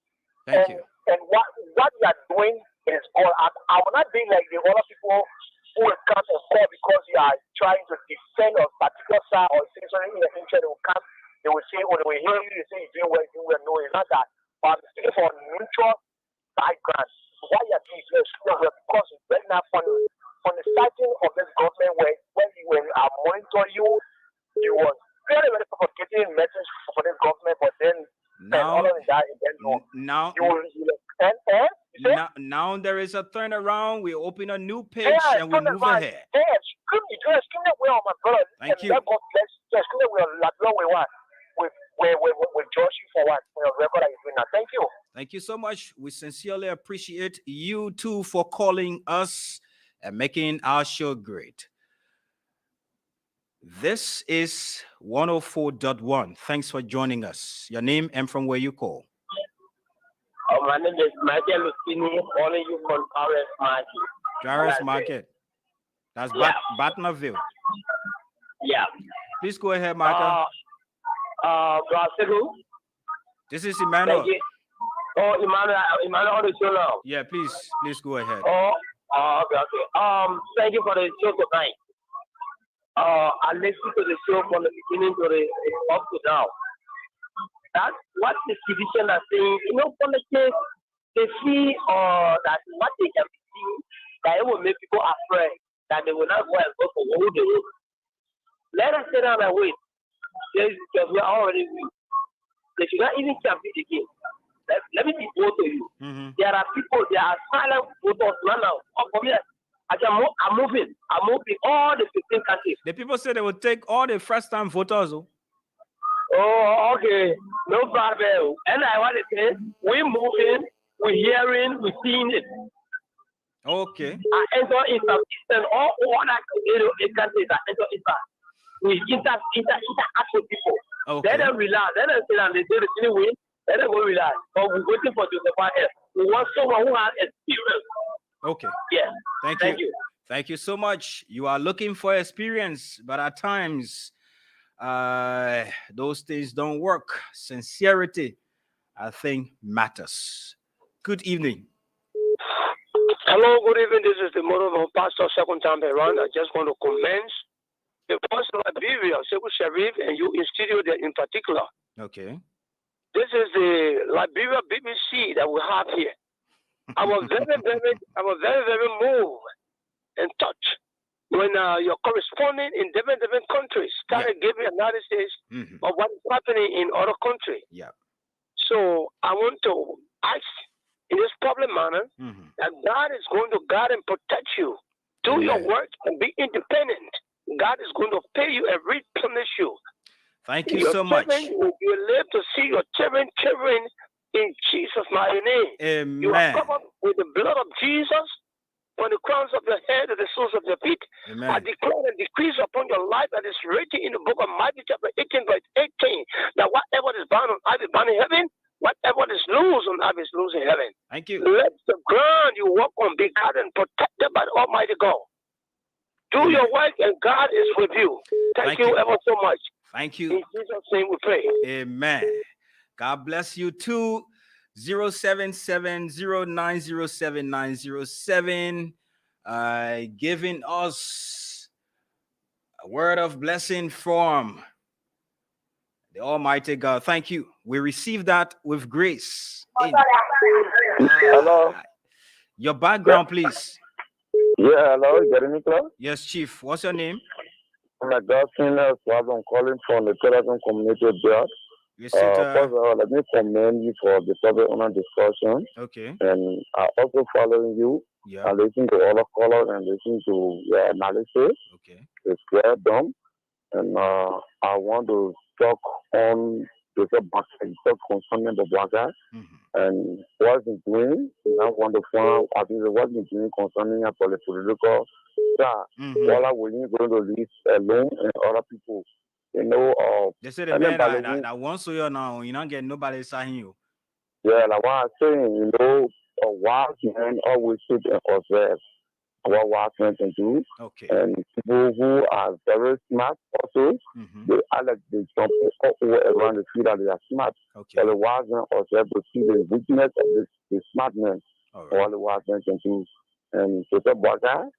Thank you. And what you are doing is good. I will not be like the other people who will come and call because you are trying to defend a particular side or say something in the interest. They will come, they will say, they will hear you, they say you're doing well. No, it's not that. But I'm speaking for neutral background. What you are doing is extremely well because right now from the starting of this government when I monitor you, you was very, very propagating message for this government, but then now, and all of that, and then now, you will now there is a turnaround. We open a new page and we move ahead. Thank you. God bless. Just we judge you for what? For your record that you're doing now. Thank you. Thank you so much. We sincerely appreciate you too for calling us and making our show great. This is 104.1. Thanks for joining us. Your name and from where you call. My name is Michael Lucini, calling you from Paris Market. Paris Market. That's Batnaville. Yeah. Please go ahead, Michael. Brasilu. This is Emmanuel. Oh, Emmanuel on the show now. Yeah, please go ahead. Okay. Thank you for the show tonight. I listened to the show from the beginning to the up to now. That's what the citizens are saying. Politics, they see that what they can see, that it will make people afraid that they will not go and vote for who they want. Let us sit down and wait. Because we are already weak. They should not even campaign again. Let me be bold to you. Mm-hmm. There are people, there are silent voters now. I'm moving all the 15 countries. The people say they will take all the first-time voters. Oh, okay. No problem. And I want to say, we're moving, we're hearing, we're seeing it. Okay. I enter Eastern, all that countries, I enter Eastern. We interact with people. Okay. Let them relax. Let them sit down. They say the city win. Let them go relax. But we're waiting for Joseph L. We want someone who has experience. Okay. Yeah. Thank you. Thank you so much. You are looking for experience, but at times, those things don't work. Sincerity, I think, matters. Good evening. Hello, good evening. This is the mother of Pastor Second Time around. I just want to commend the pastor of Liberia, Sekou Sharif, and you in studio there in particular. Okay. This is the Liberia BBC that we have here. I was very moved and touched when your correspondent in different countries started giving analysis of what is happening in other countries. Yeah. So I want to ask in this public manner that God is going to guard and protect you. Do your work and be independent. God is going to pay you and replenish you. Thank you so much. You live to see your children in Jesus' mighty name. Amen. You are covered with the blood of Jesus from the crowns of your head to the soles of your feet. Amen. I declare and decree upon your life that is written in the book of Matthew chapter 18 verse 18 that whatever is bound on earth is bound in heaven, whatever is loose on earth is loose in heaven. Thank you. Let the ground you walk on be guarded and protected by the Almighty God. Do your work and God is with you. Thank you ever so much. Thank you. In Jesus' name we pray. Amen. God bless you too. 0770907 giving us a word of blessing from the Almighty God. Thank you. We receive that with grace. Hello. Your background, please. Yeah, hello. Is that me, sir? Yes, Chief. What's your name? I'm Augustine. I'm calling from the Telegram community there. Yes, first of all, let me commend you for the topic on our discussion. Okay. And I also following you. Yeah. I listen to all the callers and listen to your analysis. Okay. It's well done. And I want to talk on the subject concerning the Black and what he's doing. And I want to find out what he's doing concerning the political side. All I will going to leave alone and other people. You know, they say the man that wants to you now, you don't get nobody saying you. Yeah, like what I'm saying, you know, a wise man always sit and observe what wise men can do. Okay. And people who are very smart also, they are like they jump all around the field that they are smart. Okay. So the wise man observe to see the weakness of the smart man. Right. All the wise men can do. And so the guy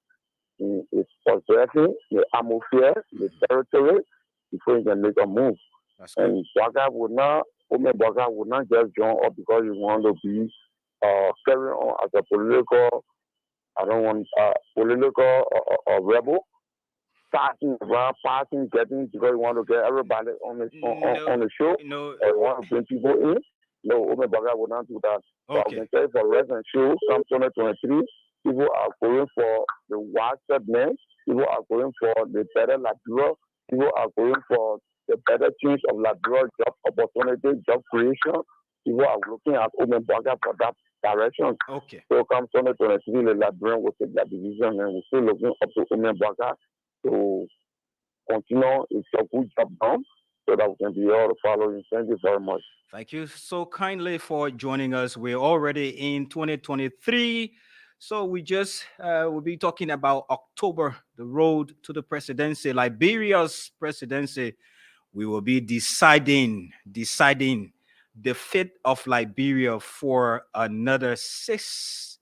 is observing the atmosphere, the territory, before you can make a move. And Baga would not just join up because you want to be carrying on as a political, political rebel, passing around, getting because you want to get everybody on the show, or you want to bring people in. No, Omebaga will not do that. But I Okay. can tell you for rest and show, come 2023, people are going for the wild segment, people are going for the better Liberia, people are going for the better things of Liberia, job opportunity, job creation. People are looking at Omebaga for that direction. Okay. So come 2023, the Liberian will take that division, and we're still looking up to Omebaga to continue its good job done so that we can be all the following. Thank you very much. Thank you so kindly for joining us. We're already in 2023. So we just will be talking about October, the road to the presidency, Liberia's presidency. We will be deciding the fate of Liberia for another six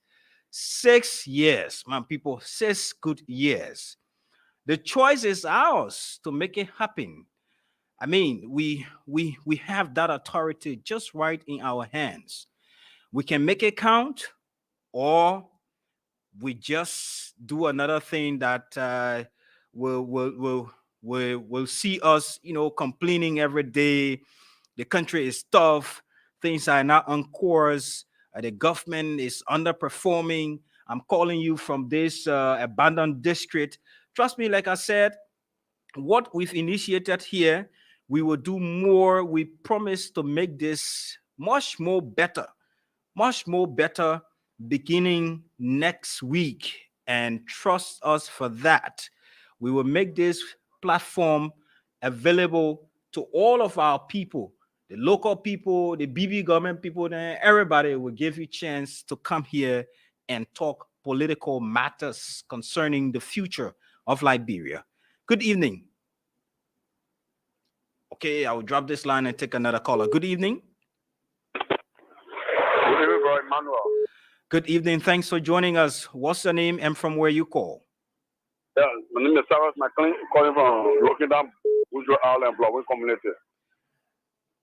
years. Man, people, 6 good years. The choice is ours to make it happen. I mean, we have that authority just right in our hands. We can make it count, or we just do another thing that will see us, complaining every day. The country is tough. Things are not on course. The government is underperforming. I'm calling you from this abandoned district. Trust me, like I said, what we've initiated here, we will do more. We promise to make this much more better beginning next week. And trust us for that. We will make this platform available to all of our people, the local people, the BB government people, and everybody will give you a chance to come here and talk political matters concerning the future of Liberia. Good evening. Okay, I will drop this line and take another caller. Good evening. Good evening, bro, Emmanuel. Good evening. Thanks for joining us. What's your name and from where you call? Yeah, my name is Cyrus McLean, calling from Rockingham, Woodrow Island, Bloodway community.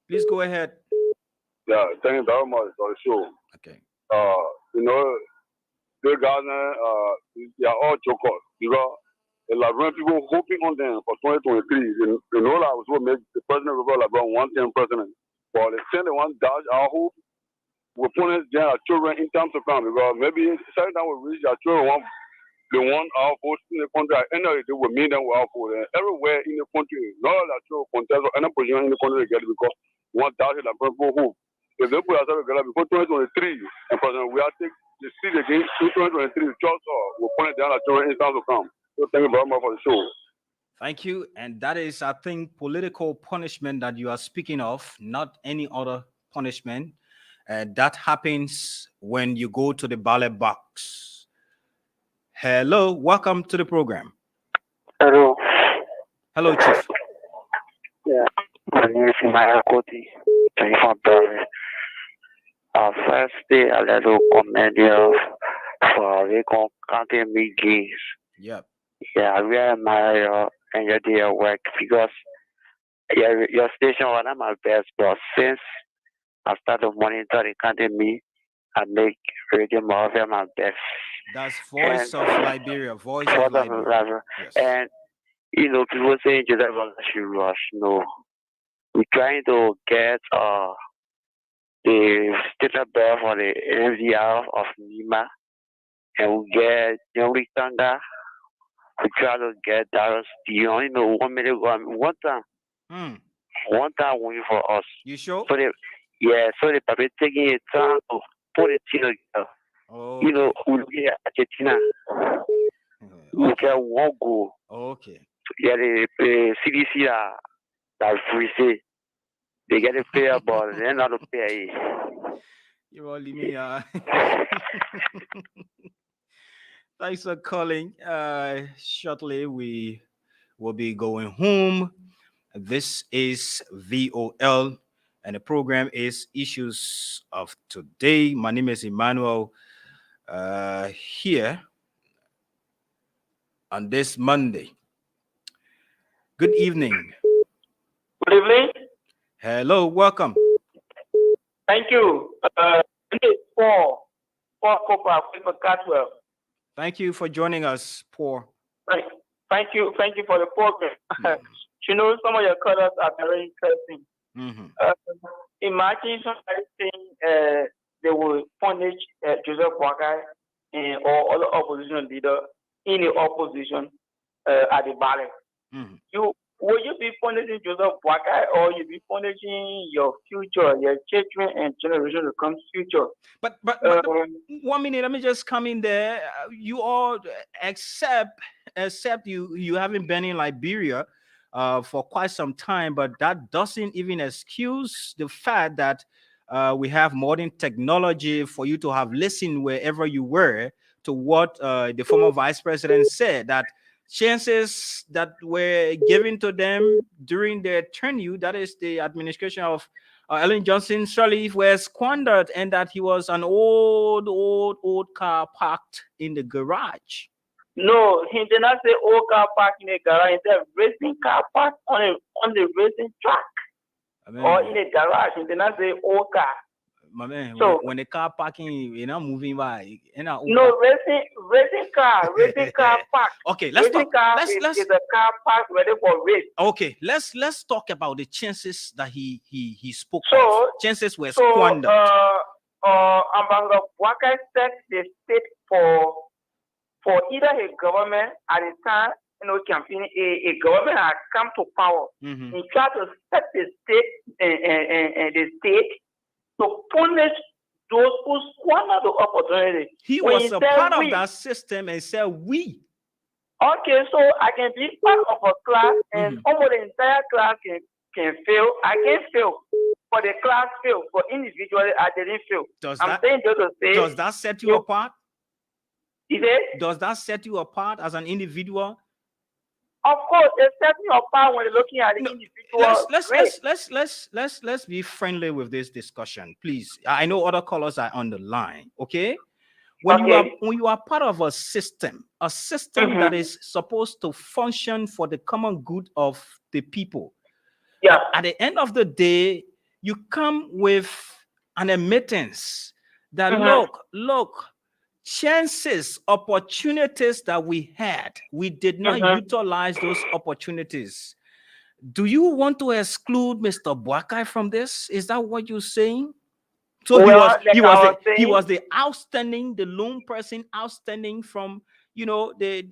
Please go ahead. Yeah, thank you very much for the show. Okay. The Ghana, they are all jokers because the Liberian people hoping on them for 2023. They know that I was going to make the president of Liberia one term president. But they say they want to dodge our hope. We're putting our children in time to come because maybe certain time we reach our children they want our vote in the country. At the end of the day, we meet them with our vote. And everywhere in the country, not all our children contest or any position in the country they get it because we want to dodge the people who. If they put ourselves together before 2023, and president, we are taking the seat again in 2023, just we're putting down our children in time to come. So thank you very much for the show. Thank you. And that is, I think, political punishment that you are speaking of, not any other punishment. That happens when you go to the ballot box. Hello, welcome to the program. Hello. Hello, Chief. Yeah, my name is Imaya Koti, from Paris. First day, I let you comment here for the county meetings. Yep. Yeah, I really admire and your day of work because your station was not my best, but since I started monitoring county me, I make radio more of my best. That's Voice of Liberia. Voice of Liberia. Yes. And people say Joseph should rush. No, we're trying to get the state bill for the NVR of Nima, and we get Henry Tanga. We try to get Darius Dion. 1 minute one time. One time win for us. You sure? So they probably taking it time to put it together. Oh. We look at Argentina. We get one goal. Okay. Yeah, the CDC that free say they get a player, but they're not a player. You all leave me. Thanks for calling. Shortly, we will be going home. This is VOL, and the program is Issues of Today. My name is Emmanuel. Here on this Monday. Good evening. Good evening. Hello, welcome. Thank you. Paul Cooper for Catwell. Thank you for joining us, Paul. Thank you for the program. Some of your colors are very interesting. Imagine somebody saying they will punish Joseph Boakai or other opposition leader in the opposition at the ballot. Will you be punishing Joseph Boakai, or you be punishing your future, your children and generation to come future? But 1 minute, let me just come in there. You all except you haven't been in Liberia for quite some time, but that doesn't even excuse the fact that we have modern technology for you to have listened wherever you were to what the former vice president said, that chances that were given to them during their tenure, that is the administration of Ellen Johnson Sirleaf, were squandered, and that he was an old car parked in the garage. No, he did not say old car parked in the garage. He said racing car parked on the racing track or in a garage. He did not say old car. My man, so, when the car parking, you're not moving by. No, racing car park. Okay, let's talk. Let's is a car park ready for race. Okay, let's talk about the chances that he spoke of. Chances were squandered. Ambassador Boakai set the state for either a government at the time, campaign, a government had come to power. He tried to set the state to punish those who squander the opportunity. He was a part of that system and said we. Okay, so I can be part of a class and almost the entire class can fail. I can fail. For the class fail. For individually, I didn't fail. Does that set you apart? Does that set you apart as an individual? Of course, it sets me apart when looking at the individual. Let's be friendly with this discussion, please. I know other callers are on the line. Okay, when you are part of a system that is supposed to function for the common good of the people. Yeah. At the end of the day, you come with an admittance that look. Chances, opportunities that we had, we did not utilize those opportunities. Do you want to exclude Mr. Boakai from this? Is that what you're saying? So he was the outstanding, the lone person outstanding from the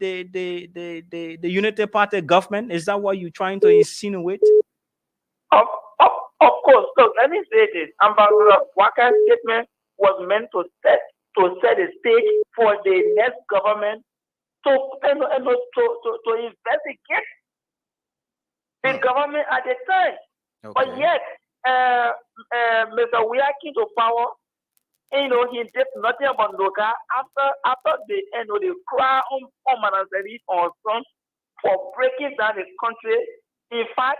Unity Party government. Is that what you're trying to insinuate? Of course. So let me say this: Ambassador Boakai's statement was meant to set the stage for the next government to investigate the government at the time. But yet, Mr. Wiyaki to power, he did nothing about Loka after the cry on Manasari on front for breaking down the country. In fact,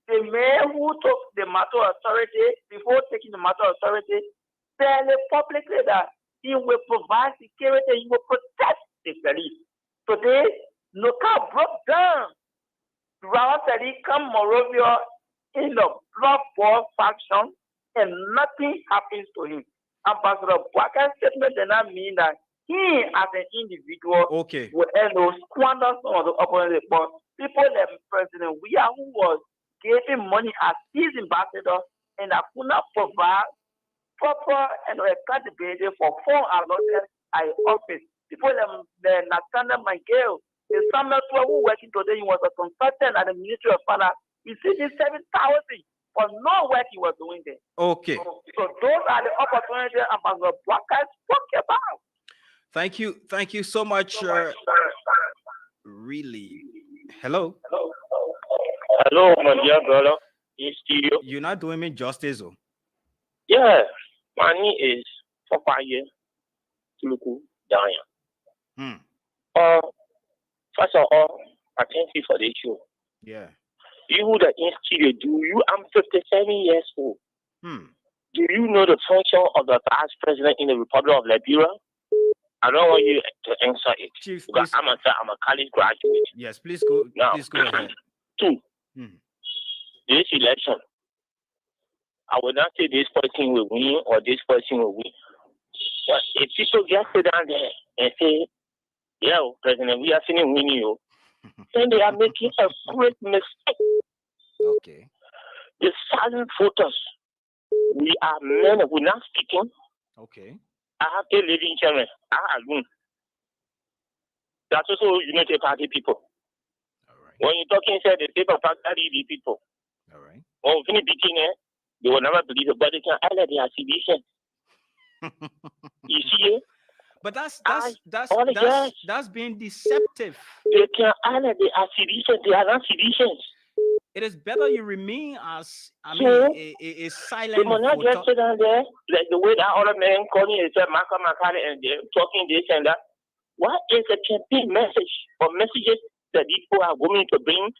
the mayor who took the matter authority, before taking the matter authority, said publicly that he will provide security, he will protect the police. Today, Loka broke down. Rawatari come Morovia in the blood war faction, and nothing happens to him. Ambassador Boakai's statement does not mean that he, as an individual, will squander some of the opportunity. But people like President Weah, who was giving money as his ambassador, and that could not provide proper and accountability for foreign allotted at office. People the Nathaniel Mangel, the Samuel who working today, he was a consultant at the Ministry of Finance. He said 7,000 for no work he was doing there. Okay. So those are the opportunities Ambassador Boakai spoke about. Thank you so much. Really. Hello, my dear brother. In studio. You're not doing me justice, though. Yeah. My name is Papaye Tuluku Danya. First of all, I thank you for the show. Yeah. You that in studio, I'm 57 years old. Do you know the function of the vice president in the Republic of Liberia? I don't want you to answer it. Chief, because I'm a college graduate. Yes, please go. Now, please go ahead. Two. This election, I will not say this person will win or this person will win. But if people just sit down there and say, yeah, President, we are seeing winning you, then they are making a great mistake. Okay. The silent voters, we are men, we're not speaking. Okay. I have 8 living children. I alone. That's also Unity Party people. When you're talking, say the paper party people. All right. When we finish beating it, they will never believe it, but they can highlight the exhibition. You see it? But that's being deceptive. They can highlight the exhibition. They are not exhibitions. It is better you remain as a silent they must not voter. just sit down there like the way that other man calling himself Marco McCartney and they're talking this and that. What is the campaign message or messages that these people are going to bring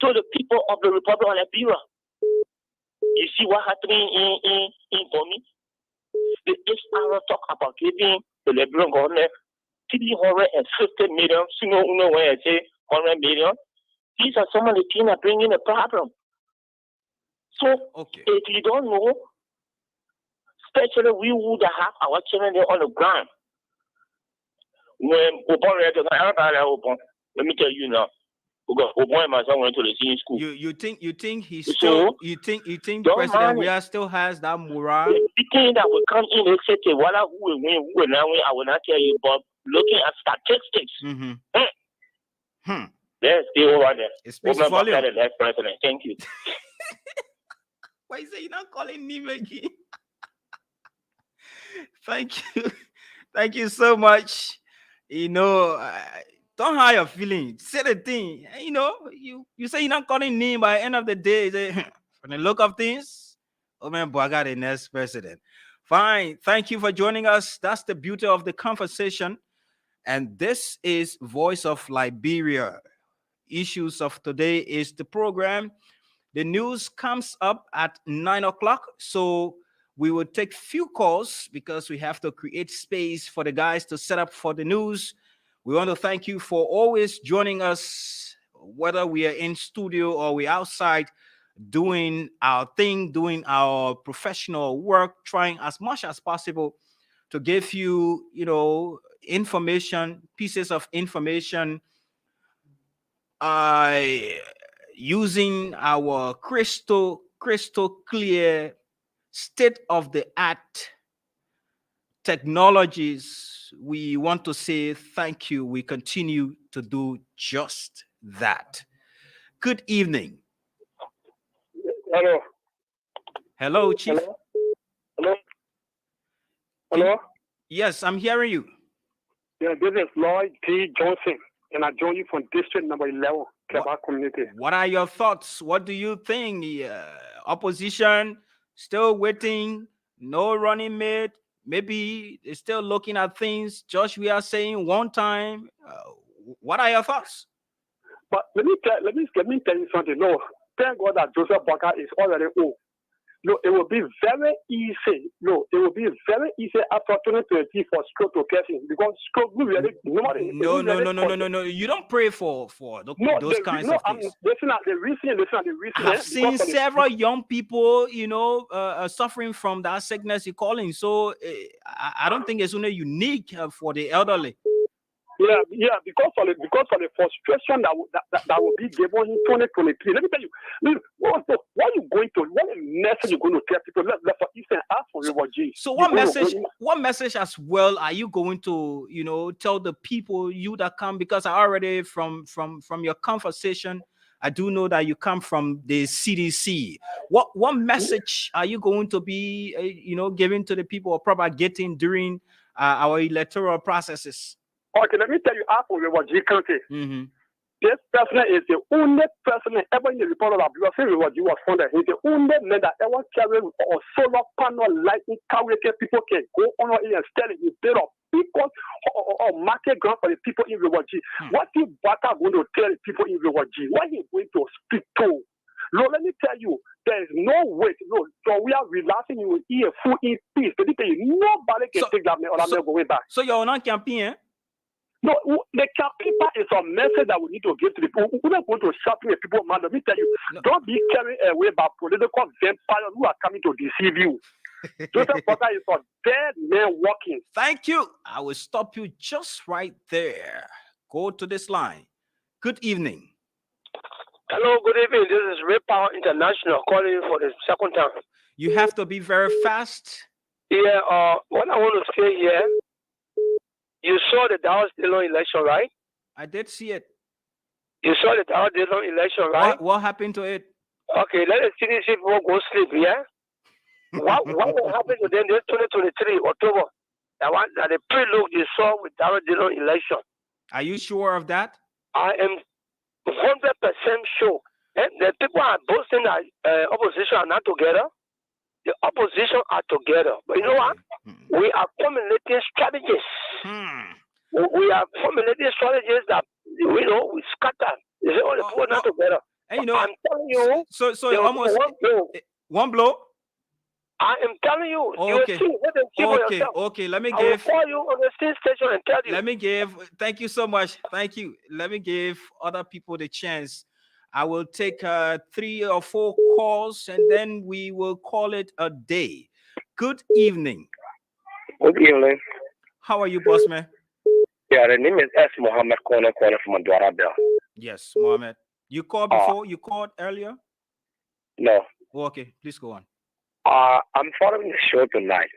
to the people of the Republic of Liberia? You see what happening in Bomi? The Israel talk about giving the Liberian government 350 million, you know when I say 100 million. These are some of the things that bring in a problem. So if you don't know, especially we would have our children there on the ground. When let me tell you now, Obon and my son went to the senior school. You think he's still you think President Weah still has that morale? The thing that will come in and say, "What who will win, who will not win?" I will not tell you, but looking at statistics, there's still over there. It speaks volume. The next president. Thank you. Why is you're not calling him again? Thank you so much. Don't hide your feelings. Say the thing. You say you're not calling him. By the end of the day, from the look of things, Boaga the next president. Fine. Thank you for joining us. That's the beauty of the conversation. And this is Voice of Liberia. Issues of today is the program. The news comes up at 9 o'clock. So we will take few calls because we have to create space for the guys to set up for the news. We want to thank you for always joining us, whether we are in studio or we're outside doing our thing, doing our professional work, trying as much as possible to give you, information, pieces of information, using our crystal clear, state-of-the-art technologies. We want to say thank you. We continue to do just that. Good evening. Hello, Chief. Hello. Yes, I'm hearing you. Yeah, this is Lloyd T. Johnson, and I join you from District Number 11, Quebec Community. What are your thoughts? What do you think? Opposition still waiting, no running mate. Maybe they're still looking at things. Josh, we are saying one time. What are your thoughts? But let me tell you something. No, thank God that Joseph Boakai is already old. No, it will be very easy. No, it will be very easy after 2020 for stroke to catch him because stroke really No. You don't pray for those kinds of things. Listen at the reason. I've seen several young people, suffering from that sickness you're calling. So I don't think it's only unique for the elderly. Yeah, because of the frustration that will be given in 2023. Let me tell you, what message you're going to tell people? Let's for instance, ask for refugees. So what message as well are you going to, tell the people that come? Because I already from your conversation, I do know that you come from the CDC. What message are you going to be, giving to the people or propagating during our electoral processes? Okay, let me tell you, after refugee country, this person is the only person ever in the Republic of Liberia since refugee was founded. He's the only man that ever carried a solar panel lighting carrier people can go on and sell it. He built up people or market ground for the people in refugee. What is Baka going to tell the people in refugee? What is he going to speak to? No, let me tell you, there is no way. No, so we are relaxing. You will eat a food in peace. Nobody can take that man or that man going back. So you're not campaigning? No, the campaign is a message that we need to give to the people. We're not going to shout to the people, man. Let me tell you, don't be carried away by political vampires who are coming to deceive you. Joseph Boakai is a dead man walking. Thank you. I will stop you just right there. Go to this line. Good evening. Hello, good evening. This is Ray Power International calling for the second time. You have to be very fast. Yeah, what I want to say here, you saw the Dallas Dillon election, right? I did see it. You saw the Dallas Dillon election, right? What happened to it? Okay, let the CDC people go sleep, yeah? what will happen to them this 2023, October? That the prelude you saw with Dallas Dillon election. Are you sure of that? I am 100% sure. And the people are boasting that opposition are not together. The opposition are together. But you know what? We are formulating strategies. We are formulating strategies that, we scatter. You see, all the people are not together. And you know, I'm telling you. So almost one blow. I am telling you. Okay. You Okay. Let me I give. will call you on the same station and tell you. Let me give. Thank you so much. Thank you. Let me give other people the chance. I will take 3 or 4 calls and then we will call it a day. Good evening. Good evening. How are you, boss man? Yeah, the name is S. Mohammed calling from Andorra Bell. Yes, Mohammed. You called before? You called earlier? No. Oh, okay, please go on. I'm following the show tonight,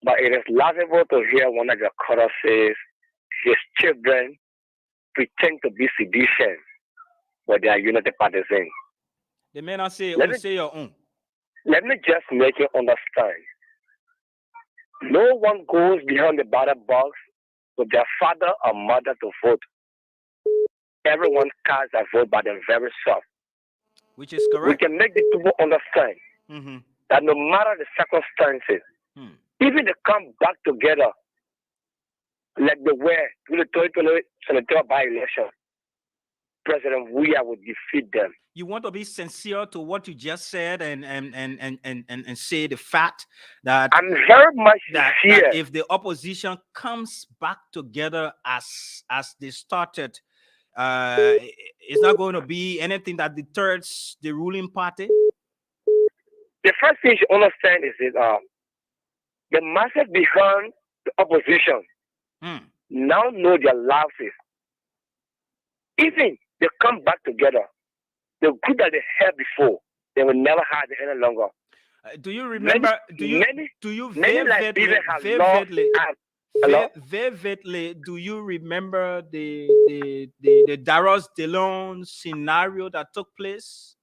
but it is laughable to hear one of your cutters says his children pretend to be sedition, but they are unity partisans. The men are say, say your own. Let me just make you understand. No one goes behind the ballot box with their father or mother to vote. Everyone casts a vote by their very self. Which is correct. We can make the people understand that no matter the circumstances, even they come back together like they were in the 2020 senatorial by-election, President Weah would defeat them. You want to be sincere to what you just said and say the fact that I'm very much sincere. That if the opposition comes back together as they started, it's not going to be anything that deters the ruling party. The first thing you understand is that the masses behind the opposition now know their lives. Even they come back together, the group that they had before, they will never have it any longer. Do you remember? Many vividly, do you remember the Darius Dillon scenario that took place?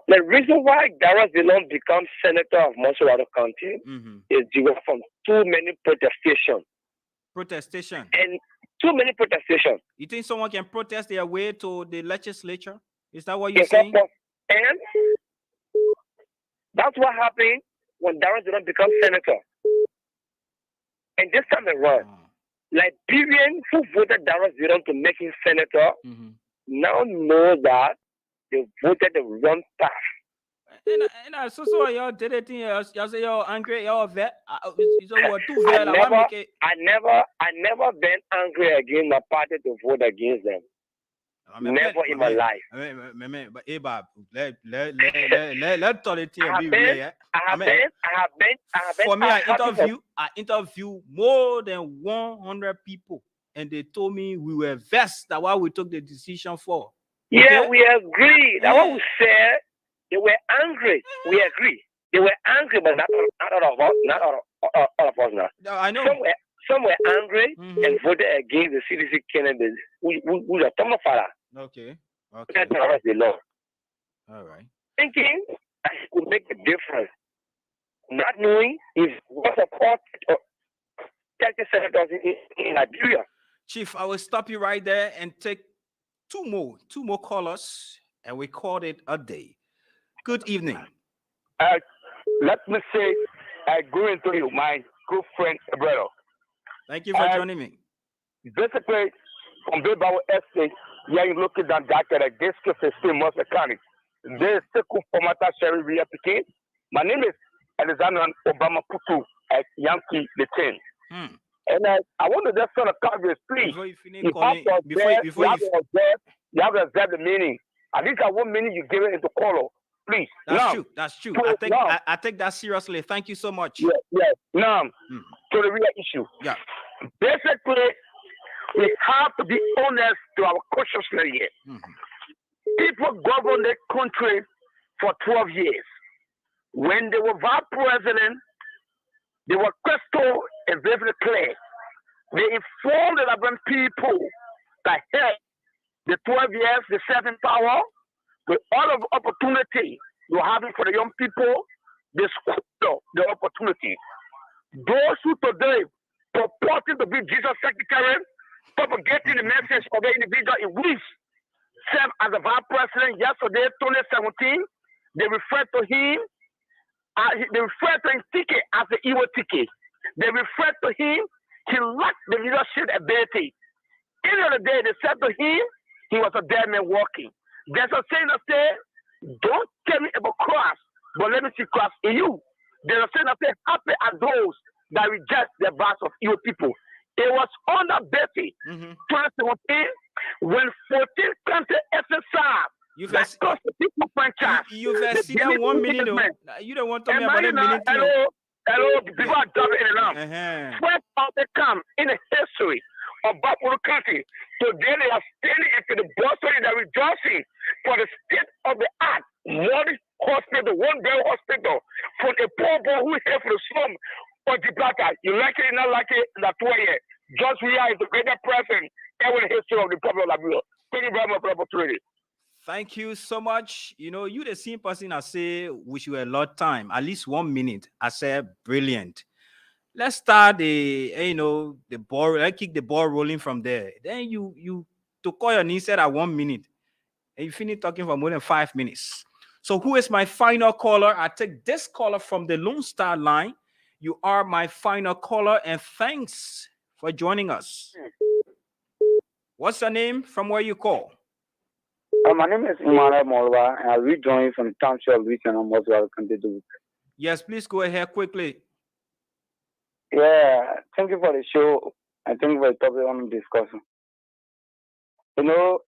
The reason why Darius Dillon became senator of Montserrat County is due from too many protestations. And too many protestations. You think someone can protest their way to the legislature? Is that what you're saying? And that's what happened when Darius Dillon became senator. And this time around, Liberians who voted Darius Dillon to make him senator now know that they voted the wrong path. And so y'all did it. Y'all say y'all angry, y'all vet. I never been angry against my party to vote against them. Never in my life. But hey, Bob, let tell it here. I have been. For me, I interview more than 100 people, and they told me we were vexed. That's why we took the decision for. Yeah, okay? We agree. That's what we said. They were angry. We agree. They were angry, but not all of us. Not all of us now. No, I know. Some were angry and voted against the CDC candidate who are Thomas Farah. Okay. That's the law. All right. Thinking that it could make a difference. Not knowing if what support 30 senators in Liberia. Chief, I will stop you right there and take two more callers, and we called it a day. Good evening. Let me say, I go into you, my good friend, brother. Thank you for joining me. Basically, from Bilbao Estate, yeah, you look at that this case is still most mechanic. There's second formata Sherry Ria Pekin. My name is Alexander Obama Putu at Yankee the 10. And I want to just sort of cover please. You have to observe the meaning. I think that one meaning you give it into color. Please. That's true. I take that seriously. Thank you so much. Yes. Now, to the real issue. Yeah. Basically, we have to be honest to our consciousness here. people governed the country for 12 years. When they were vice president, they were crystal and very clear. They informed the Liberian people that, hey, the 12 years, the seven power, with all of opportunity you have it for the young people, they squander the opportunity. Those who today purporting to be Jesus' secretary, propagating the message of the individual in which served as the vice president yesterday, 2017, they refer to him ticket as the evil ticket. They refer to him, he lacked the leadership ability. End of the day, they said to him, he was a dead man walking. There's a saying that says, don't tell me about Christ, but let me see Christ in you. There's a saying that says, happy are those that reject the advice of evil people. It was under Betty, 2017, when 14 countries exercised You've that constitutional franchise. You've seen that 1 minute. You don't want to talk about a minute. Hello, people are jumping in and out. First of the come in the history of Buffalo County. Today they are standing into the bursary that rejoicing for the state of the art. One hospital, one bell hospital for a poor boy who is here for the slum of Gibraltar. You like it, not like it, that's why Just we are the greatest person ever in the history of the Republic of Liberia. Thank you very much for the opportunity. Thank you so much. You know, you the same person I say wish you a lot of time, at least 1 minute. I said brilliant. Let's start the ball. Let's kick the ball rolling from there. Then you to call your niece said at 1 minute, and you finish talking for more than 5 minutes. So who is my final caller? I take this caller from the Lone Star line. You are my final caller, and thanks for joining us. What's your name? From where you call? My name is Imara Molwa, and I'll rejoin from the township of Lucian and Moswell County. Yes, please go ahead quickly. Yeah, thank you for the show, and thank you for the topic I'm discussing. You know,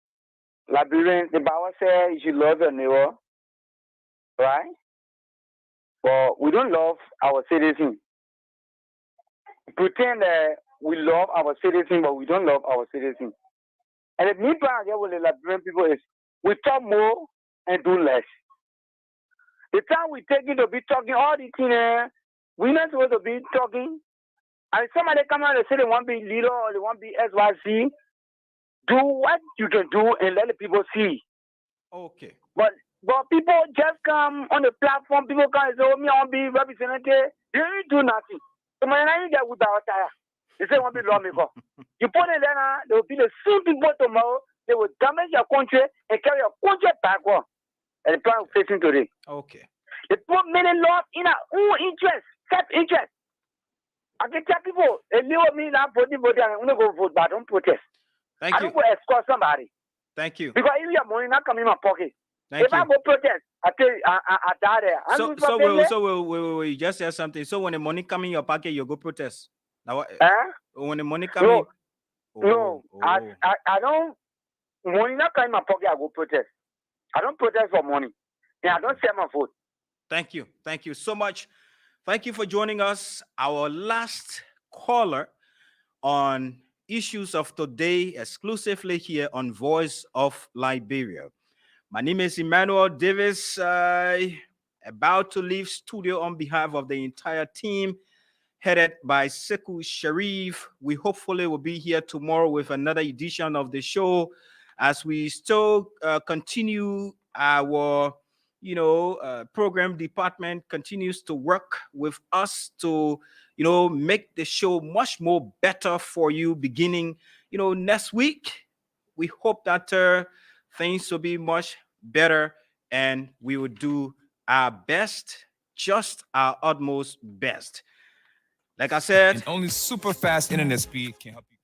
Liberians, the Bible says you should love your neighbor, right? But we don't love our citizens. We pretend that we love our citizens, but we don't love our citizens. And the main problem here with the Liberian people is we talk more and do less. The time we take it to be talking all the things, we're not supposed to be talking. And somebody come out and say they want to be leader or they want to be SYC, do what you can do and let the people see. Okay. But people just come on the platform, people come and say, oh, me, I want to be representative. They don't do nothing. So when I get with our tire, they say, I want to be lawmaker. You put it there, they will be the same people tomorrow. They will damage your country and carry your country backward. And the plan we're facing today. Okay. They put many laws in our own interest, self-interest. I can tell people, if you want me now voting, I'm going to go vote, but I don't protest. Thank you. I don't go escort somebody. Thank you. Because if your money not come in my pocket, Thank if you. I go protest, I tell you, I die there. So you just said something. So when the money come in your pocket, you go protest. Now, when the money come in, I don't. Money not come in my pocket, I go protest. I don't protest for money, and I don't sell my vote. Thank you. Thank you so much. Thank you for joining us. Our last caller on issues of today, exclusively here on Voice of Liberia. My name is Emmanuel Davis, about to leave studio on behalf of the entire team, headed by Sekou Sharif. We hopefully will be here tomorrow with another edition of the show as we still continue our program department continues to work with us to, make the show much more better for you beginning, next week. We hope that things will be much better and we will do our best, just our utmost best. Like I said, and only super fast internet speed can help you.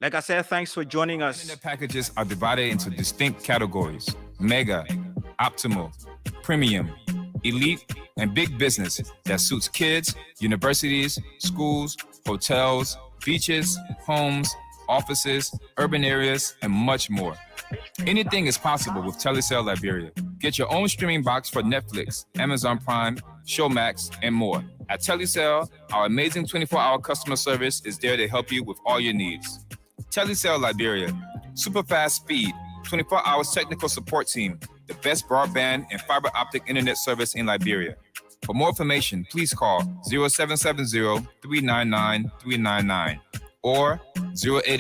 Like I said, thanks for joining us. Internet packages are divided into distinct categories: mega, optimal, premium, elite, and big business that suits kids, universities, schools, hotels, beaches, homes, offices, urban areas, and much more. Anything is possible with Telecel Liberia. Get your own streaming box for Netflix, Amazon Prime, Showmax, and more. At Telecel, our amazing 24-hour customer service is there to help you with all your needs. Telecel Liberia, super fast speed, 24 hours technical support team, the best broadband and fiber optic internet service in Liberia. For more information, please call 0770-399-399 or 088